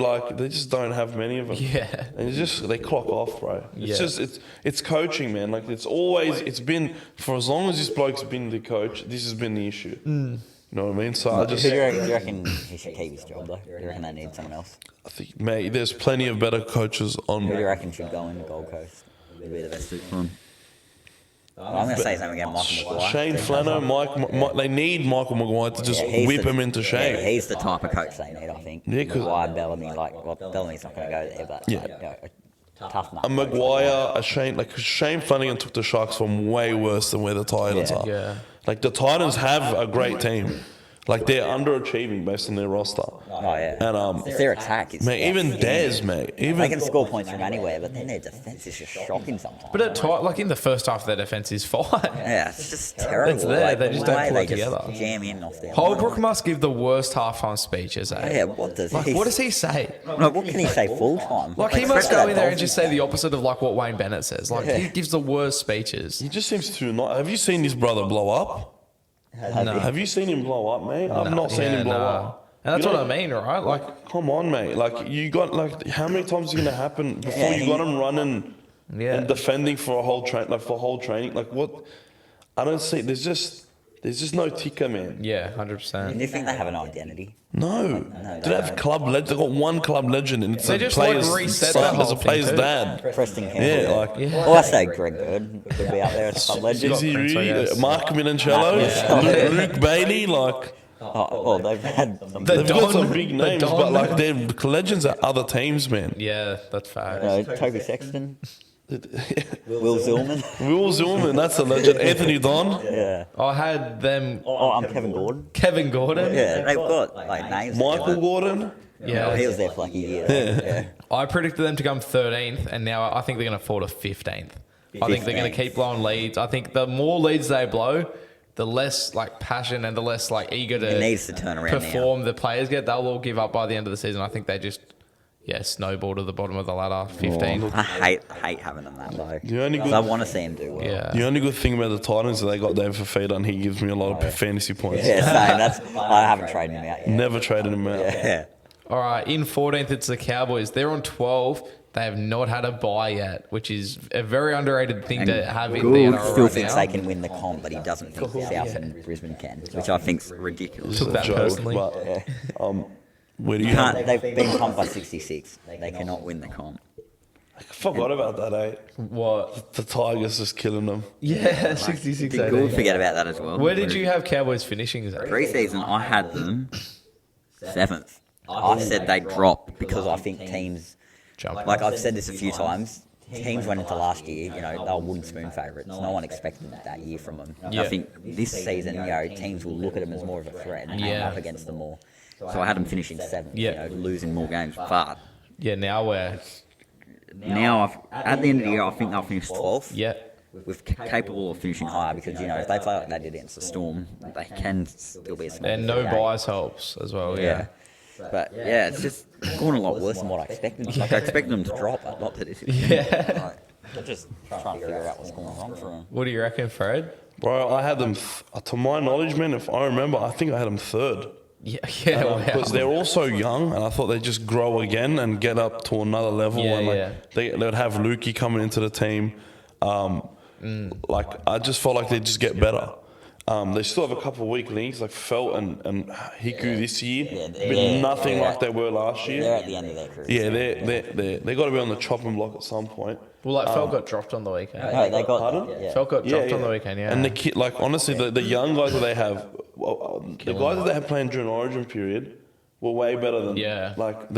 just don't have many of them. Yeah. And they clock off, bro. It's Yeah. it's coaching, man. Like it's been for as long as this bloke's been the coach, this has been the issue. You know what I mean? So I Who just, do you reckon he should keep his job though? Do you reckon they need someone else? I think, mate, there's plenty of better coaches Who do you on. reckon should go in the Gold Coast? Would be the best suit for him. I'm going to say his name again, Michael Maguire. Shane Flano, Mike, they need Michael Maguire to just whip him into shape. Yeah, he's the type of coach they need, I think. Yeah, 'cause- Maguire, Bellamy, Bellamy's not going to go there, but a tough nut. A Maguire, Shane Flanagan took the Sharks from way worse than where the Titans are. Yeah. Like the Titans have a great team. Like they're underachieving based on their roster. Oh yeah. And It's their attack. It's mate, even Dez, mate, they even can score points from anywhere, but then their defense is just shocking sometimes. But like in the first half, their defense is fine. Yeah, it's just terrible. It's there, they just the don't way pull they it together. Just jam in off their Holbrook line. must give the worst halftime speeches. Yeah, what does What does he say? No, what can he say full time? Like he must go in there and just say the opposite of like what Wayne Bennett says. Like he gives the worst speeches. he just seems to not. Have you seen his brother blow up? No. Have you seen him blow up, mate? I've not seen him blow up. And that's You what know- I mean, right? Like, Come on, mate. Like you got how many times is it gonna happen before Yeah, you got him running Yeah. and defending for a whole training? Like what? I don't see. There's just no ticker, man. yeah, 100%. Do you think they have an identity? No. Do they have club legend? They got one club legend, and it's They a just, like, player's reset son, that as a whole player's thing, too. dad. Preston Campbell. Yeah, like Well, I say Greg Bird could be out there as a club legend. is he Prince, I really? guess. Mark Minancello, Yeah. Luke Bailey, like Well, they've had some. they've got Don- some big the names, Don. but like they're legends at other teams, man. Yeah, that's fact. Toby Sexton, Will Zillman. Will Zillman, that's a legend. Anthony Don. Yeah. I had them. Oh, I'm Kevin Gordon. Kevin Gordon. Yeah, they've got like names. Michael Gordon. Yeah. He was there for like a year. Yeah. I predicted them to come 13th, and now I think they're going to fall to 15th. I think they're going to 15th. keep blowing leads. I think the more leads they blow, the less like passion and the less like eager It to needs to turn around perform the players get. They'll all give up by the end of the season. I think they just snowball to the bottom of the ladder. 15th. now. I hate having them that low. The only 'Cause good- I want to see him do well. Yeah. The only good thing about the Titans is they got David Fafita, and he gives me a lot of fantasy points. Yeah, same. I haven't traded him out yet. Never traded him out. Yeah. All right, in 14th, it's the Cowboys. They're on 12. They have not had a bye yet, which is a very underrated thing to have in the Gould NRL still right thinks now. they can win the comp, but he doesn't think South and Brisbane can, which I think's ridiculous. Took that Joke, personally. but where do you have? They've been comped by 66. They cannot win the comp. I forgot about that, eh? What? The Tigers just killing them. Yeah, 66. Did Gould forget about that as well? Where did you have Cowboys finishing? Zach? Pre-season, I had them 7th. I said they'd drop because I think teams, Jump. like I've said this a few times, teams went into last year, they were wooden spoon favourites. No one expected that year from them. Yeah. I think this season, teams will look at them as more of a threat and hang Yeah. up against them more. So I had them finishing 7th, Yeah. losing more games. But Yeah, now we're... now, at the end of the year, I think they'll finish 12th. Yeah. With capable of finishing higher because, if they play like they did against the Storm, they can still be a small And no game. buys helps as well, yeah. But yeah, it's just going a lot worse than what I expected. Like I expected them to drop, but not to this. Yeah. They're just trying to figure out what's going wrong for them. What do you reckon, Fred? Bro, I had them, to my knowledge, man, if I remember, I think I had them third. Yeah, yeah, wow. Because they're all so young, and I thought they'd just grow again and get up to another level. Yeah, and yeah. They would have Lukey coming into the team. Like, I just felt like they'd just get better. They still have a couple of weak links, like Felt and Hiku this year, but nothing like they were last They're year. at the end of their career. Yeah, they got to be on the chopping block at some point. Well, like, Felt got dropped on the weekend. No, they got. Pardon? Yeah. Felt got dropped on the weekend, yeah. And the kid, like honestly, the young guys that they have, the guys that they have playing during Origin period, were way better than like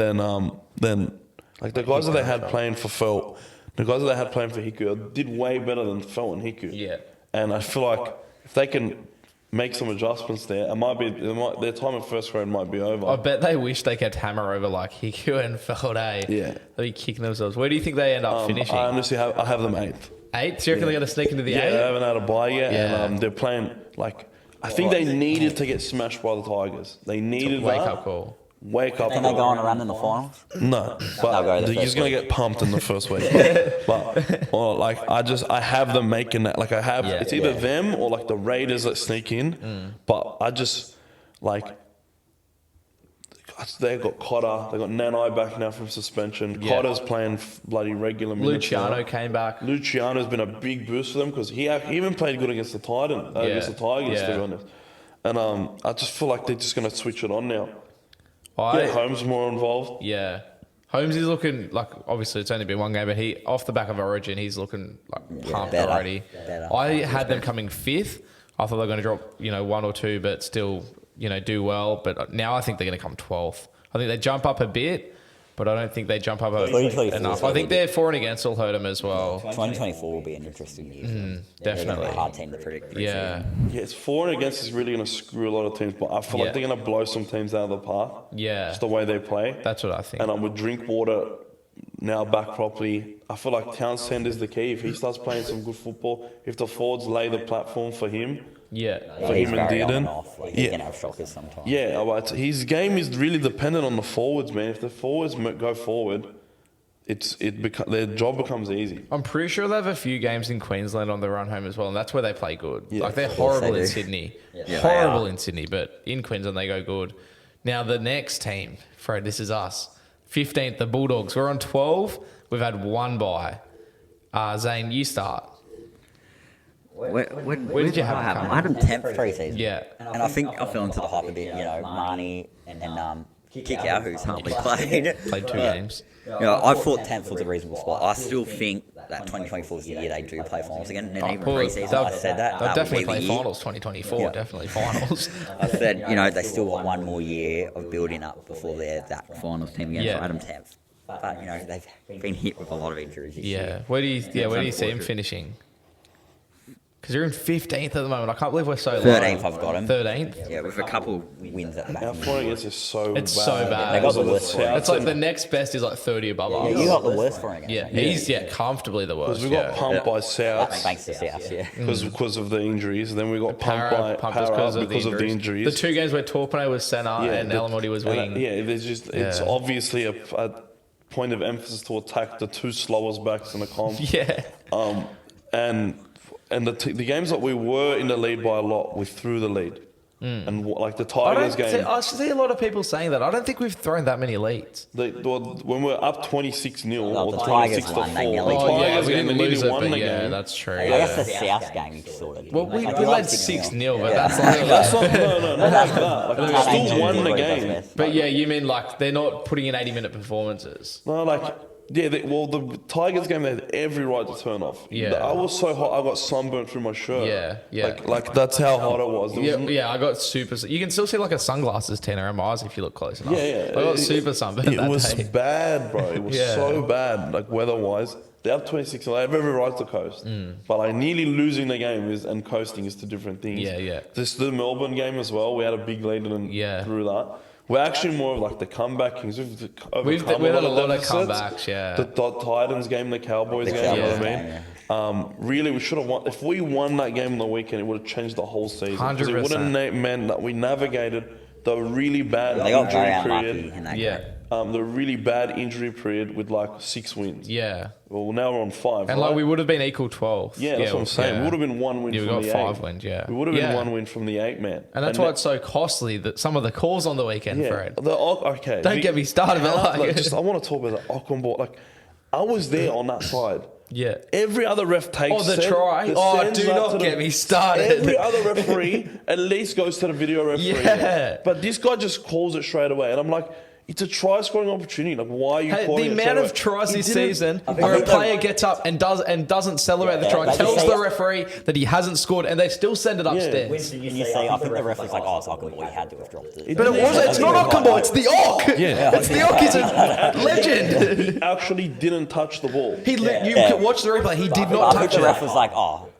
the guys that they had playing for Felt, the guys that they had playing for Hiku did way better than Felt and Hiku. Yeah. And I feel like if they can make some adjustments there, their time in first grade might be over. I bet they wish they could hammer over like Hiku and Feld, eh? Yeah. They'd be kicking themselves. Where do you think they end up finishing? I honestly have them 8th. 8th? So you reckon they're going to sneak into the Yeah, 8th? they haven't had a bye yet, Yeah. and they're playing like. I think they needed to get smashed by the Tigers. They needed Wake that. up call. Wake up. Think they go on a run in the finals? No, They'll but go the he's first gonna week. get pumped in the first week. But like I have them making that. Like I have, Yeah. it's either them or like the Raiders that sneak in. But I just like they got Cotter, they got Nanai back now from suspension. Yeah. Cotter's playing bloody regular minutes. Luciano now. came back. Luciano's been a big boost for them because he even played good against the against the Tigers, to be honest. And I just feel like they're just going to switch it on now. Get Holmes more involved. Yeah. Holmes is looking like, obviously it's only been one game, but he, off the back of Origin, he's looking like pumped better, already. better. I had them coming 5th. I thought they were going to drop, 1 or 2, but still, do well. But now I think they're going to come 12th. I think they jump up a bit, but I don't think they jump up enough. I think their for and against will hurt them as well. 2024 will be an interesting year. Definitely. They're a hard team to predict. Yeah. Yeah, it's for and against is really going to screw a lot of teams, but I feel like they're going to blow some teams out of the park. Yeah. Just the way they play. That's what I think. And with Drinkwater now back properly, I feel like Townsend is the key. If he starts playing some good football, if the forwards lay the platform for him, for he's him and very on Dearden. and off. Like, he can have shockers sometimes. Yeah, but his game is really dependent on the forwards, man. If the forwards go forward, their job becomes easy. I'm pretty sure they have a few games in Queensland on the run home as well, and that's where they play good. Yeah. Like, they're horrible in Sydney. Horrible in Sydney, but in Queensland they go good. Now, the next team, Fred, this is us. 15th, the Bulldogs. We're on 12. We've had one bye. Zane, you start. Where did you have them? I had them 10th pre-season. Yeah. And I think I fell into the hype a bit, Marnie and Kikau, who's hardly played. Played 2 games. I thought 10th was a reasonable spot. I still think that 2024 is the year they do play finals again. And even pre-season, I said that. They'll definitely would be play the year. finals 2024. Definitely finals. I said, they still got one more year of building up before they're that finals team again. So I had them 10th. But, they've been hit with a lot of injuries this year. Where do you see him finishing? Because you're in 15th at the moment. I can't believe we're so low. 13th I've got him. 13th? Yeah, with a couple wins at the back. Our for and against is so bad. It's so bad. They got the worst for It's like the next best is like 30 above us. Yeah, you got the worst for against. Yeah, he's comfortably the worst. Because we got pumped by South Thanks to South, yeah. because of the injuries. Then we got pumped by pumped Para us because of the injuries. The 2 games where Torpene was centre and Elamudi was wing. It's obviously a point of emphasis to attack the 2 slowest backs in the comp. Yeah. And the games that we were in the lead by a lot, we threw the lead. And like the Tigers game. I see a lot of people saying that. I don't think we've thrown that many leads. When we're up 26-0 or the 26-4, Tigers won, they nearly the won. Tigers we game, didn't they lose nearly it, won but the yeah, game. that's true. I guess the South game you sort of. Well, we Like, led 6-0. 6-0, but that's like... That's not, no, not like that. Like, we still won the game. But yeah, you mean like they're not putting in 80-minute performances? No, the Tigers game, they had every right to turn off. Yeah. I was so hot, I got sunburnt through my shirt. Yeah. Like that's how hot it was. I got super... You can still see like a sunglasses tin around my eyes if you look close enough. Yeah. I got super sunburned It that was day. bad, bro. It was so bad, like weather-wise. They're up 26, and they have every right to coast. But like nearly losing the game and coasting is 2 different things. Yeah. The Melbourne game as well, we had a big lead and through that. We're actually more of like the comeback kings. We've had a lot of deficits. comebacks, yeah. The Titans game, the Cowboys game, you know what I mean? Really, we should have won. If we won that game on the weekend, it would have changed the whole season. 100%. Because it would have meant that we navigated the really bad They got very injury unlucky period. in that game. The really bad injury period with like 6 wins. Yeah. Well, now we're on 5. And right? like we would have been equal 12th. Yeah, that's what I'm saying. We would have been 1 win Yeah, we from got the 5 8. wins, yeah. We would have been Yeah. 1 win from the 8, man. And that's why it's so costly that some of the calls on the weekend, Fred. Okay. Don't get me started, but I want to talk about the Ockenball. Like, I was there on that side. Yeah. Every other ref takes the try. Do not get me started. Every other referee at least goes to the video referee. Yeah. But this guy just calls it straight away. And I'm like, it's a try scoring opportunity. Like, why are you calling the it amount of straight away? tries He this didn't- season where a player gets up and doesn't celebrate the try, they tells say- the referee that he hasn't scored, and they still send it upstairs. And you say, I think the ref was like, it's Ockenball, he had to have dropped it. But it wasn't. It's not Ockenball. It's the Ock. Yeah. It's the Ock. He's a legend. He actually didn't touch the ball. You can watch the replay. He did not I think touch the ref it. was like,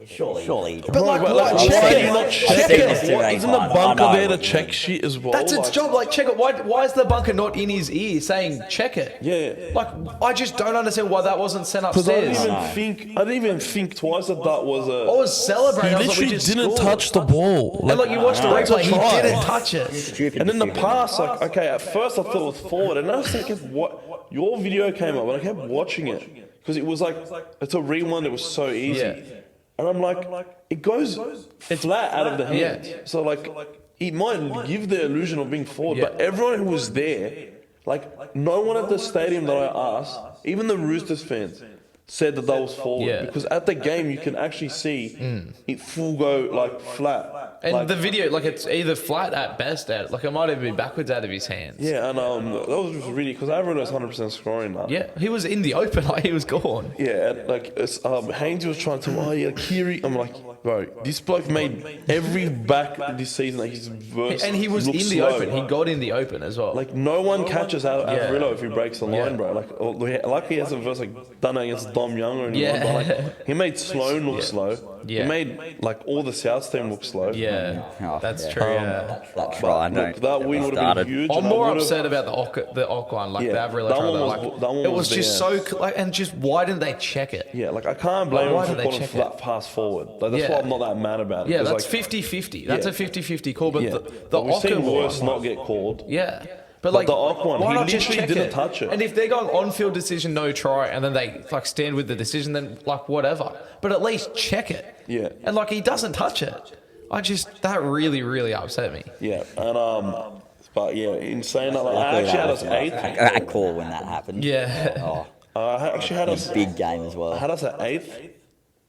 surely. But like, But what? why Check do you it. not Check check it. it? Isn't the bunker there to check shit as well? That's its job. Like, check it. Why is the bunker not in his ear saying check it? Yeah. Like, I just don't understand why that wasn't sent Because I upstairs. didn't even think twice that was a. I was celebrating. I was like, we just scored. the ball. And like you watched the That's a replay, he try. didn't touch it. Stupid And then the decision. pass, like, okay, at first I thought it was forward, and then I kept your video came up, and I kept watching it because it was like it's a rewind. It was so easy, Yeah. and I'm like, it goes flat out of the hands. Yeah. So like, it might give the illusion of being forward, but everyone who was there, like no one at the stadium that I asked, even the Roosters fans, said that was forward. Yeah. Because at the game you can actually see it full go like flat. And like, the video, like it's either flat at best, like it might even be backwards out of his hands. yeah, and that was just really because everyone was 100% scoring that. Yeah, he was in the open, like he was gone. Yeah, and, like Haynes was trying to, Kiri. I'm like, bro, this bloke made every back this season like his verse. And he was in the slow. open. He got in the open as well. Like no one catches Averillo if he breaks the line, Yeah. bro. Like he hasn't verse like done it against Dom Young or anyone. But like he made Sloan look slow. Yeah. He made like all the South team look slow. Yeah, Oh, that's yeah. true. Yeah. That's right. Look, that win would have been huge. I'm and I more would've- upset about the Ock one, like Yeah, the Averillo that try. one was- Like, that one it was was just so like, and just why didn't they check it? Yeah, like I can't blame Why him did for they calling check for it? that pass forward. Like that's Yeah. why I'm not that mad about it. Yeah, 'cause, that's like, 50-50. That's yeah. a 50-50 call, but Yeah. the But we've Ocker seen one, worse not get called. yeah. But like the Ock one, why he not just literally check didn't touch it. And if they're going on-field decision, no try, and then they like stand with the decision, then like whatever. But at least check it. Yeah. And like he doesn't touch it. That really, really upset me. Yeah, and but yeah, in saying that, like, I actually had us eighth. I call when that happened. Yeah. Oh, I actually had us. big game as well. I had us at eighth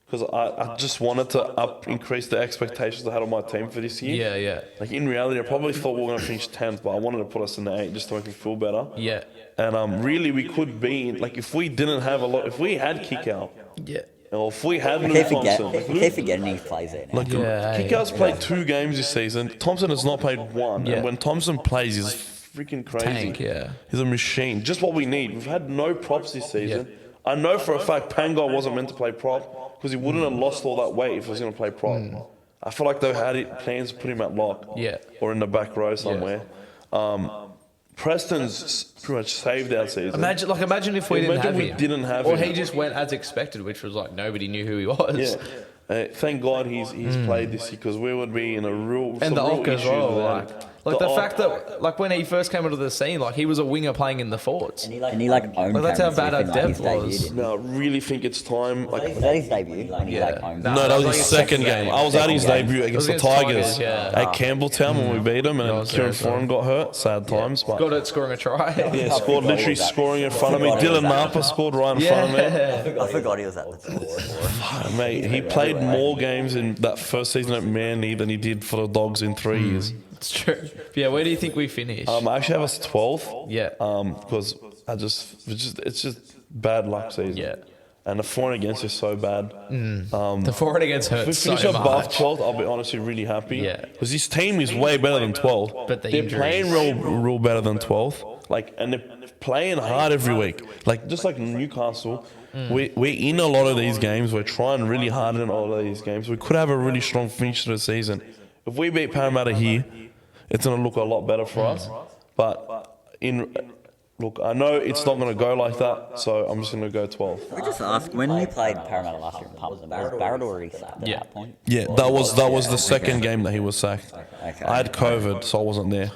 because I just wanted to increase the expectations I had on my team for this year. Yeah, yeah. Like in reality, I probably thought we were going to finish 10th, but I wanted to put us in the 8 just to make me feel better. Yeah. And really, we could be like if we didn't have a lot, if we had kick out, Yeah. or if we had We Luke keep Thompson. forgetting he plays there now. Like Yeah, kick out's played 2 games this season. Thompson has not played 1, Yeah. and when Thompson plays, he's freaking crazy. Tank, yeah. He's a machine. Just what we need. We've had no props this season. I know for a fact Pangai wasn't meant to play prop because he wouldn't have lost all that weight if he was going to play prop. I feel like they had plans to put him at lock Yeah. or in the back row somewhere. Preston's pretty much saved our season. Imagine if we didn't have him. didn't have or him. he just went as expected, which was like nobody knew who he was. Yeah. Thank God he's played this year because we would be in a real And the Ock as well, like the Ock- fact that like when he first came into the scene, like he was a winger playing in the forwards. And he like owned Well, that's how Cameron bad Smith our in, like, his depth debut, was. didn't he? No, I really think it's time. Like, Was that his debut? When he like owned No, no, that was like his his second second game. game. I was at his Second debut game. against the It was against Tigers Tigers, yeah. at Campbelltown when we beat them, I and was Kieran there as well. Foran got hurt. Sad times, but Got it scoring a try. yeah, scored literally scoring in front of me. forgot he was Dylan at Napa scored right in front of me. Yeah. I forgot he was at the score. Mate, he played more games in that first season at Manly than he did for the Dogs in 3 years. It's true. But yeah, where do you think we finish? I actually have us 12th. Yeah. Because it's just bad luck season. Yeah. And the for and against is so bad. The forward against If we hurts so finish above much. 12th, I'll be honestly really happy. Yeah. Because this team is way better than 12th. But the they're injuries. playing real better than 12th. Like, and they're playing hard every week. Like, just like Newcastle, we're in a lot of these games. We're trying really hard in all of these games. We could have a really strong finish to the season. If we beat Parramatta here, it's going to look a lot better for us. But look, I know it's not going to go like that, so I'm just going to go 12. I just ask, when we played Parramatta last year in Pubs, was Barrett already sacked at Yeah. that point? Yeah, that was the second game that he was sacked. Okay. I had COVID, so I wasn't there.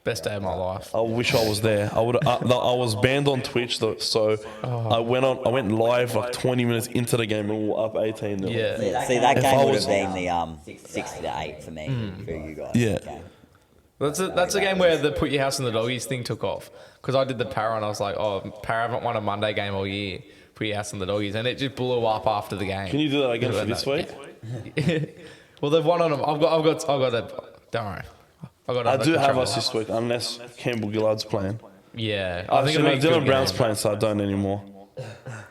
Best day of my life. I wish I was there. I would. I was banned on Twitch, though, so I went live like 20 minutes into the game and we were up 18. Yeah. See, that If game I would was- have been the 6 to 8 for me, for you guys. Yeah. Okay. That's a game where the put your house in the doggies thing took off. Because I did the Para and I was like, oh, Para haven't won a Monday game all year. Put your house in the doggies. And it just blew up after the game. Can you do that again for this week? Well, they've won on them. I've got a. Don't worry. I do have us this week, unless Campbell Gillard's playing. Yeah. Actually, it'll be a Dylan good Brown's game. playing, so I don't anymore.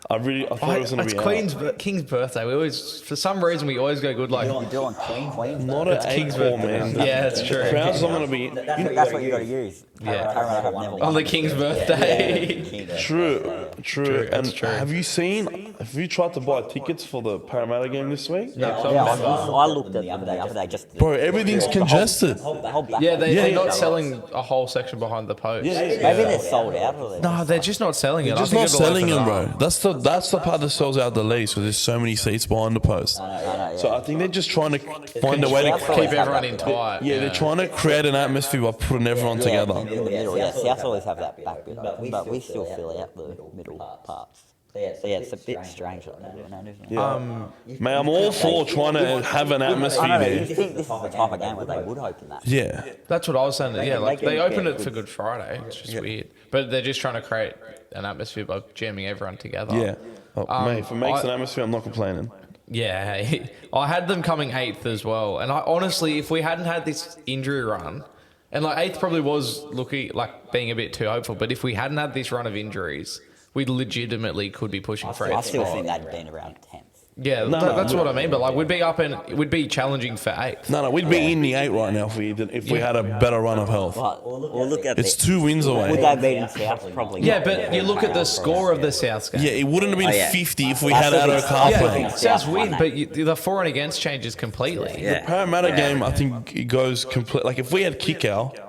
I thought it was going It's to be King's birthday. We always, for some reason, we always go good. Like, You're doing Queen's Not an King's eight-ball, birthday. man. Yeah, that's true. Brown's not going to be... That's what you got to use. Yeah. Parramatta have never On the won. King's birthday. True. that's And true. have you tried to buy tickets for the Parramatta game this week? Yeah, I looked at the other day. Just Bro, everything's congested. the whole back. Yeah, they're Yeah. not selling a whole section behind the post. Maybe they're sold out. Or No, they're just not selling it. Just I not think it'll selling open them, up. bro. That's the part that sells out the least because there's so many seats behind the post. So I think they're just trying to find a way to Keep everyone in tight. Yeah, they're trying to create an atmosphere by putting everyone together. in the middle. Yeah, South always have that back bit, but we still fill out the middle parts. So yeah, it's a bit strange like that, isn't it? Yeah. Man, I'm all for trying to have an I atmosphere know, there. you think this is the type of game where they would open that? Yeah. That's what I was saying. Yeah, like they they can opened get it for Good Friday. It's just weird, but they're just trying to create an atmosphere by jamming everyone together. Yeah. Oh, mate, if it makes an atmosphere, I'm not complaining. Yeah, hey. I had them coming 8th as well, and I honestly, if we hadn't had this injury run, and like 8th probably was looking like being a bit too hopeful, but if we hadn't had this run of injuries, we legitimately could be pushing for I 8th still spot. think they'd been around 10th. Yeah, that's what I mean. But like, we'd be up and we'd be challenging for 8th. No, we'd be in the 8 right now if we had a better run of health. Well, look at It's 2 wins away. Would they beat in South? Probably. Yeah, not. but you look at the score of the South game. Yeah, it wouldn't have been Oh, yeah. 50 if we That's had the Addo thing. Carr Yeah, playing. It sounds weird, but the for and against changes completely. Yeah. Parramatta game, I think it goes complete. Like if we had Kickout,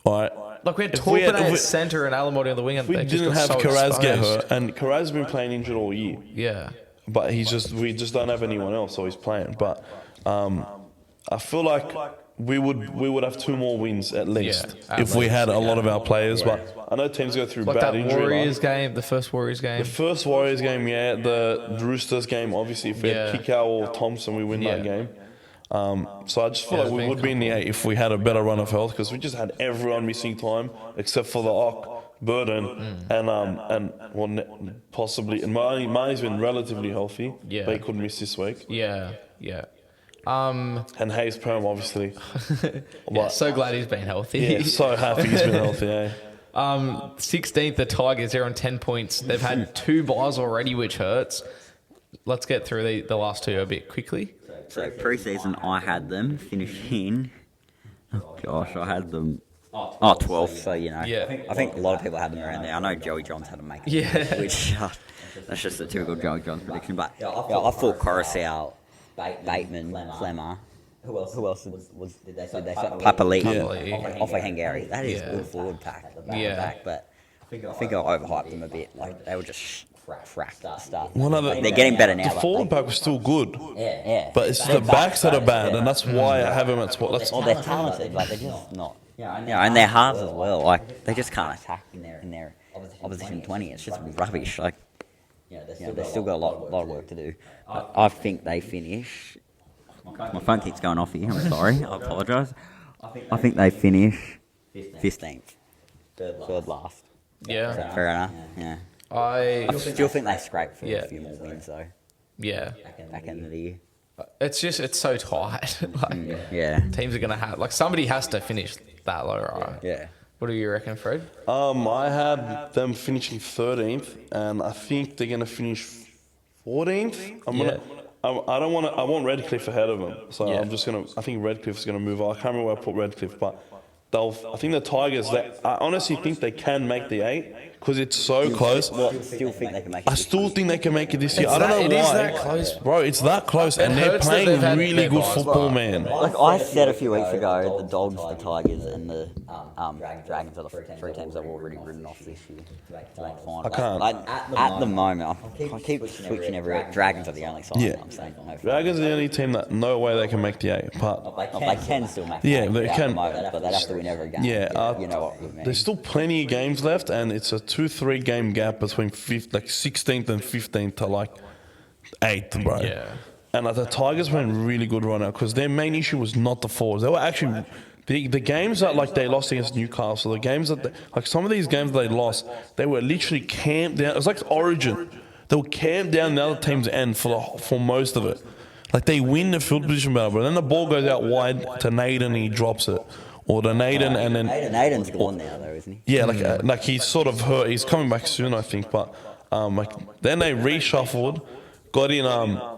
all right. Like we had If we had- Torpin if we- at centre and Alamoti on the wing, and We they just didn't got have so Karaz get exposed. hurt, and Karaz been playing injured all year. Yeah. But we just don't have anyone else, so he's playing. But I feel like we would have 2 more wins at least at if we least, had a lot of our players. But I know teams go through Like bad that injury. Warriors game, the first Warriors game. The first Warriors game, yeah. The Roosters game, obviously, if we had Kickout or Thompson, we win that game. So I just feel like we would be in the 8 if we had a better run of health, because we just had everyone missing time except for the Ock, Burden, and possibly and Marnie's been relatively healthy, Yeah. but he couldn't miss this week. Yeah. And Hayes Perm, obviously. Yeah, so glad he's been healthy. Yeah, so happy he's been healthy. Eh? 16th, the Tigers, they're on 10 points. They've had 2 buys already, which hurts. Let's get through the last 2 a bit quickly. So pre-season, I had them finishing. Oh gosh, I had them. 12th. So Yeah. I think a lot of people had them around there. I know Joey Johns had them make it. Yeah. Which that's just a typical Joey Johns prediction. But I thought Coruscant, Bateman, Clemmer. Who else was did they say? Papali'i off of Hungary. That is good forward pack. Back, but I think I overhyped them a bit. Like they were just cracked at the start. They're getting better now. The forward pack was still good, Yeah. but it's the backs that are bad, and that's why I have him at spot. Well, they're talented, but they're just not. And they're halves as well. Like they just can't attack in their opposition 20. It's just rubbish. Like they've still got a lot of work to do. I think they finish. My phone keeps going off here. I'm sorry. I apologise. I think they finish 15th, third last. Yeah. Fair enough. Yeah. I I still think they scrape for Yeah. a few more wins though. yeah. Back end of the year. It's so tight. Like Yeah. teams are gonna have somebody has to finish that low, right? Yeah. What do you reckon, Fred? I had them finishing 13th, and I think they're gonna finish 14th. I don't want to. I want Redcliffe ahead of them, so Yeah. I'm just gonna. I think Redcliffe's gonna move. I can't remember where I put Redcliffe, but I think the Tigers. I honestly think they can make the 8 because it's so close. Still think they can make it. I still think they can make it this year. It's I don't that- know it is why, that close. bro. It's that close, and It they're hurts that playing they've had really their good buys, football, right? man. Like I said a few weeks ago, the Dogs, the Tigers, and the Dragons are the 3 teams I've already written off this year to make final. I can't. Like, at the moment, I keep switching everywhere. Dragons are the only side Yeah. I'm saying. No, Dragons are the only team that no way they can make the 8, but they can still make it. Yeah, they at can. the moment, but they'd have to win every game. yeah, you know what we mean. there's still plenty of games left, and it's a 2-3 game gap between 16th and 15th to like 8th, bro. Yeah. And the Tigers went really good right now because their main issue was not the forwards. They were actually the games that like they lost against Newcastle. The games that like some of these games they lost, they were literally camped down. It was like Origin. They were camped down the other team's end for most of it. Like they win the field position battle, but then the ball goes out wide to Naden and he drops it, or to Naden and then Naden's gone now, though, isn't he? yeah, like he's sort of hurt. He's coming back soon, I think. But then they reshuffled, got in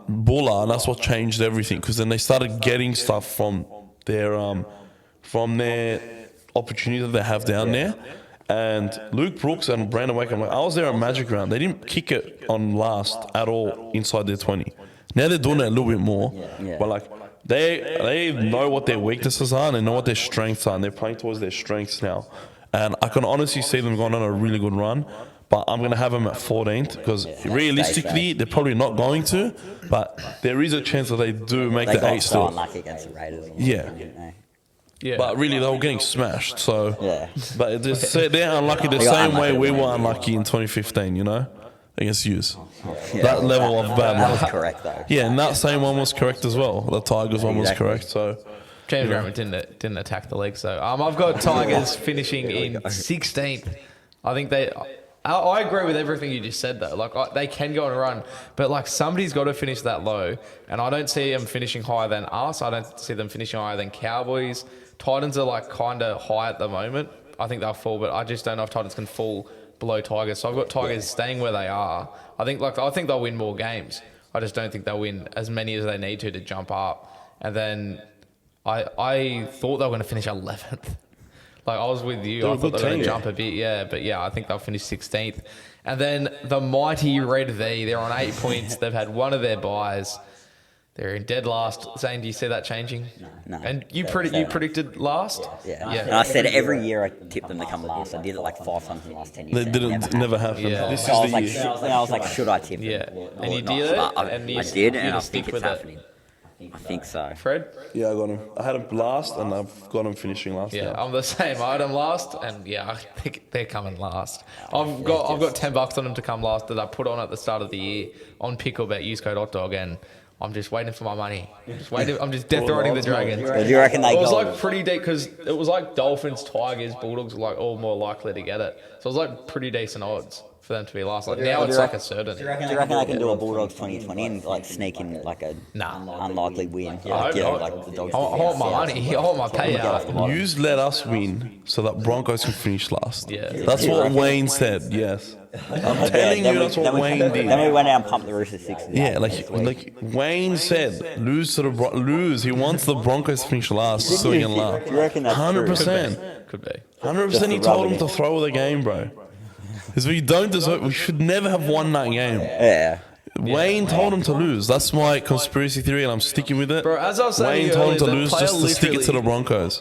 Buller, and that's what changed everything. Because then they started getting stuff from their opportunity that they have down there. And Luke Brooks and Brandon Wakeham, I was there at Magic Round. They didn't kick it on last at all inside their 20. Now they're doing it a little bit more, but like they know what their weaknesses are and they know what their strengths are, and they're playing towards their strengths now. And I can honestly see them going on a really good run. But I'm going to have them at 14th because realistically, they're probably not going to. But there is a chance that they do make They the got 8 so still. unlucky against the Raiders. Yeah. Didn't they? Yeah. But really, they were getting smashed. So, Yeah. but they're unlucky the They got same way unlucky. we were unlucky in 2015. You know, against Hughes. Yeah, That level of bad That was luck. correct, though. Yeah, and that same one was correct as well. The Tigers one was exactly. correct. So James Raymond didn't attack the leg. So I've got Tigers finishing in 16th. I think I agree with everything you just said though. Like they can go on a run, but like somebody's got to finish that low, and I don't see them finishing higher than us. I don't see them finishing higher than Cowboys. Titans are like kind of high at the moment. I think they'll fall, but I just don't know if Titans can fall below Tigers. So I've got Tigers staying where they are. I think they'll win more games. I just don't think they'll win as many as they need to jump up. And then I thought they were going to finish 11th. Like, I was with you. They're I a thought good they were going team, to jump a bit, yeah. But, yeah, I think they'll finish 16th. And then the mighty Red V, they're on 8 points. They've had one of their buys. They're in dead last. Zane, do you see that changing? No. And you predicted last? Yeah. Yeah. And I said every year I tipped them to come last. I did it like 5 times in the last 10 years. they didn't never happened. Yeah. This So I is was the like, year. I was like, should I tip them? Yeah. or And you not? did it, But and you I did, and you I stick think it's with it. happening. I think so. Fred? Yeah, I got him. I had him last, and I've got him finishing last. Yeah, now. I'm the same. I had them last, and yeah, I think they're coming last. I've got $10 on them to come last that I put on at the start of the year on Picklebet. Use code HOTDOG, and I'm just waiting for my money. I'm just death throwing the Dragons. Do you reckon they It was go? like pretty deep because it was like Dolphins, Tigers, Bulldogs were like all more likely to get it. So it was like pretty decent odds for them to be last. Like now it's like a certainty. Do you reckon they can do a Bulldogs 2020 and like sneak in like a Nah. unlikely win? I hope not. Like the Dogs. I want my money. I want my payout. Yous let us win so that Broncos can finish last. Yeah. That's what Wayne said. Yes, I'm telling you, that's what Wayne did. Then we went out and pumped the Roosters 6. Yeah, like Wayne said, lose. He wants the Broncos to finish last so he can laugh. Do you reckon that's 100%. Could be. 100%. He told him to throw the game, bro. Because we don't deserve. We should never have won that game. Yeah. Wayne told him to lose. That's my conspiracy theory, and I'm sticking with it. Bro, as I was saying Wayne told him to earlier, the lose player just to stick it to the literally- Broncos.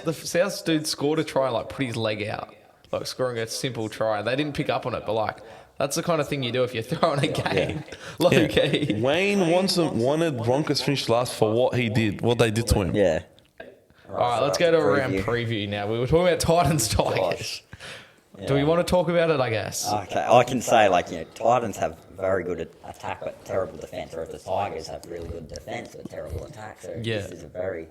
The South dude scored a try and like put his leg out, like scoring a simple try. They didn't pick up on it, but like that's the kind of thing you do if you're throwing a game, low Yeah. key. Wayne wanted Broncos finish last for what they did to him. Yeah. All right, let's go to a round preview now. We were talking about Titans, Tigers. Do we want to talk about it? I guess. Okay, I can say Titans have very good attack but terrible defense, whereas the Tigers have really good defense but terrible attack. So Yeah. this is a very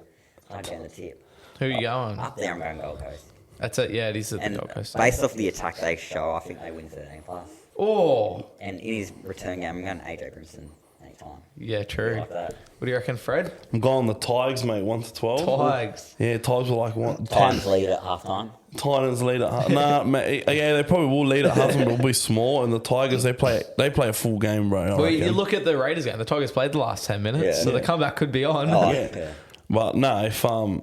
hard game to tip. Who are you going? Up there, I'm going Gold Coast. That's it. Yeah, it is at the And Gold Coast. based off the attack they show, I think they win 13 plus. Oh, And in his return game, I'm going AJ Brimson anytime. yeah, true. Like that. What do you reckon, Fred? I'm going the Tigers, mate, 1 to 12. Tigers. Yeah, Tigers were like 1. Titans lead at halftime. Titans lead at half. Nah, mate, yeah, they probably will lead at half, but it'll be small. And the Tigers, they play a full game, bro. I Well, you reckon. look at the Raiders game. The Tigers played the last 10 minutes, Yeah. so the comeback could be on. Oh, Yeah. yeah. But no, if I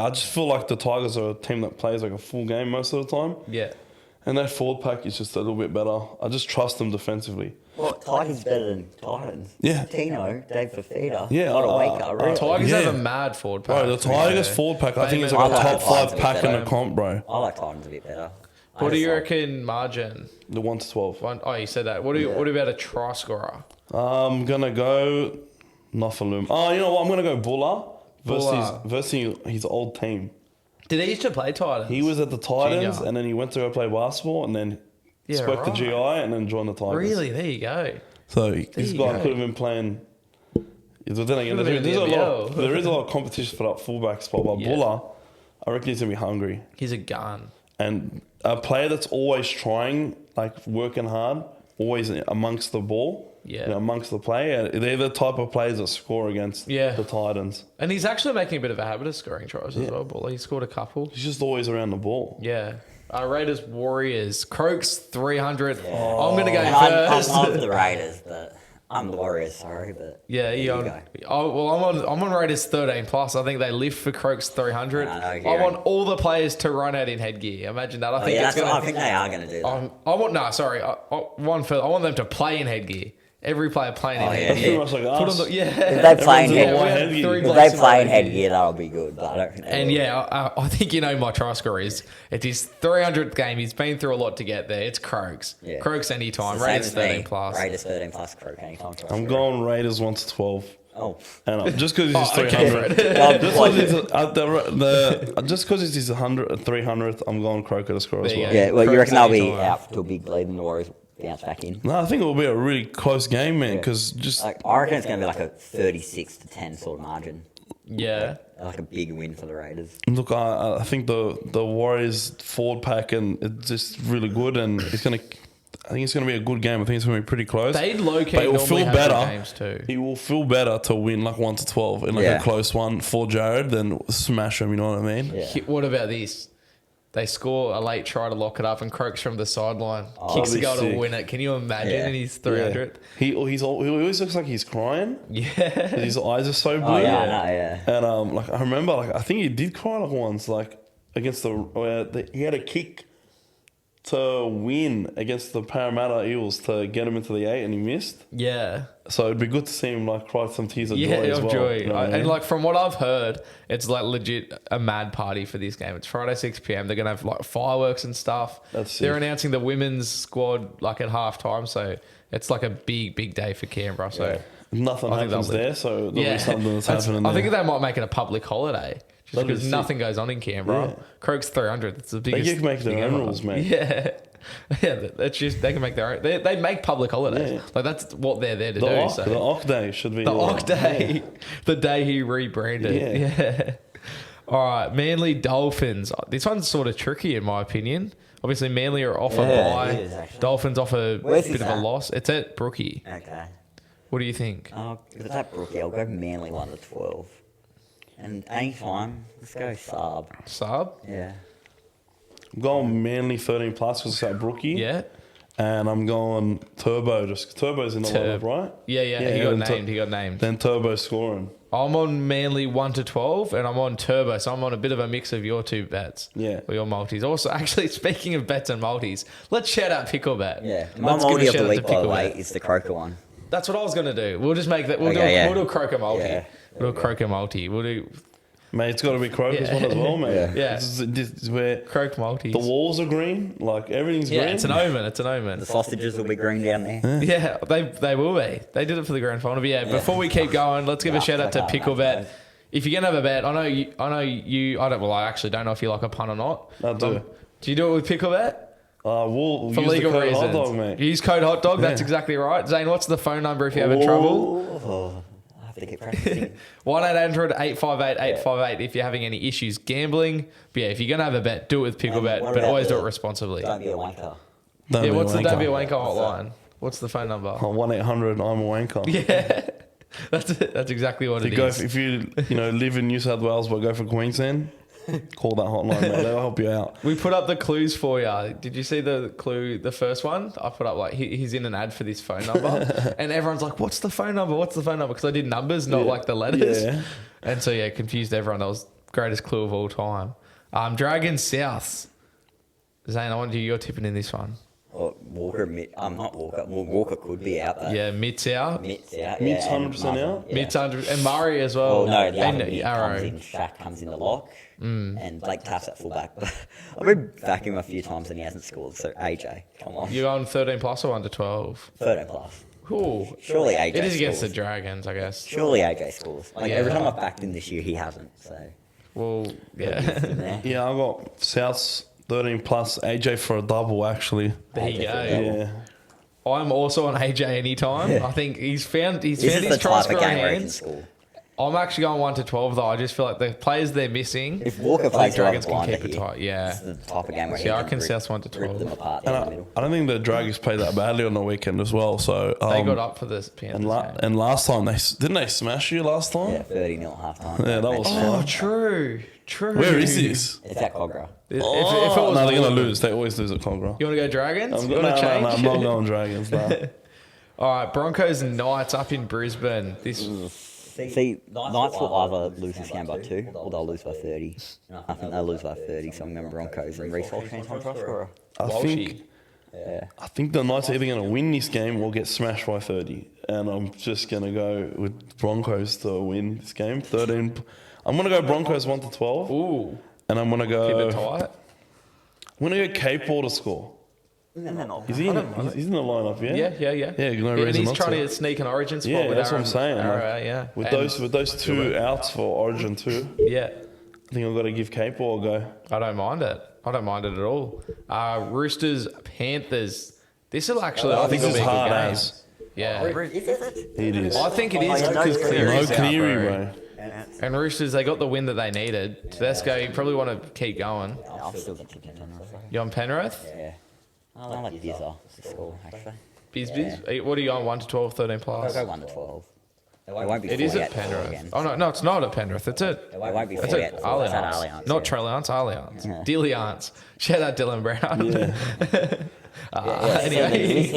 just feel like the Tigers are a team that plays like a full game most of the time, Yeah. and their forward pack is just a little bit better. I just trust them defensively. Well, Tigers better than Titans. Yeah. Tino, Dave Fafita. Yeah, What a waker, really. Tigers Yeah. have a mad forward pack. Bro, the to be Tigers fair. forward pack, I think it's Bateman- like a I like top the 5 Tigers a bit pack in better. the comp, bro. I like Titans a bit better. What do you I reckon margin? The 1 to 12. Oh, you said that. What about a try scorer? I'm gonna go Nofalum. Oh, you know what? I'm gonna go Buller versus his old team. Did he used to play Titans? He was at the Titans, Junior. and then he went to go play basketball, and then Yeah, spoke to right. GI, and then joined the Tigers. Really? There you go. So this you guy go. could have been playing. But then again, Could have been there's a in the lot. NRL. There is a lot of competition for that fullback spot. But Yeah. Buller, I reckon he's gonna be hungry, He's a gun. and a player that's always trying, like working hard, always amongst the ball, Yeah. amongst the play. And they're the type of players that score against Yeah. the Titans. And he's actually making a bit of a habit of scoring tries as well. But he scored a couple. He's just always around the ball. Yeah. Raiders, Warriors. Croaks, 300. I'm going to go And I first. love the Raiders, but I'm the Warriors, sorry, but Yeah, there you you on, go. I'm on Raiders 13 plus. I think they lift for Croaks 300. I know, I you're want all the players to run out in headgear. Imagine that. I think yeah, it's that's what I going think they are going to do. That. I want them to play in headgear. Every player playing in yeah. headgear. Pretty much like Put us. on the, yeah. If they play in Everyone's in headgear, the white we had headgear. three if blokes they play in red headgear, that'll be good. But I don't think they And will. yeah, I think my try score is. It's his 300th game. He's been through a lot to get there. It's Croaks. Yeah. Croaks anytime. It's the same Raiders as me. 13 plus. Raiders 13 plus, Croak anytime. I'm going Raiders 1 to 12. Oh, And just because he's okay, 300. Fred. Just because it's his 300th, I'm going Croker to score as There you well. go. yeah. Well, you Croaks reckon they'll be anytime. out to a big lead in the Warriors bounce back in. No, I think it will be a really close game, man. Because just Like, I reckon it's going to be like a 36-10 sort of margin. Yeah. Like a big win for the Raiders. look, I think the Warriors forward pack and it's just really good, and it's gonna. I think it's going to be a good game. I think it's going to be pretty close. They low-key But it will normally feel have better. good games too. It will feel better to win like 1-12 in like Yeah. a close one for Jared than smash him. You know what I mean? Yeah. What about this? They score a late try to lock it up, and Croaks from the sideline kicks the that'd be goal to sick. win it. Can you imagine? Yeah. And he's 300. He always looks like he's crying. Yeah. 'Cause his eyes are so blue. Oh, yeah, I know, yeah. And like I remember, like I think he did cry like once, like against he had a kick to win against the Parramatta Eels to get him into the 8, and he missed. Yeah. So it'd be good to see him like cry some tears of Yeah, joy as of well. joy. You know what I And mean? like from what I've heard, it's like legit a mad party for this game. It's Friday 6 p.m. They're gonna have like fireworks and stuff. That's They're sick. announcing the women's squad like at halftime, so it's like a big day for Canberra. So Nothing I think happens they'll- there, so there'll be something that's happening I there. think they might make it a public holiday. Just That'd be because sick. nothing goes on in Canberra. Yeah. Croaks 300. That's the biggest. can make their thing own ever. rules, mate. Yeah, yeah. That's just they can make their own. They make public holidays. Yeah. Like that's what they're there to the do. Ock, so. the Ock Day should be The Ock Day, the day he rebranded. Yeah. All right, Manly Dolphins. This one's sort of tricky in my opinion. Obviously, Manly are off a Yeah, bye. it is, actually. Dolphins off a Where's bit this of a at? loss. It's at Brookie. Okay. What do you think? If it's at Brookie, I'll go Manly 1-12. And anytime, let's go Saab. Sub? Yeah. I'm going Manly 13 plus because it's at Brookie. Yeah. And I'm going Turbo just 'cause Turbo's in the lineup, right? Yeah. He got and named. He got named. Then Turbo scoring. I'm on Manly 1-12, and I'm on Turbo, so I'm on a bit of a mix of your two bets. Yeah. Or your multis. Also, actually, speaking of bets and multis, let's shout out Pickle Bet. Yeah. My Let's give a multi of shout the out week, to by the Pickle way, Bet. is the Croker one. That's what I was going to do. We'll just make that. We'll, Okay, yeah. we'll do a Croker multi. Yeah. We'll do a Croker multi. We'll do Mate, it's got to be Croker's Yeah. one as well, mate. Yeah. This is where Croak multis. the walls are green, like everything's Yeah, green. it's an omen. It's an omen. The sausages will be green down there. Yeah, they will be. They did it for the grand final. But yeah, before we keep going, let's give a Yeah, shout out to okay, Pickle mate. Bet. If you're gonna have a bet, I know you. I don't. Well, I actually don't know if you like a pun or not. I do. Do you do it with Pickle Bet? We'll For use legal the code reasons. hot dog, mate. Use code hot dog. That's Yeah. exactly right. Zane, what's the phone number if you're having trouble? Oh, I have to get practicing. 1-800-858-858 if you're having any issues gambling. But yeah, if you're gonna have a bet, do it with Pickle Bet, What but about always do the- it responsibly. Don't be a wanker. Yeah, what's the Don't Be a wanker? Wanker hotline? What's the phone number? 1-800 I'm a wanker. Yeah, that's it. That's exactly what If it you go, is. if you live in New South Wales but go for Queensland, call that hotline, mate. They'll help you out. We put up the clues for you. Did you see the clue, the first one? I put up like he's in an ad for this phone number, and everyone's like, "What's the phone number? What's the phone number?" Because I did numbers, not Yeah. like the letters. Yeah. And so yeah, confused everyone. That was greatest clue of all time. Dragons South. Zane, I want you. You're tipping in this one. Or Walker, not Walker. Well, Walker could be out there. Yeah, Mitts out. Mitts out. Mitts yeah, and 100% Martin, out? yeah. Mitts 100 and Murray as well. Well, no, the and other mid comes in. Shaq comes in the lock, and Blake taps at fullback. I've been backing him a few times and he hasn't scored. So AJ, come on, You're on 13 plus or under 12. 13 plus. Cool. Surely AJ. It is against the scores. Dragons, I guess. Surely AJ scores. Like Yeah. every time I've backed him this year, he hasn't. So Well, yeah. in there. Yeah, I got South's 13 plus AJ for a double, actually. There you AJ go. for a double. Yeah. I'm also on AJ anytime. I think he's found This his is the try type of scoring game where he can hands. score. I'm actually going 1-12 though. I just feel like the players they're missing. If Walker I think plays Dragons Dragons can keep it here, tight. Yeah. this is the type of game where See, he I can reckon rip, South's 1 to rip 12. them apart And down the middle. I don't think the Dragons played that badly on the weekend as well. So They got up for this Panthers game. and last time didn't they smash you last time? Yeah, 30-0 at halftime. Yeah, that was Oh, fun. true. Where is this? It's at Cogra. If it Oh, was no, they're gonna Melbourne- lose. They always lose at Cogra. You want to go Dragons? I'm You want to change? I'm not going Dragons. No. All right, Broncos and Knights up in Brisbane. This See, Knights will either lose this game by 2 or they'll lose by 30. I think they'll lose by 30, so I'm going Broncos and Reece Walsh chance on try scorer. Walshy. I think the Knights are either going to win this game or get smashed by 30. And I'm just going to go with Broncos to win this game. 13. I'm going to go Broncos 1-12. Ooh, And I'm going to keep go. it tight. I'm going to go K-Paul to score. Is he in, he's in the lineup, yeah? Yeah. Yeah, no and reason he's not trying to. to sneak an Origin spot Yeah, with that's what Aaron, I'm saying. Aaron, yeah. With And- those two outs for Origin too, Yeah. I think I've got to give K-Paul a go. I don't mind it. I don't mind it at all. Roosters, Panthers. This will actually, I think, This will be is a good hard game. as. Yeah. Is it? It is. I think it is Oh, no because Cleary. No Cleary's out, Cleary, bro. bro. And Roosters, they got the win that they needed. Tedesco, you probably want to keep going. I'll still get you Penrith. You on Penrith? Yeah. I like Bizza to score, actually. Biz? What are you on? 1 to 12, 13 I'll plus? go 1 to 12. It won't be It is 40 at Penrith. again. Oh, no, it's not at Penrith. It's at... It won't be It's 40 at at Allianz. Allianz. Not Trelliance, Allianz. Yeah. Dilliance. Shout out Dylan Brown. Anyway, He's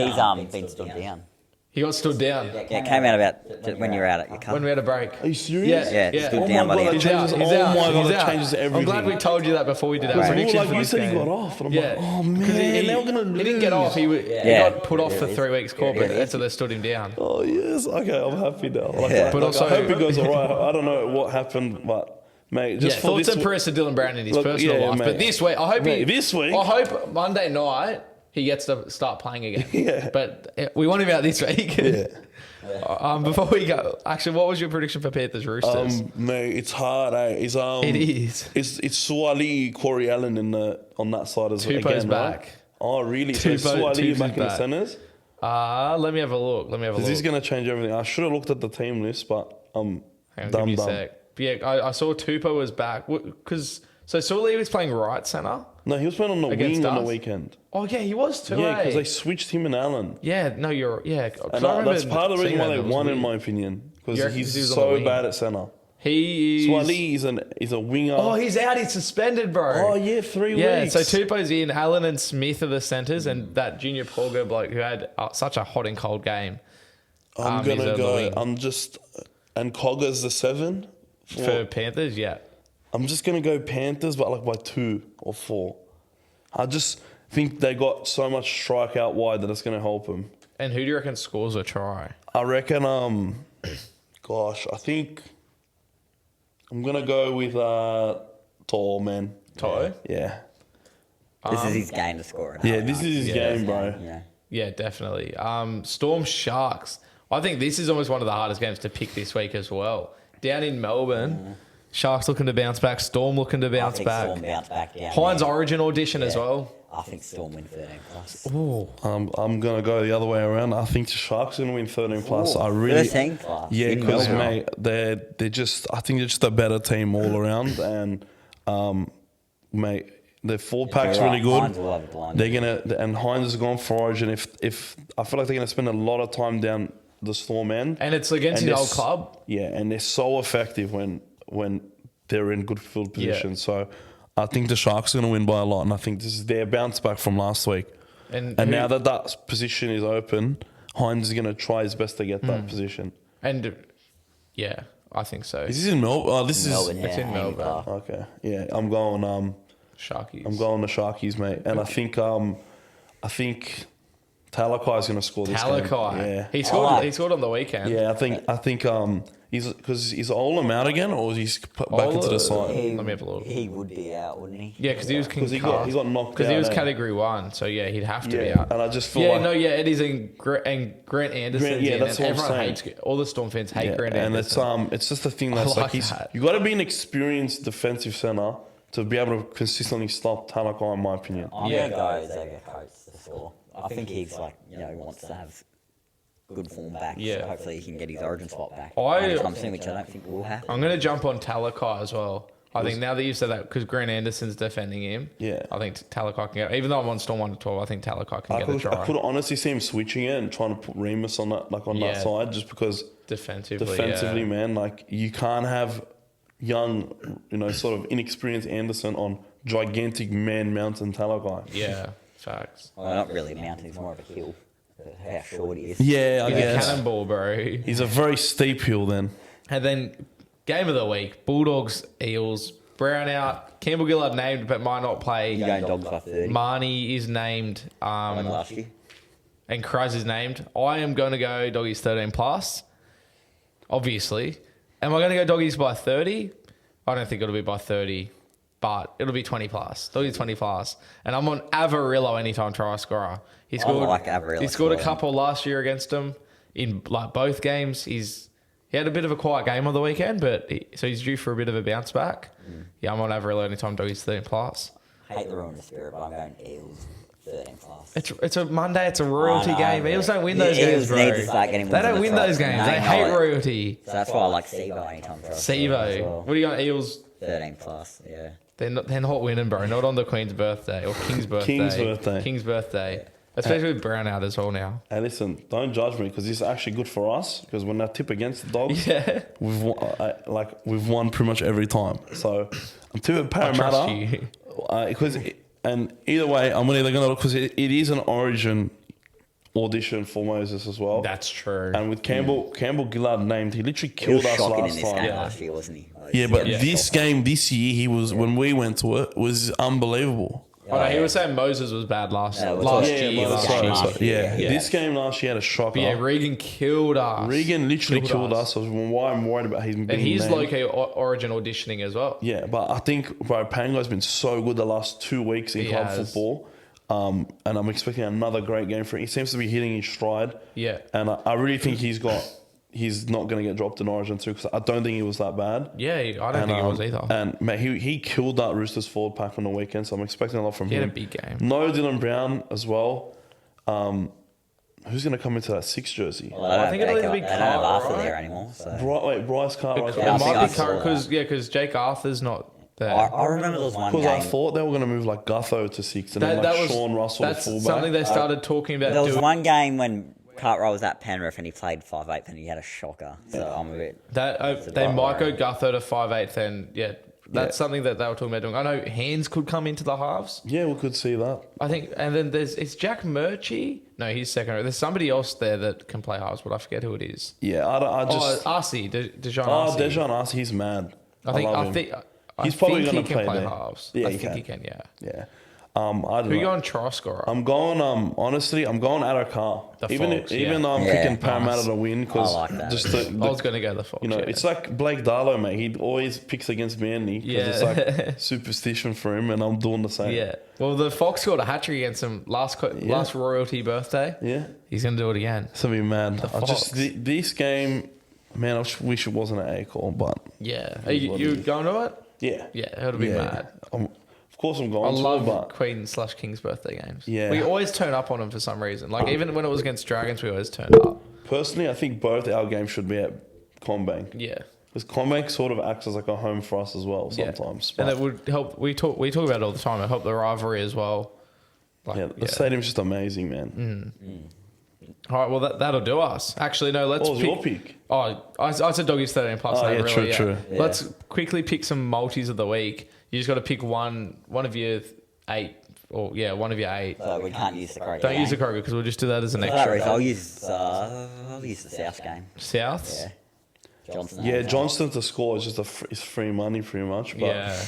been stood down. he got stood down Yeah, it came out about when you were out at your when cup. we had a break. Are you serious? Yeah, Yeah. stood Oh down my by God, the He's out. changes- He's oh out. my God, He's it out. changes I'm glad everything. we told you that before we did our Well, prediction like for you this said, he game. got off, and I'm Yeah. like, oh 'Cause man, they were gonna lose. he didn't get off. He Yeah. got put off for Yeah. 3 weeks court, but Yeah. that's so they stood him down. Oh yes, okay, I'm happy now. Like, Yeah. But also- I hope he goes alright. I don't know what happened, but mate, just Yeah, for thoughts this and prayers to Dylan Brown in his Look, personal yeah, life. mate. But this week, I hope Monday night he gets to start playing again. Yeah. But we want him out this week. Yeah. Before we go, actually, what was your prediction for Panthers Roosters? Mate, it's hard. It's it is. It's Suwali, Corey Allen on that side as well. Tupo's again, back. Right? Oh really? So Tupo's Suwali back in the back. centres. Let me have a look. Because he's gonna change everything. I should have looked at the team list, but I'm Hang on, give dumb. me a sec. But yeah, I saw Tupou was back. So Sully was playing right centre. No, he was playing on the Against wing on the us? weekend. Oh yeah, he was too. Yeah, because eh? they switched him and Allen. Yeah, no, you're yeah. 'cause And I remember that's part of the reason seeing why that, they it was won, in weird. my opinion. You Because reckon 'cause he's he was on the so wing? bad at centre. He's Swali is a winger. Oh, he's out. He's suspended, bro. Oh, yeah, 3 Yeah, weeks. so Tupou's in. Allen and Smith are the centres, and that Junior Porgo bloke who had such a hot and cold game. I'm he's gonna on the go. wing. I'm just and Cogger's the 7. For Panthers, yeah. I'm just gonna go Panthers, but like by 2 or 4. I just think they got so much strikeout wide that it's gonna help them. And who do you reckon scores a try? I reckon. Gosh, I think I'm gonna go with Tall man. Toto? Yeah, This is his game to score it. yeah. This is his game, bro. Yeah. Yeah, definitely. Storm Sharks. I think this is almost one of the hardest games to pick this week as well. Down in Melbourne, Sharks looking to bounce back. Storm looking to I bounce think back. Storm bounce back down. Hines there. Origin audition as Yeah. well. I think Storm win 13 plus. Ooh. I'm gonna go the other way around. I think the Sharks are gonna win 13 plus. I really, 13 plus. yeah, in because Melbourne. mate, they're just. I think they're just a better team all around, and mate, their forward pack's You're really right, Hines good. will have a blind. They're gonna, and Hines has gone for Origin. If I feel like they're gonna spend a lot of time down the Storm end, And it's against And his old this- club. yeah, and they're so effective when they're in good field position. So I think the Sharks are going to win by a lot, and I think this is their bounce back from last week. And Now that position is open, Hines is going to try his best to get that position. And yeah, I think so. Is this in Melbourne? Oh, this Melbourne, is yeah, it's in Hanley Melbourne. Park. okay. Yeah, I'm going. Sharkies. I'm going the Sharkies, mate, and I think Talakai is going to score this game. Talakai. Yeah, He scored. like- He scored on the weekend. yeah. I think he's because is Olam out again, or is he back into the side? Let me have a look. He would be out, wouldn't he? Yeah, because he was 'Cause concussed. he got knocked Because he out, was eh? category 1, so yeah, he'd have to be Yeah, out. and I just feel Yeah, like no, yeah, Eddie's in and Grant Anderson's yeah, in, that's and what I'm everyone saying. hates all the Storm fans hate yeah, Grant and Anderson. it's just the thing that's like like that. you got to be an experienced defensive center to be able to consistently stop Talakai, in my opinion. I'm Yeah. going to go Xavier Coates to score. I think he's like, wants to have good form back. Yeah. So hopefully he can get his origin spot back. I- anytime soon, which I don't think will happen. I'm going to jump on Talakai as well. I think now that you've said that, because Grant Anderson's defending him, Yeah. I think Talakai can get. Even though I'm on Storm 1 to 12, I think Talakai can get a I try could honestly see him switching it and trying to put Remus on that Yeah. that side, just because defensively. man, like you can't have young, sort of inexperienced Anderson on gigantic man mountain Talakai. Yeah, facts. Well, not really mountain, he's more of a hill. How short he is. Yeah, I He's a guess cannonball, bro. he's a very steep hill. Then And then game of the week: Bulldogs, Eels. Brown out. Campbell Gillard named, but might not play. You're going dogs by 30. Marnie is named. Like last year. And Kraz is named. I am going to go doggies 13 plus. Obviously. Am I going to go doggies by 30? I don't think it'll be by 30, but it'll be 20 plus. Doggies 20 plus. And I'm on Avarillo anytime try scorer. He scored. like Avarillo He scored a scoring. couple last year against them in like both games. He had a bit of a quiet game on the weekend, but so he's due for a bit of a bounce back. Yeah, I'm on Avarillo anytime doggies 13 plus. Hate the ruin of spirit, but I'm going Eels 13 plus. It's a Monday. It's a royalty I know, game. but Eels don't win the those games, Eels bro. need to start getting They wins in don't the win trot. those games. They They know hate it. royalty. So that's why I like Sevo anytime. Sevo. Well. What do you got? Eels. 13 plus, yeah. They're not winning, bro. Not on the Queen's birthday or King's birthday. King's birthday. Especially with Brown out as well now. Hey, listen, don't judge me because this is actually good for us because when I tip against the Dogs, Yeah. we've won pretty much every time. So I'm tipping I trust Parramatta you. because and either way, I'm either going to look because it is an Origin audition for Moses as well. That's true. And with Campbell Gillard named, he literally He was killed us shocking in last this time. game Yeah. last year, wasn't he? Like, Yeah, but Yeah. this game this year, he was when we went to it was unbelievable. Oh, no, he was saying Moses was bad last Yeah, year. Moses- Sorry. Yeah. This game last year had a shocker. But yeah, Regan killed us. Regan literally killed us. us. So why I'm worried about him being And he's named. low-key Origin auditioning as well. Yeah, but I think bro, Pango's been so good the last 2 weeks in He club has. football. And I'm expecting another great game for him. He seems to be hitting his stride. Yeah. And I really think he's not going to get dropped in Origin too because I don't think he was that bad. Yeah, I don't think he was either. And man, he killed that Roosters forward pack on the weekend, so I'm expecting a lot from He had him. a big game. No Dylan Brown as well. Who's going to come into that 6 jersey? Well, I think it'll either be they don't have Carr, Arthur right? there anymore. So. Bryce Cartwright. Yeah, I It think might I be saw because Jake Arthur's not there. I remember there was one Because I game. thought they were going to move like Gutho to 6 and then like Sean Russell to that's fullback. something they started talking about There was doing. one game when Cartwright was at Penrith and he played 5'8" and he had a shocker. So I'm a bit. That they about might go right. Gutho to 5'8", then yeah, that's Yeah. something that they were talking about doing. I know Hands could come into the halves. Yeah, we could see that. I think, and then it's Jack Murchie. No, he's second. There's somebody else there that can play halves, but I forget who it is. Yeah, I just. Arcee, Dejan Oh, Arcee. Dejan Arce, he's mad. I think love I him. think He's I probably think gonna he can play play there. halves. Yeah, I he think he can. can. Yeah. Yeah. I don't Who you know. going try scorer? I'm going. Honestly, I'm going Addo-Carr. The Even Fox, even yeah. though I'm Yeah, picking Parramatta nice. to win because I like that. just I was going to go the Fox. you know, yeah. it's like Blake Darlow, mate. He always picks against Manly because Yeah. it's like superstition for him, and I'm doing the same. yeah. Well, the Fox scored a hat trick against him last royalty birthday. Yeah. He's going to do it again. It's gonna be mad. I just Fox. this game, man. I wish it wasn't an A call, but Yeah. Are you going to it? yeah, Yeah, it'll be mad. Of course, I'm I going to, love but Queen/King's birthday games. Yeah. We always turn up on them for some reason. Like even when it was against Dragons, we always turned up. personally, I think both our games should be at Combank. Yeah. Because Combank sort of acts as like a home for us as well Yeah. sometimes. And But it would help. We talk about it all the time. It helped the rivalry as well. Like, yeah, the stadium's just amazing, man. All right. Well, that'll do us. Actually, no. Let's What was pick. your pick? Oh, I said doggies 13 plus. Oh, no, yeah, really, true, yeah. true. Yeah. Let's quickly pick some multis of the week. You just got to pick one of your 8, or one of your 8. So we can't use the Kroger. Don't use the game. Kroger because we'll just do that as an For that extra. reason, I'll use the South game. Souths. Yeah. Johnson. Yeah, Johnston to score is just it's free money pretty much. But Yeah.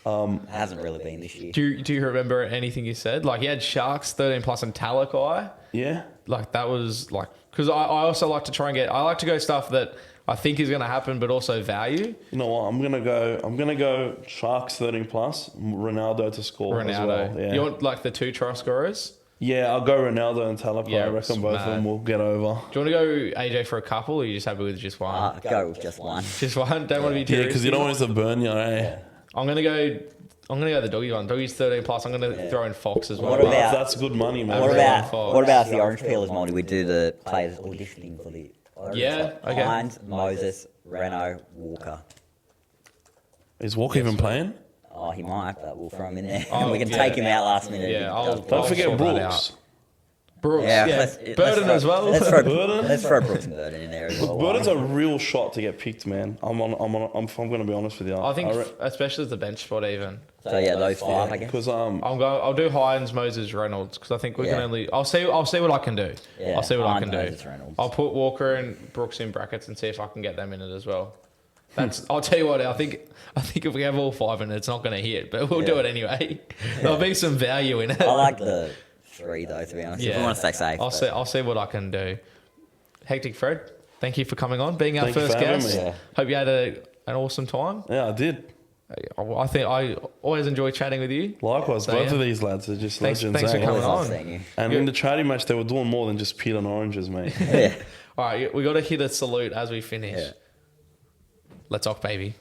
It hasn't really been this year. Do you remember anything you said? Like, he had Sharks 13 plus and Talakai. yeah, Like, that was like, because I also like to try and I like to go stuff that I think is going to happen, but also value. you know what? I'm gonna go Sharks 13 plus Ronaldo to score as Ronaldo. well. Yeah, You want like the 2 try scorers? yeah, I'll go Ronaldo and Talakai. Yeah, I reckon both of mad. them will get over. Do you want to go AJ for a couple, or are you just happy with just one? Go with just one. Just one? Don't want to be too Yeah, because you don't want it to burn you, eh? I'm gonna go the doggy one. Doggy's 13 plus. I'm gonna throw in Fox as well. What about- That's good money, man. What Everyone about Fox. what about if the Orange Peelers multi? We do the players auditioning for the. Yeah, okay. Hines, Moses, Reno, Walker. Is Walker even playing? Oh, he might, but we'll throw him in there. Oh, we can yeah. take him out last minute. Yeah, I'll Don't forget sort that Brooks. Brooks, Yeah, yeah. let's Burden throw- as well. Let's throw, Burden? let's throw Brooks and Burden in there as well. Burden's a real shot to get picked, man. I'm going to be honest with you. I think, especially as the bench spot, even. So yeah, those 5, I guess. because I'll do Hines, Moses, Reynolds because I think we can Yeah. only. I'll see what I can do. Yeah, I'll see what I Hines, can do. Moses, Reynolds. I'll put Walker and Brooks in brackets and see if I can get them in it as well. I'll tell you what. I think if we have all 5 in it, it's not going to hit, but we'll do Yeah. it anyway. There'll be some value in it. I like the 3 though, to be honest. If we want to stay safe. I'll see what I can do. Hectic Fred, thank you for coming on, being our Thank you first for having guest. me. Yeah. Hope you had an awesome time. yeah, I did. I think I always enjoy chatting with you. Likewise, So, both yeah. of these lads are just Thanks- legends. thanks for eh? coming Always on. love seeing you. And in the charity match, they were doing more than just peel and oranges, mate. Yeah. All right, we got to hit a salute as we finish. Yeah. Let's off, baby.